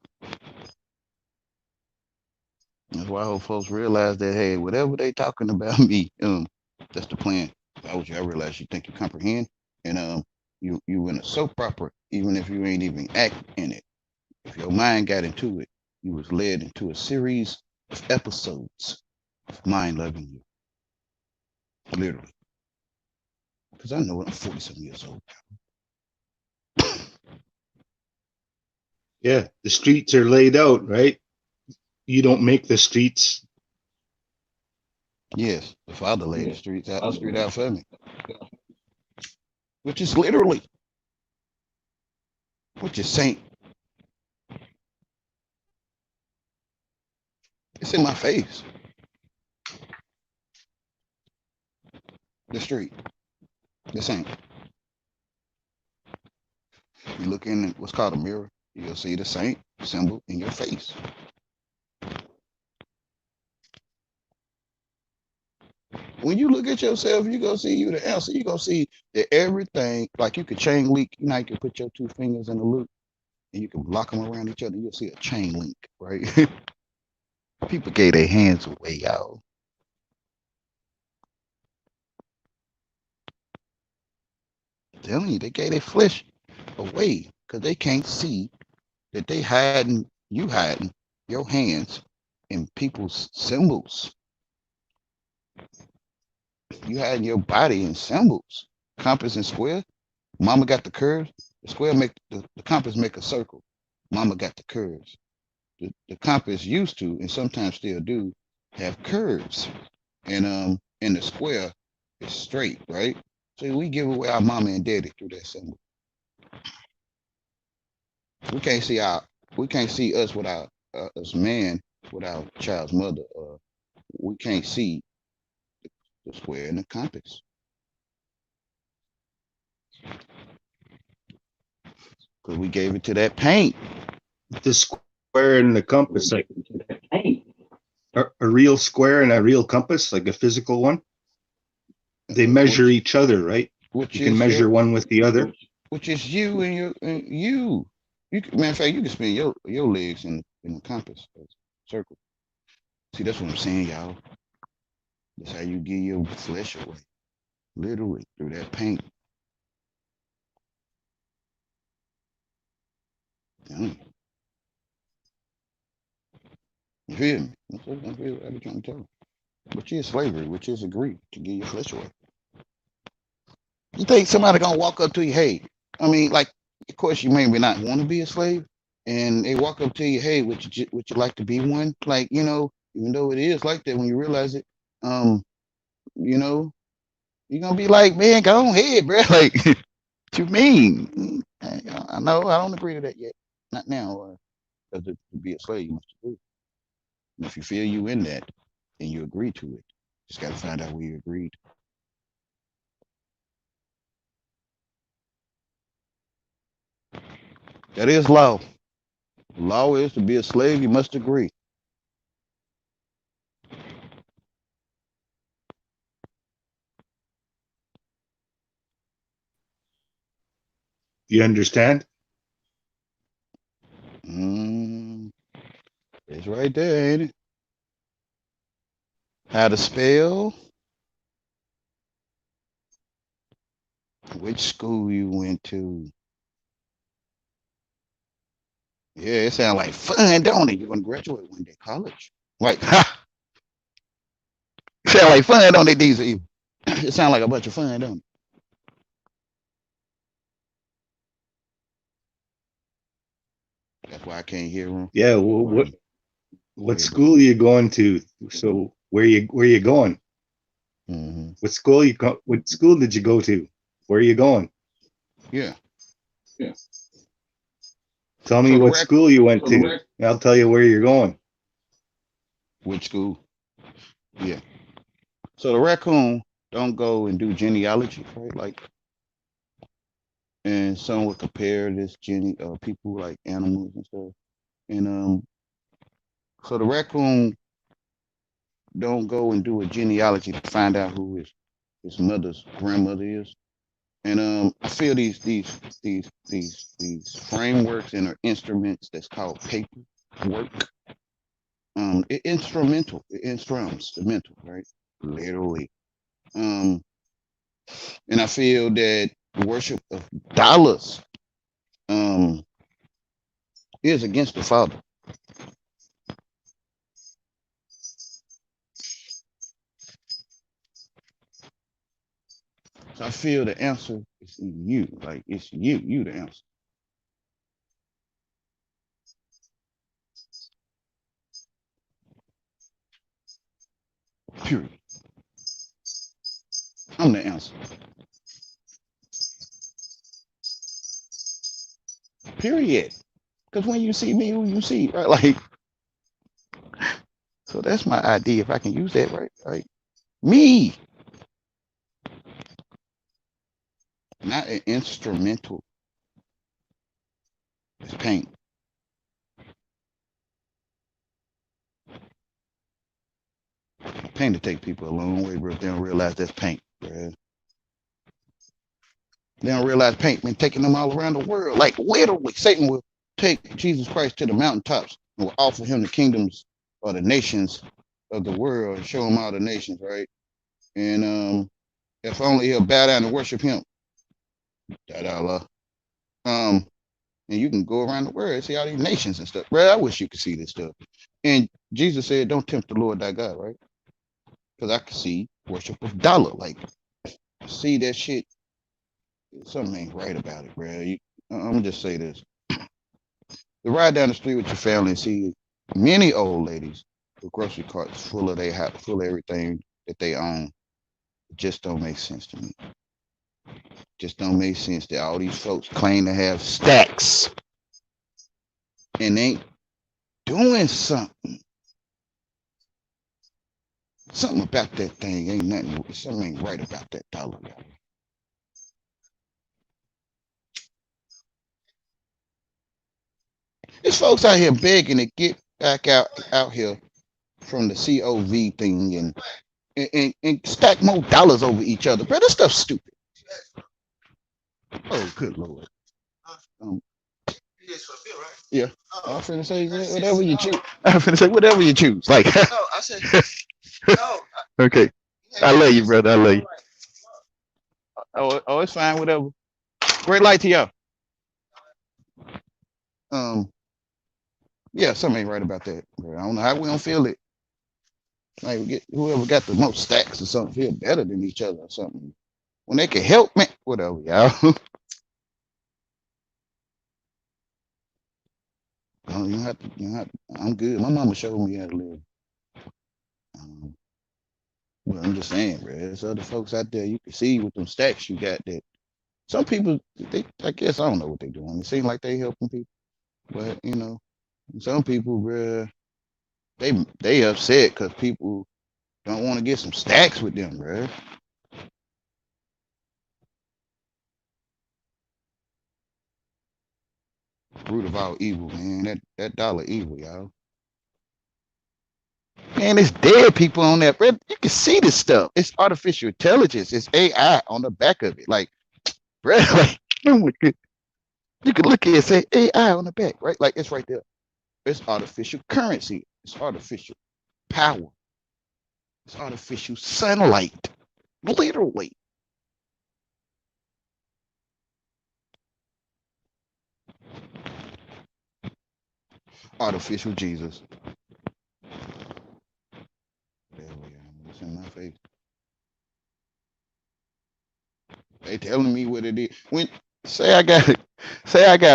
S7: That's why I hope folks realize that, hey, whatever they talking about me, that's the plan. If I was you, I realize you think you comprehend, and you in a soap opera, even if you ain't even act in it. If your mind got into it, you was led into a series of episodes of mind loving you. Literally. Because I know I'm 47 years old.
S8: Yeah, the streets are laid out, right? You don't make the streets.
S7: Yes, the Father laid the street out for me. Which is literally, which is saint. It's in my face. The street. The saint. You look in what's called a mirror, you'll see the saint symbol in your face. When you look at yourself, you gonna see you the answer. You gonna see that everything, like you could chain link, you know, you can put your two fingers in a loop and you can lock them around each other. You'll see a chain link, right? People gave their hands away, y'all. I'm telling you, they gave their flesh away because they can't see that they hiding your hands in people's symbols. You hiding your body in symbols. Compass and square. Mama got the curves. The square make the compass make a circle. Mama got the curves. The compass used to, and sometimes still do, have curves. And the square is straight, right? So we give away our mama and daddy through that symbol. We can't see us without as man without child's mother. We can't see the square and the compass. Because we gave it to that paint.
S8: The square and the compass, like a real square and a real compass, like a physical one. They measure each other, right? You can measure one with the other.
S7: Which is you and you. Matter of fact, you can spin your legs in the compass circle. See, that's what I'm saying, y'all. That's how you give your flesh away. Literally, through that paint. You feel me? That's what I be trying to tell you. Which is slavery, which is agree to give your flesh away. You think somebody gonna walk up to you, hey, I mean, like, of course you maybe not want to be a slave, and they walk up to you, hey, would you like to be one? Like, you know, even though it is like that, when you realize it, you know, you're gonna be like, man, go on ahead, bro. Like, what you mean? I know I don't agree to that yet. Not now. Because to be a slave, you must agree. And if you feel you in that, then you agree to it. Just gotta find out where you agreed. That is law. Law is to be a slave, you must agree.
S8: You understand?
S7: It's right there, ain't it? How to spell, which school you went to. Yeah, it sounds like fun, don't it? You're gonna graduate one day, college. Like, ha! It sounds like fun, don't it, DZ? It sounds like a bunch of fun, don't it? That's why I can't hear them.
S8: Yeah. Well, what school are you going to? So where you going?
S7: Mm-hmm.
S8: What school did you go to? Where are you going?
S7: Yeah.
S8: Tell me what school you went to. I'll tell you where you're going.
S7: Which school? Yeah. So the raccoon don't go and do genealogy, right? Like, and some would compare this people like animals and stuff. And so the raccoon don't go and do a genealogy to find out who his mother's grandmother is. And I feel these frameworks and instruments that's called paper work. Instrumental, right? Literally. And I feel that worship of dollars is against the Father. So I feel the answer is in you. Like it's you the answer. Period. I'm the answer. Period. Because when you see me, who you see, right? Like, so that's my idea. If I can use that, right? Like me. Not an instrumental. It's paint. Paint to take people a long way, bro. If they don't realize that's paint, bro. They don't realize paint been taking them all around the world. Like literally, Satan will take Jesus Christ to the mountaintops and will offer him the kingdoms or the nations of the world and show him all the nations, right? And if only he'll bow down and worship him. And you can go around the world and see all these nations and stuff. Bro, I wish you could see this stuff. And Jesus said, don't tempt the Lord thy God, right? Because I can see worship of dollar. Like, see that shit. Something ain't right about it, bro. I'm gonna just say this. You ride down the street with your family and see many old ladies with grocery carts full of everything that they own. It just don't make sense to me. Just don't make sense that all these folks claim to have stacks and ain't doing something. Something about that thing ain't nothing. Something ain't right about that dollar. There's folks out here begging to get back out here from the COVID thing and stack more dollars over each other. Bro, this stuff's stupid. Oh, good Lord. Yeah. I'm finna say whatever you choose. I'm finna say whatever you choose. Like, no, I said, no. Okay. I love you, brother. I love you. Oh, it's fine. Whatever. Great light to y'all. Yeah, something ain't right about that. Bro. I don't know how we don't feel it. Like, whoever got the most stacks or something feel better than each other or something. When they can help, man, whatever, y'all. You have to, I'm good. My mama showed me how to live. But I'm just saying, bro, there's other folks out there you can see with them stacks you got that. Some people, I guess, I don't know what they're doing. It seems like they helping people. But, some people, bro, they upset because people don't want to get some stacks with them, bro. Root of all evil, man. That dollar evil, y'all. Man, it's dead people on that, bro. You can see this stuff. It's artificial intelligence. It's AI on the back of it. Like, bro, like, you can look at it and say AI on the back, right? Like, it's right there. It's artificial currency. It's artificial power. It's artificial sunlight. Literally. Artificial Jesus. There we are. It's in my face. They telling me what it is. When say I got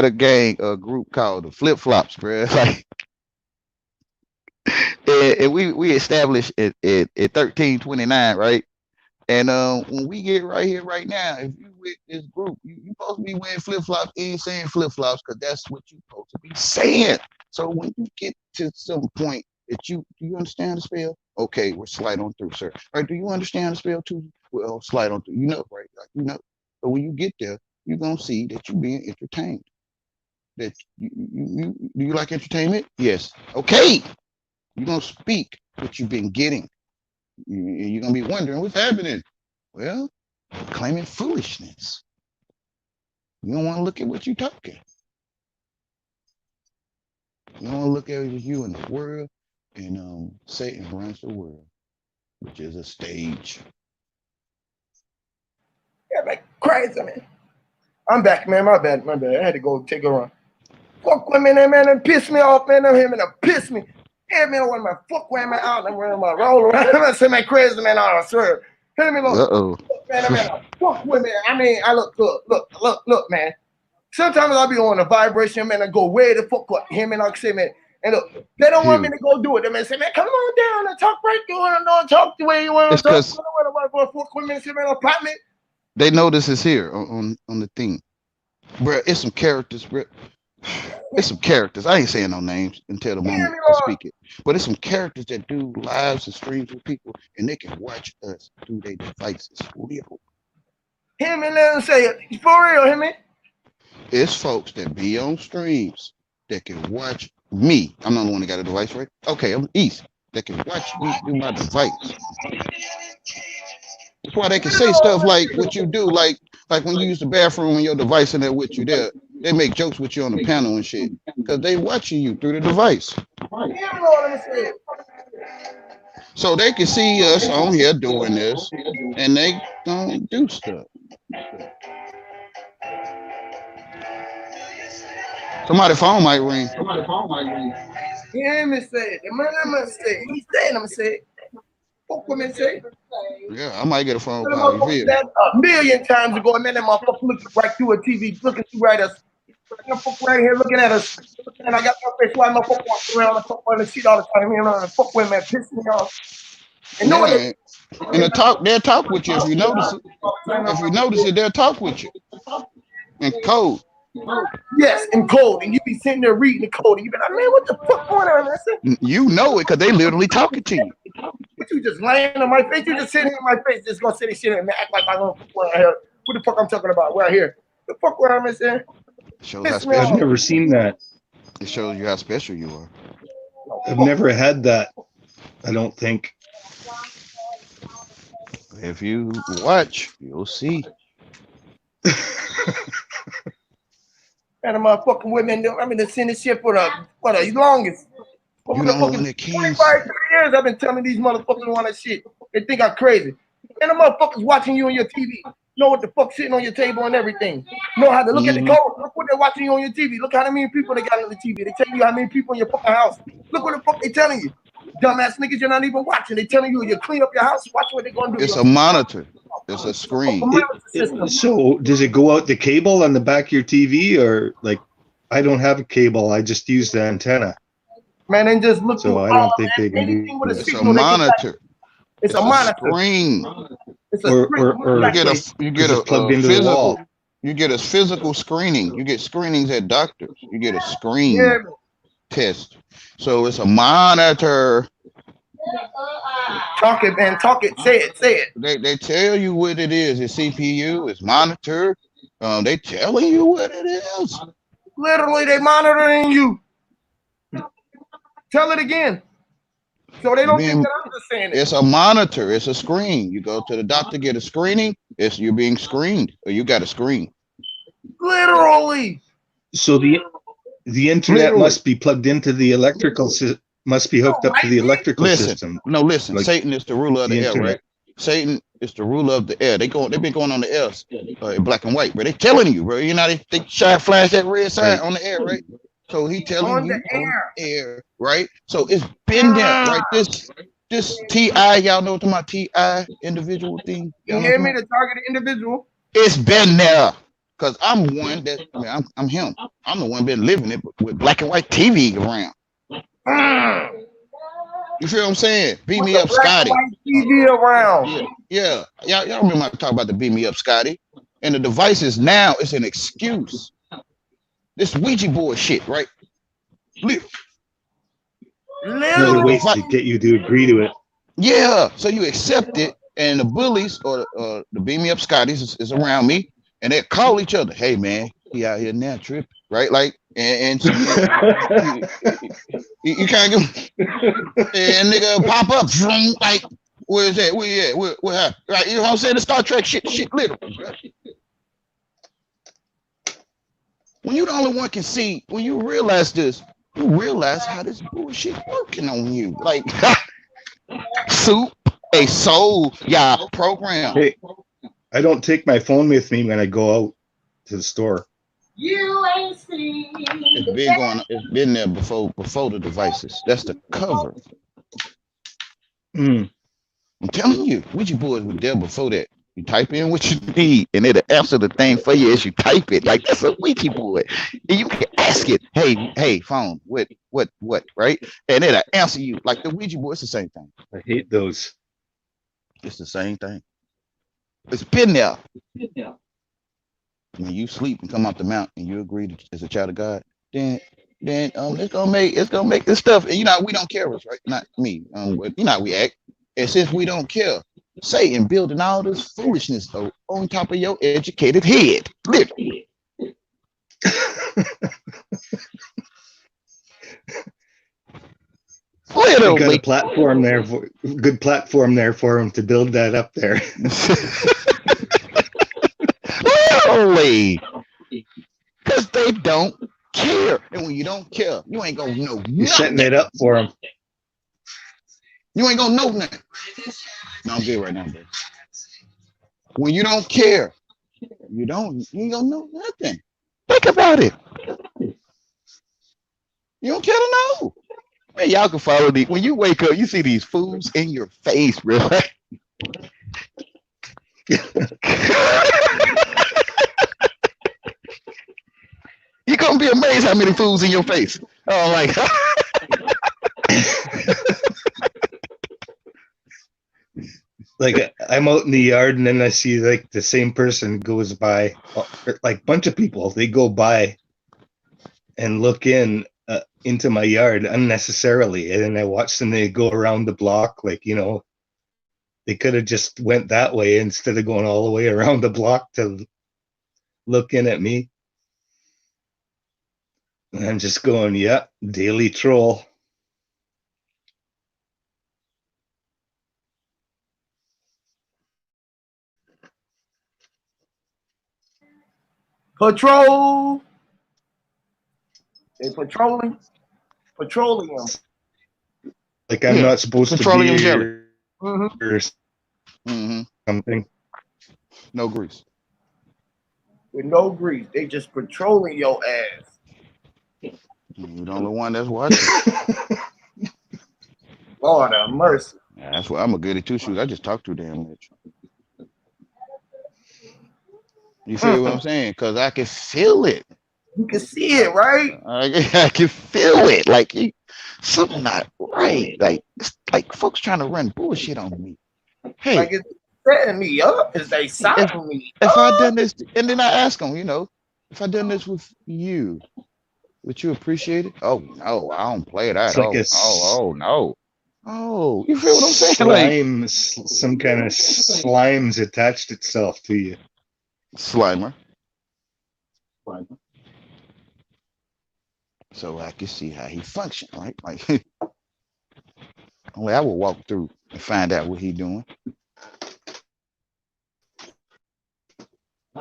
S7: a gang, a group called the Flip Flops, bro. Like, and we established at 1329, right? And when we get right here, right now, if you with this group, you supposed to be wearing flip-flops and saying flip-flops because that's what you're supposed to be saying. So when you get to some point that do you understand the spell? Okay, we'll slide on through, sir. Right? Do you understand the spell too? Well, slide on through. You know, right? Like, you know. But when you get there, you're gonna see that you're being entertained. That do you like entertainment? Yes. Okay. You're gonna speak what you've been getting. You're gonna be wondering what's happening. Well, claiming foolishness. You don't want to look at what you're talking. You don't want to look at you in the world, and Satan runs the world, which is a stage.
S1: Yeah, like crazy, man. I'm back, man. My bad. I had to go take a run. Fuck women, man, and piss me off, man. Him and piss me. Yeah, man, when my fuck women out, I'm wearing my roll around. I say, man, crazy, man, I swear. Hit me, look. Man, fuck women. I mean, I look, man. Sometimes I'll be on a vibration, man, and go way the fuck up. Him and I say, man, and look, they don't want me to go do it. They man say, man, come on down and talk right through it and don't talk the way you want to talk. Fuck women, say, man, apartment.
S7: They know this is here on the thing. Bro, it's some characters, bro. It's some characters. I ain't saying no names until the moment I speak it. But it's some characters that do lives and streams with people, and they can watch us through their devices.
S1: Hear me, let them say it. For real, hear me?
S7: It's folks that be on streams that can watch me. I'm not the one that got a device, right? Okay, I'm East. That can watch me through my device. That's why they can say stuff like what you do, like when you use the bathroom and your device and they're with you there. They make jokes with you on the panel and shit because they watching you through the device. So they can see us on here doing this, and they don't do stuff. Somebody's phone might ring.
S1: Hear me say it. The man I'm gonna say it. He's saying I'm gonna say it. Fuck women say it.
S7: Yeah, I might get a phone call. You feel
S1: that a million times ago, and then that motherfucker looking right through a TV, looking through at us. Right here looking at us. And I got my face, why my fuck walking around and fuck on the shit all the time. You know, and fuck women piss me off. And no one.
S7: And they'll talk with you if you notice it. If you notice it, they'll talk with you. In code.
S1: Yes, in code. And you be sitting there reading the code. And you be like, man, what the fuck going on?
S7: You know it because they literally talking to you.
S1: But you just laying on my face. You just sitting in my face, just gonna sit and shit and act like I don't know what the fuck I'm talking about right here. The fuck what I'm saying?
S7: Shows how special.
S8: I've never seen that.
S7: It shows you how special you are.
S8: I've never had that. I don't think.
S7: If you watch, you'll see.
S1: And the motherfucking women, I mean, they send this shit for the longest.
S7: You know when the kids.
S1: 25 years I've been telling these motherfuckers want that shit. They think I'm crazy. And the motherfuckers watching you on your TV. Know what the fuck sitting on your table and everything. Know how to look at the code. Look what they're watching you on your TV. Look how many people they got on the TV. They tell you how many people in your fucking house. Look what the fuck they telling you. Dumbass niggas, you're not even watching. They telling you clean up your house. Watch what they're gonna do.
S7: It's a monitor. It's a screen.
S8: So does it go out the cable on the back of your TV, or like? I don't have a cable. I just use the antenna.
S1: Man, and just look.
S8: So I don't think they can do.
S7: It's a monitor.
S1: It's a monitor.
S7: Screen.
S1: It's a screen.
S7: Or you get a
S8: plugged into
S7: physical,
S8: the wall.
S7: You get a physical screening. You get screenings at doctors. You get a screen test. So it's a monitor.
S1: Talk it, man. Talk it. Say it.
S7: They tell you what it is. It's CPU. It's monitor. They telling you what it is.
S1: Literally, they monitoring you. Tell it again. So they don't think that I'm just saying it.
S7: It's a monitor. It's a screen. You go to the doctor, get a screening. You're being screened, or you got a screen.
S1: Literally.
S8: So the internet must be plugged into the electrical system. Must be hooked up to the electrical system.
S7: No, listen.
S8: Like
S7: Satan is the ruler of the air, right? Satan is the ruler of the air. They've been going on the air in black and white, but they telling you, bro. You know they flash that red sign on the air, right? So he telling you on the air, right? So it's been there, right? This TI, y'all know what my TI individual thing.
S1: You hear me? The targeted individual.
S7: It's been there. Cause I'm one that I'm him. I'm the one been living it with black and white TV around. You feel what I'm saying? Beat me up, Scotty.
S1: TV around.
S7: Yeah. Y'all remember I talk about the beat me up, Scotty? And the devices now is an excuse. This Ouija board shit, right?
S8: Another way to get you to agree to it.
S7: Yeah. So you accept it, and the bullies or the beat me up Scotties is around me, and they call each other, "Hey man, he out here now tripping," right? Like, and so you can't get and nigga pop up, like, where is that? Where at? Where happened? Right? You know what I'm saying? The Star Trek shit literally. When you the only one can see, when you realize this, you realize how this bullshit working on you. Like, soup, a soul, y'all program.
S8: Hey, I don't take my phone with me when I go out to the store.
S5: You ain't seen.
S7: It's been there before the devices. That's the cover. I'm telling you, Ouija boards were there before that. You type in what you need, and it'll answer the thing for you as you type it. Like, that's a Ouija board. And you can ask it, hey, phone, what, right? And it'll answer you. Like the Ouija board, it's the same thing.
S8: I hate those.
S7: It's the same thing. It's been there. When you sleep and come out the mountain and you agree as a child of God, then it's gonna make this stuff. And we don't care, right? Not me. We act. And since we don't care, Satan building all this foolishness on top of your educated head. Literally.
S8: You got a platform there good platform there for him to build that up there.
S7: Literally. Because they don't care. And when you don't care, you ain't gonna know nothing.
S8: You're setting it up for him.
S7: You ain't gonna know nothing. No, I'm good right now, bro. When you don't care, you ain't gonna know nothing. Think about it. You don't care to know. Man, y'all can follow these. When you wake up, you see these fools in your face, bro. You're gonna be amazed how many fools in your face. Oh, like.
S8: Like, I'm out in the yard and then I see like the same person goes by, like bunch of people, they go by and look into my yard unnecessarily. And then I watch them, they go around the block. Like, they could have just went that way instead of going all the way around the block to look in at me. And I'm just going, yeah, daily troll.
S1: Patrol. They patrolling. Petroleum.
S8: Like I'm not supposed to be here or something.
S7: No grease.
S1: With no grease. They just patrolling your ass.
S7: You're the only one that's watching.
S1: Lord have mercy.
S7: Yeah, that's why I'm a goody two shoes. I just talk too damn much. You feel what I'm saying? Because I can feel it.
S1: You can see it, right?
S7: I can feel it. Like something not right. Like it's like folks trying to run bullshit on me. Hey,
S1: like it's setting me up. Is they signing me?
S7: If I done this, and then I ask them, if I done this with you, would you appreciate it? Oh no, I don't play that. Like oh no. Oh, you feel what I'm saying?
S8: Slime, some kind of slime's attached itself to you.
S7: Slimer. So I can see how he function, right? Like only I will walk through and find out what he doing.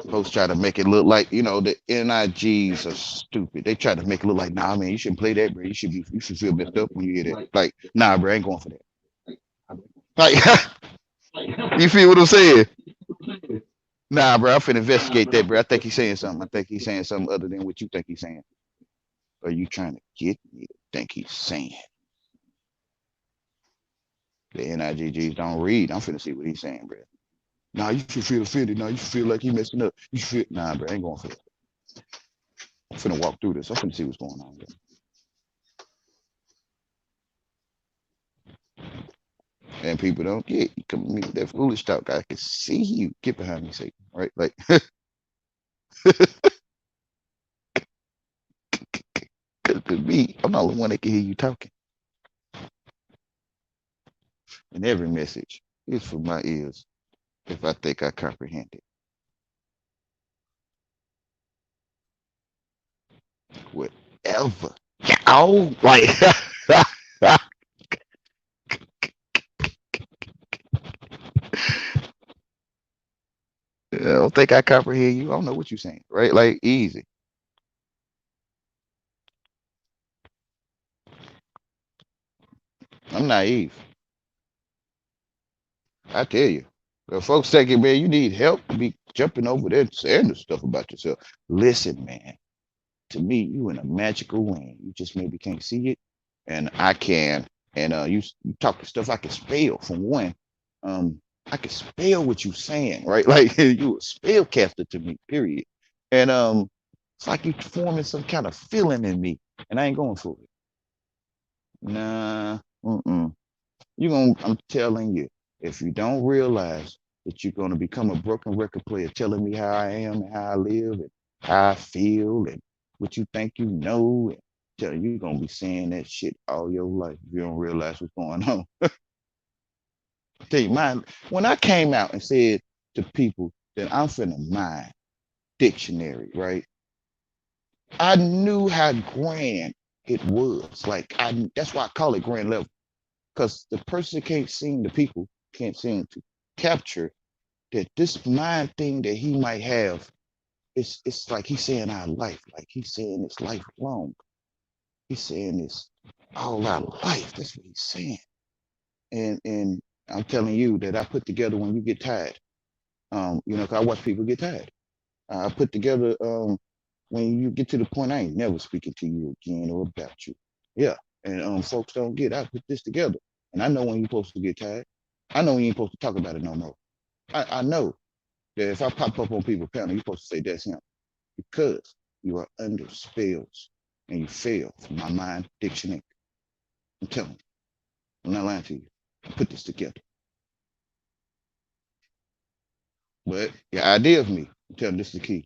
S7: Folks try to make it look like, the NIGs are stupid. They try to make it look like, nah, man, you shouldn't play that, bro. You should feel messed up when you hear that. Like, nah, bro, I ain't going for that. Like, you feel what I'm saying? Nah, bro, I'm finna investigate that, bro. I think he's saying something. I think he's saying something other than what you think he's saying. Are you trying to get me to think he's saying? The NIGGs don't read. I'm finna see what he's saying, bro. Nah, you should feel offended. Nah, you should feel like he messing up. You should feel, nah, bro, I ain't going for that. I'm finna walk through this. I'm finna see what's going on, bro. And people don't get you come with that foolish talk. I can see you. Get behind me, Satan. Right? Like cause me, I'm not the one that can hear you talking. And every message is for my ears if I think I comprehend it. Whatever. Oh, like I don't think I comprehend you. I don't know what you're saying, right? Like easy. I'm naive. I tell you. If folks thinking, man, you need help to be jumping over there and saying this stuff about yourself. Listen, man. To me, you in a magical land. You just maybe can't see it, and I can. And you talking stuff I can spell for one. I can spell what you saying, right? Like you a spellcaster to me, period. And it's like you forming some kind of feeling in me, and I ain't going for it. Nah, You gonna? I'm telling you, if you don't realize that you're gonna become a broken record player, telling me how I am and how I live and how I feel and what you think you know, and tell you, you're gonna be saying that shit all your life if you don't realize what's going on. Tell you, when I came out and said to people that I'm finna mine dictionary, right? I knew how grand it was. Like that's why I call it grand level. Because the person can't seem, the people can't seem to capture that this mind thing that he might have, it's like he's saying our life, like he's saying it's lifelong. He's saying this all our life. That's what he's saying. And I'm telling you that I put together when you get tired. 'Cause I watch people get tired. I put together when you get to the point I ain't never speaking to you again or about you. Yeah. And folks don't get I put this together. And I know when you're supposed to get tired. I know when you ain't supposed to talk about it no more. I know that if I pop up on people's panel, you're supposed to say that's him. Because you are under spells and you fail from my mind dictionary. I'm telling you. I'm not lying to you. I put this together. But your idea of me, I'm telling you, this is the key.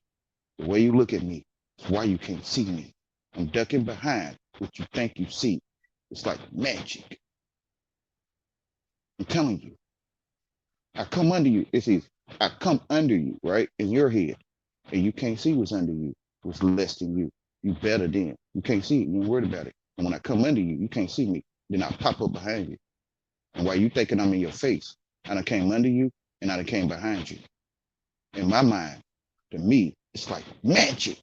S7: The way you look at me is why you can't see me. I'm ducking behind what you think you see. It's like magic. I'm telling you. I come under you. It's easy. I come under you, right? In your head. And you can't see what's under you, what's less than you. You better than. You can't see it. You ain't worried about it. And when I come under you, you can't see me. Then I pop up behind you. And while you thinking I'm in your face, I done came under you and I done came behind you. In my mind, to me, it's like magic.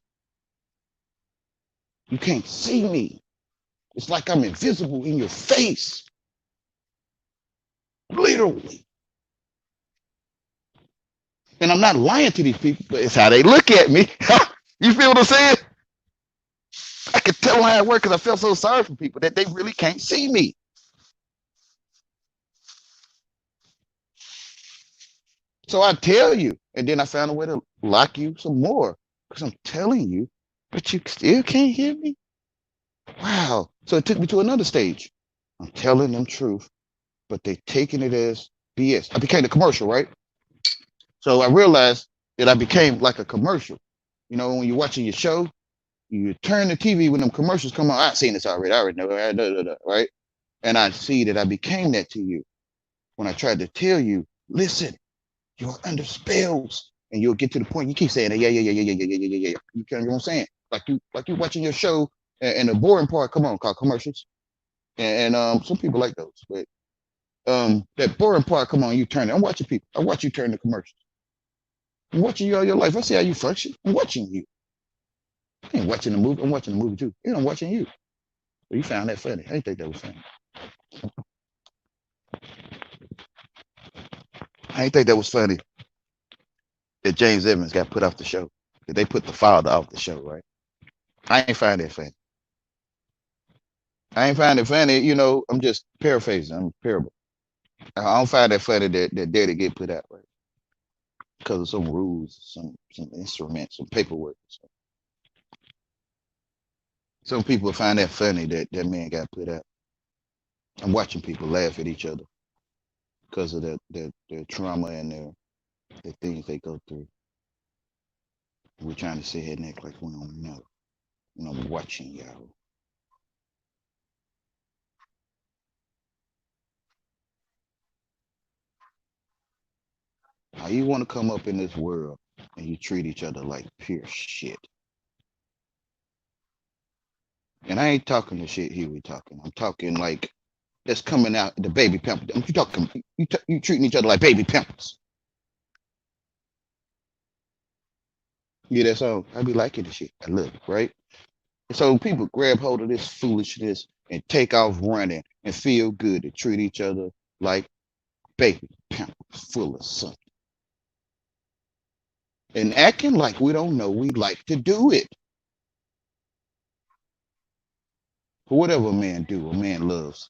S7: You can't see me. It's like I'm invisible in your face. Literally. And I'm not lying to these people, but it's how they look at me. You feel what I'm saying? I could tell how it worked because I felt so sorry for people that they really can't see me. So I tell you, and then I found a way to lock you some more because I'm telling you, but you still can't hear me. Wow. So it took me to another stage. I'm telling them truth, but they taking it as BS. I became a commercial, right? So I realized that I became like a commercial. You know, when you're watching your show, you turn the TV when them commercials come on. I've seen this already. I already know, right? And I see that I became that to you when I tried to tell you, listen, you're under spells, and you'll get to the point. You keep saying, yeah. You know what I'm saying? Like you watching your show, and the boring part, come on, called commercials, and some people like those, but that boring part, come on, you turn it. I'm watching people. I watch you turn the commercials. I'm watching you all your life. I see how you function. I'm watching you. I ain't watching the movie. I'm watching the movie too. And I'm watching you. So you found that funny. I didn't think that was funny. I didn't think that was funny that James Evans got put off the show. That they put the father off the show, right? I ain't find that funny. I ain't find it funny. You know, I'm just paraphrasing. I'm parable. I don't find that funny that daddy get put out, right? Because of some rules, some instruments, some paperwork. So some people find that funny that man got put out. I'm watching people laugh at each other. because of their trauma and the things they go through. We're trying to sit here and act like we don't know. I'm watching y'all. How you want to come up in this world and you treat each other like pure shit? And I ain't talking the shit here we talking. I'm talking like that's coming out the baby pampers. You talking you treating each other like baby pampers. Yeah, that's all. I be liking the shit. I love it, right? And so people grab hold of this foolishness and take off running and feel good to treat each other like baby pampers full of something. And acting like we don't know we like to do it. For whatever a man do, a man loves.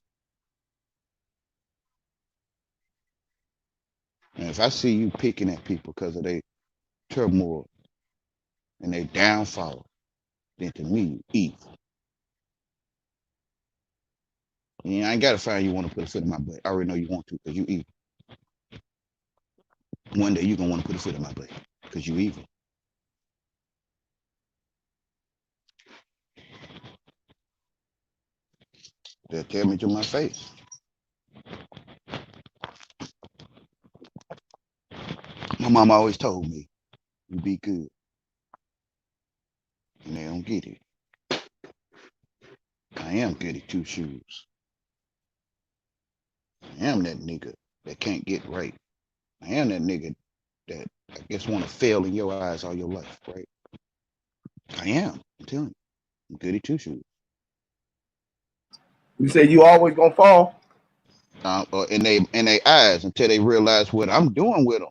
S7: And if I see you picking at people because of their turmoil and their downfall, then to me, you evil. And I ain't got to find you want to put a foot in my butt. I already know you want to because you evil. One day you're going to want to put a foot in my butt because you evil. They'll tell me to my face. My mom always told me, you be good. And they don't get it. I am goody two shoes. I am that nigga that can't get right. I am that nigga that I guess want to fail in your eyes all your life, right? I am. I'm telling you. I'm goody two shoes.
S1: You say you always gonna fall?
S7: In their eyes until they realize what I'm doing with them.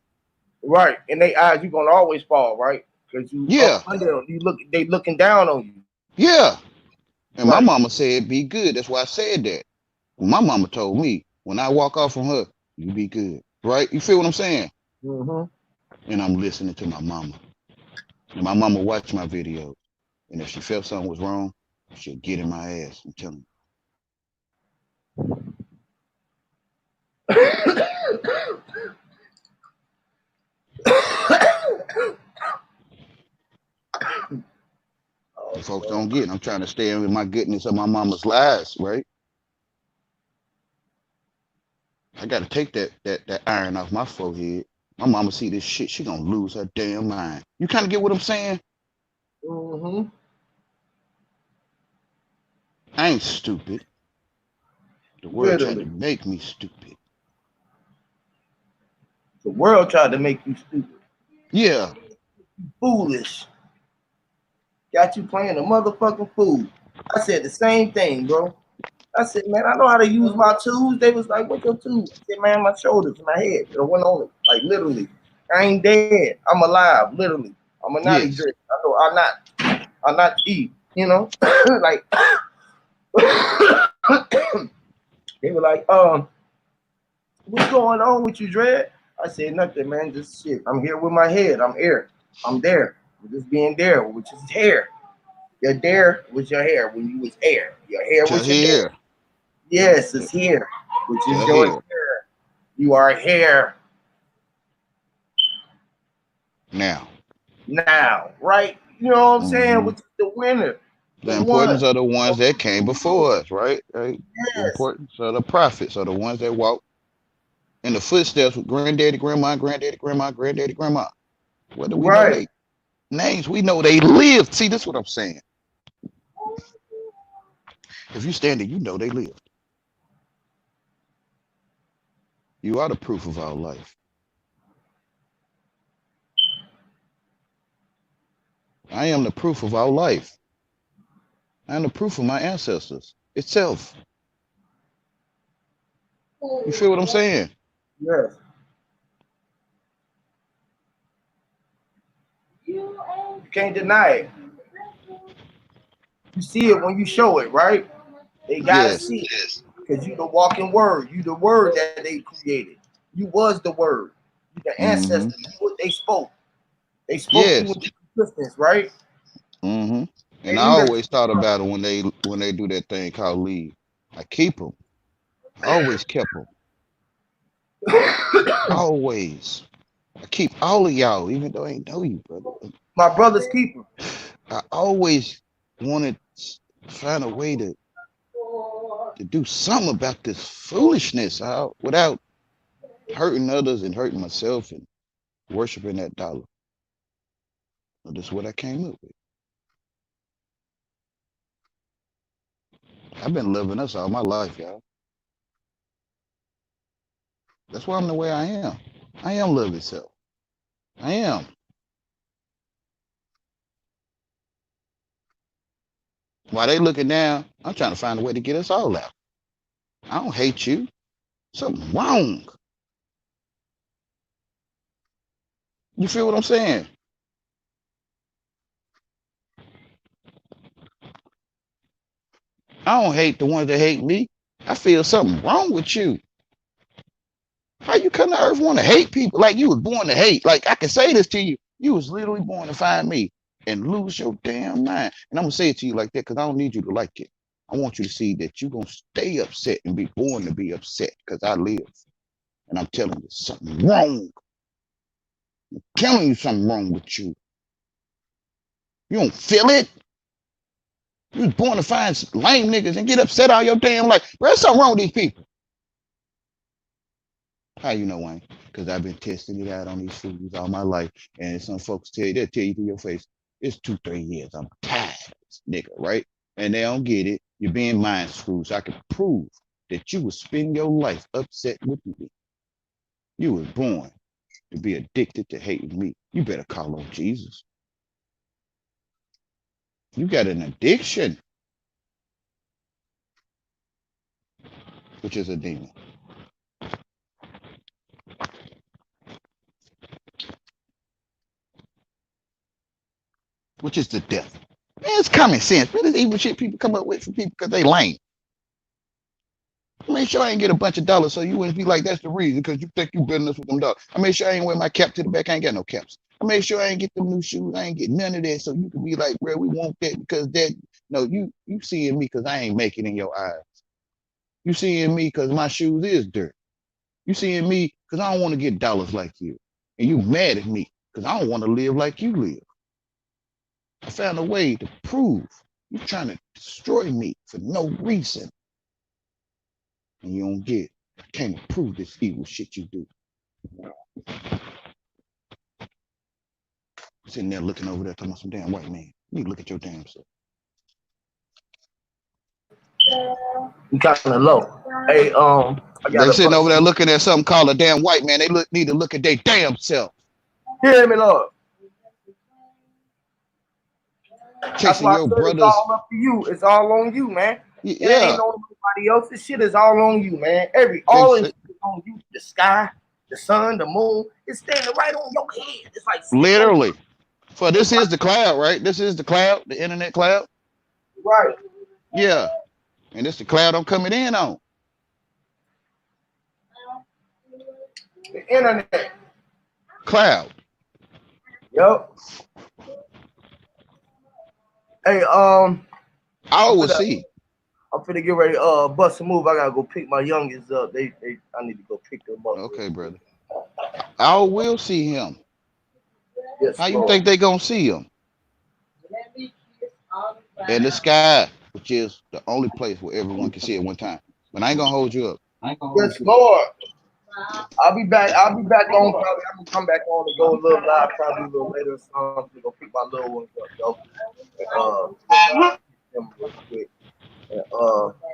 S1: Right. In their eyes, you're gonna always fall, right? Because you
S7: yeah.
S1: Under them, they looking down on you.
S7: Yeah. And right. My mama said be good. That's why I said that. My mama told me when I walk off from her, you be good. Right? You feel what I'm saying?
S1: Mm-hmm.
S7: And I'm listening to my mama. And my mama watched my videos. And if she felt something was wrong, she'll get in my ass. I'm telling you. Folks don't get it. I'm trying to stay in with my goodness of my mama's lies, right? I gotta take that iron off my forehead. My mama see this shit, she gonna lose her damn mind. You kind of get what I'm saying?
S1: Mm-hmm.
S7: I ain't stupid. The world tried to make me stupid.
S1: The world tried to make you stupid.
S7: Yeah.
S1: Foolish. Got you playing a motherfucking fool. I said the same thing, bro. I said, man, I know how to use my tools. They was like, what's your tools? I said, man, my shoulders, my head. It went on it. Like, literally. I ain't dead. I'm alive, literally. I'm a naughty drip. I know I'm not deep, you know? Like, they were like, what's going on with you, Dread? I said, nothing, man, just shit. I'm here with my head. I'm here. I'm there. I'm just being there, which is hair. Your there was your hair when you was hair. Your hair was your hair. Yes, it's here, which is your hair. You are here. Now, right? You know what I'm saying? Which is the winner.
S7: The importance of the ones that came before us, right? Yes. The importance of the prophets are the ones that walk in the footsteps with granddaddy, grandma, granddaddy, grandma, granddaddy, grandma. Whether we know their names, we know they lived. See, that's what I'm saying. If you stand there, you know they lived. You are the proof of our life. I am the proof of our life. I am the proof of my ancestors itself. You feel what I'm saying?
S1: Yes. You can't deny it. You see it when you show it, right? They gotta see it. Because you the walking word. You the word that they created. You was the word. You the ancestor. You what they spoke. They spoke you into existence, right?
S7: And I always thought about it when they do that thing called leave. I keep them. I always kept them. Always. I keep all of y'all, even though I ain't know you, brother.
S1: My brother's keeper.
S7: I always wanted to find a way to do something about this foolishness without hurting others and hurting myself and worshiping that dollar. So that's what I came up with. I've been loving us all my life, y'all. That's why I'm the way I am. I am love itself. I am. While they looking down, I'm trying to find a way to get us all out. I don't hate you. Something wrong. You feel what I'm saying? I don't hate the ones that hate me. I feel something wrong with you. How you come to earth want to hate people like you was born to hate? Like I can say this to you. You was literally born to find me and lose your damn mind. And I'm gonna say it to you like that because I don't need you to like it. I want you to see that you're gonna stay upset and be born to be upset because I live. And I'm telling you something wrong. I'm telling you something wrong with you. You don't feel it? You was born to find lame niggas and get upset all your damn life. Bro, there's something wrong with these people. How you know, Wayne? Because I've been testing it out on these fools all my life. And some folks they'll tell you to your face, it's 2-3 years. I'm tired of this nigga, right? And they don't get it. You're being mind screwed. So I can prove that you would spend your life upset with me. You were born to be addicted to hating me. You better call on Jesus. You got an addiction, which is a demon. Which is the devil. Man, it's common sense. Man, this evil shit people come up with for people because they lame. I made sure I ain't get a bunch of dollars so you wouldn't be like, that's the reason, because you think you business with them dollars. I made sure I ain't wear my cap to the back. I ain't got no caps. I made sure I ain't get them new shoes. I ain't get none of that so you can be like, bro, we want that because that, no, you seeing me because I ain't making in your eyes. You seeing me because my shoes is dirt. You seeing me because I don't want to get dollars like you. And you mad at me because I don't want to live like you live. I found a way to prove you trying to destroy me for no reason. And you don't get it. I can't prove this evil shit you do. Sitting there looking over there talking about some damn white man. You need to look at your damn self.
S1: You kind of low. Hey,
S7: they sitting over there looking at something called a damn white man. They need to look at their damn self.
S1: Hear me, Lord.
S7: Chasing your brothers.
S1: It's all up to you. It's all on you, man.
S7: Yeah.
S1: It ain't on nobody else. This shit is all on you, man. All is on you. The sky, the sun, the moon. It's standing right on your head. It's like
S7: literally. For this is the cloud, right? This is the cloud, the internet cloud.
S1: Right.
S7: Yeah. And this is the cloud I'm coming in on.
S1: The internet.
S7: Cloud.
S1: Yup. Hey,
S7: I always see.
S1: I'm finna get ready. Bust a move. I gotta go pick my youngest up. I need to go pick them up.
S7: Okay, brother. I will see him.
S1: Yes,
S7: how you think they gonna see him? In the sky, which is the only place where everyone can see at one time. But I ain't gonna hold you up.
S1: Yes, Lord. I'll be back. I'll be back on. Probably I'm gonna come back on and go a little live, probably a little later. So I'm gonna go pick my little ones up, real quick.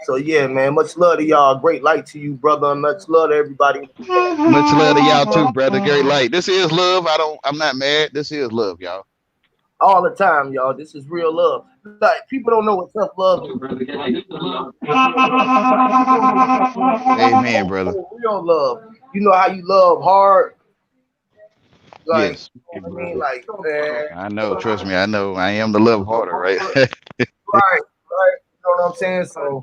S1: So yeah, man. Much love to y'all. Great light to you, brother. Much love to everybody.
S7: Much love to y'all too, brother. Great light. This is love. I'm not mad. This is love, y'all.
S1: All the time, y'all. This is real love. Like people don't know what tough love is.
S7: Amen, brother.
S1: Real love. You know how you love hard. Like,
S7: yes.
S1: You know what I mean, like, man.
S7: I know. Trust me. I know. I am the love harder, right?
S1: Right. You know what I'm saying? So,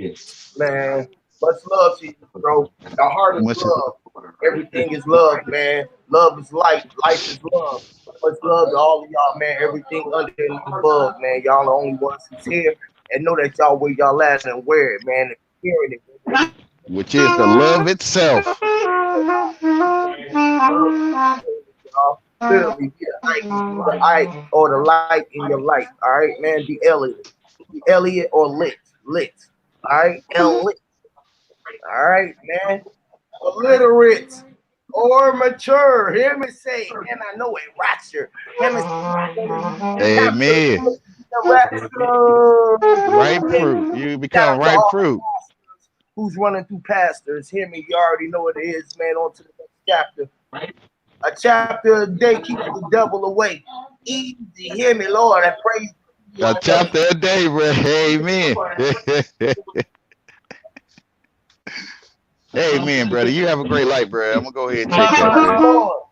S1: man, much love to you, bro. The heart is love. Everything is love, man. Love is life. Life is love. Much love to all of y'all, man. Everything under and above, man. Y'all the only ones who's here. And know that y'all wear y'all last and wear it, man. And hearing it.
S7: Which is the love itself.
S1: Y'all. Clearly, be the eye or the light in your life. All right, man. Be Elliot. Be Elliot or lit. Lit. All right, lit. All right, man. Illiterate or mature. Hear me say, and I know it. Rapture. Hear me say,
S7: amen. Ripe fruit. You become ripe fruit.
S1: Who's running through pastors? Hear me. You already know what it is, man. On to the next chapter. A chapter a day keeps the devil away. Easy. Hear me, Lord. I praise you.
S7: A chapter a day, bro. Amen. Amen, brother. You have a great life, bro. I'm gonna go ahead and check that.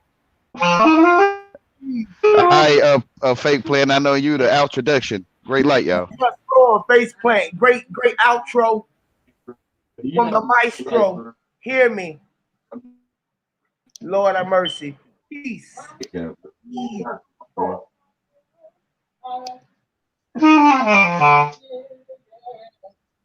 S7: Hi, fake plan. I know you the introduction. Great light, y'all.
S1: Yes, Lord. Face plant. Great outro from the maestro. Hear me. Lord have mercy. Peace. Yeah.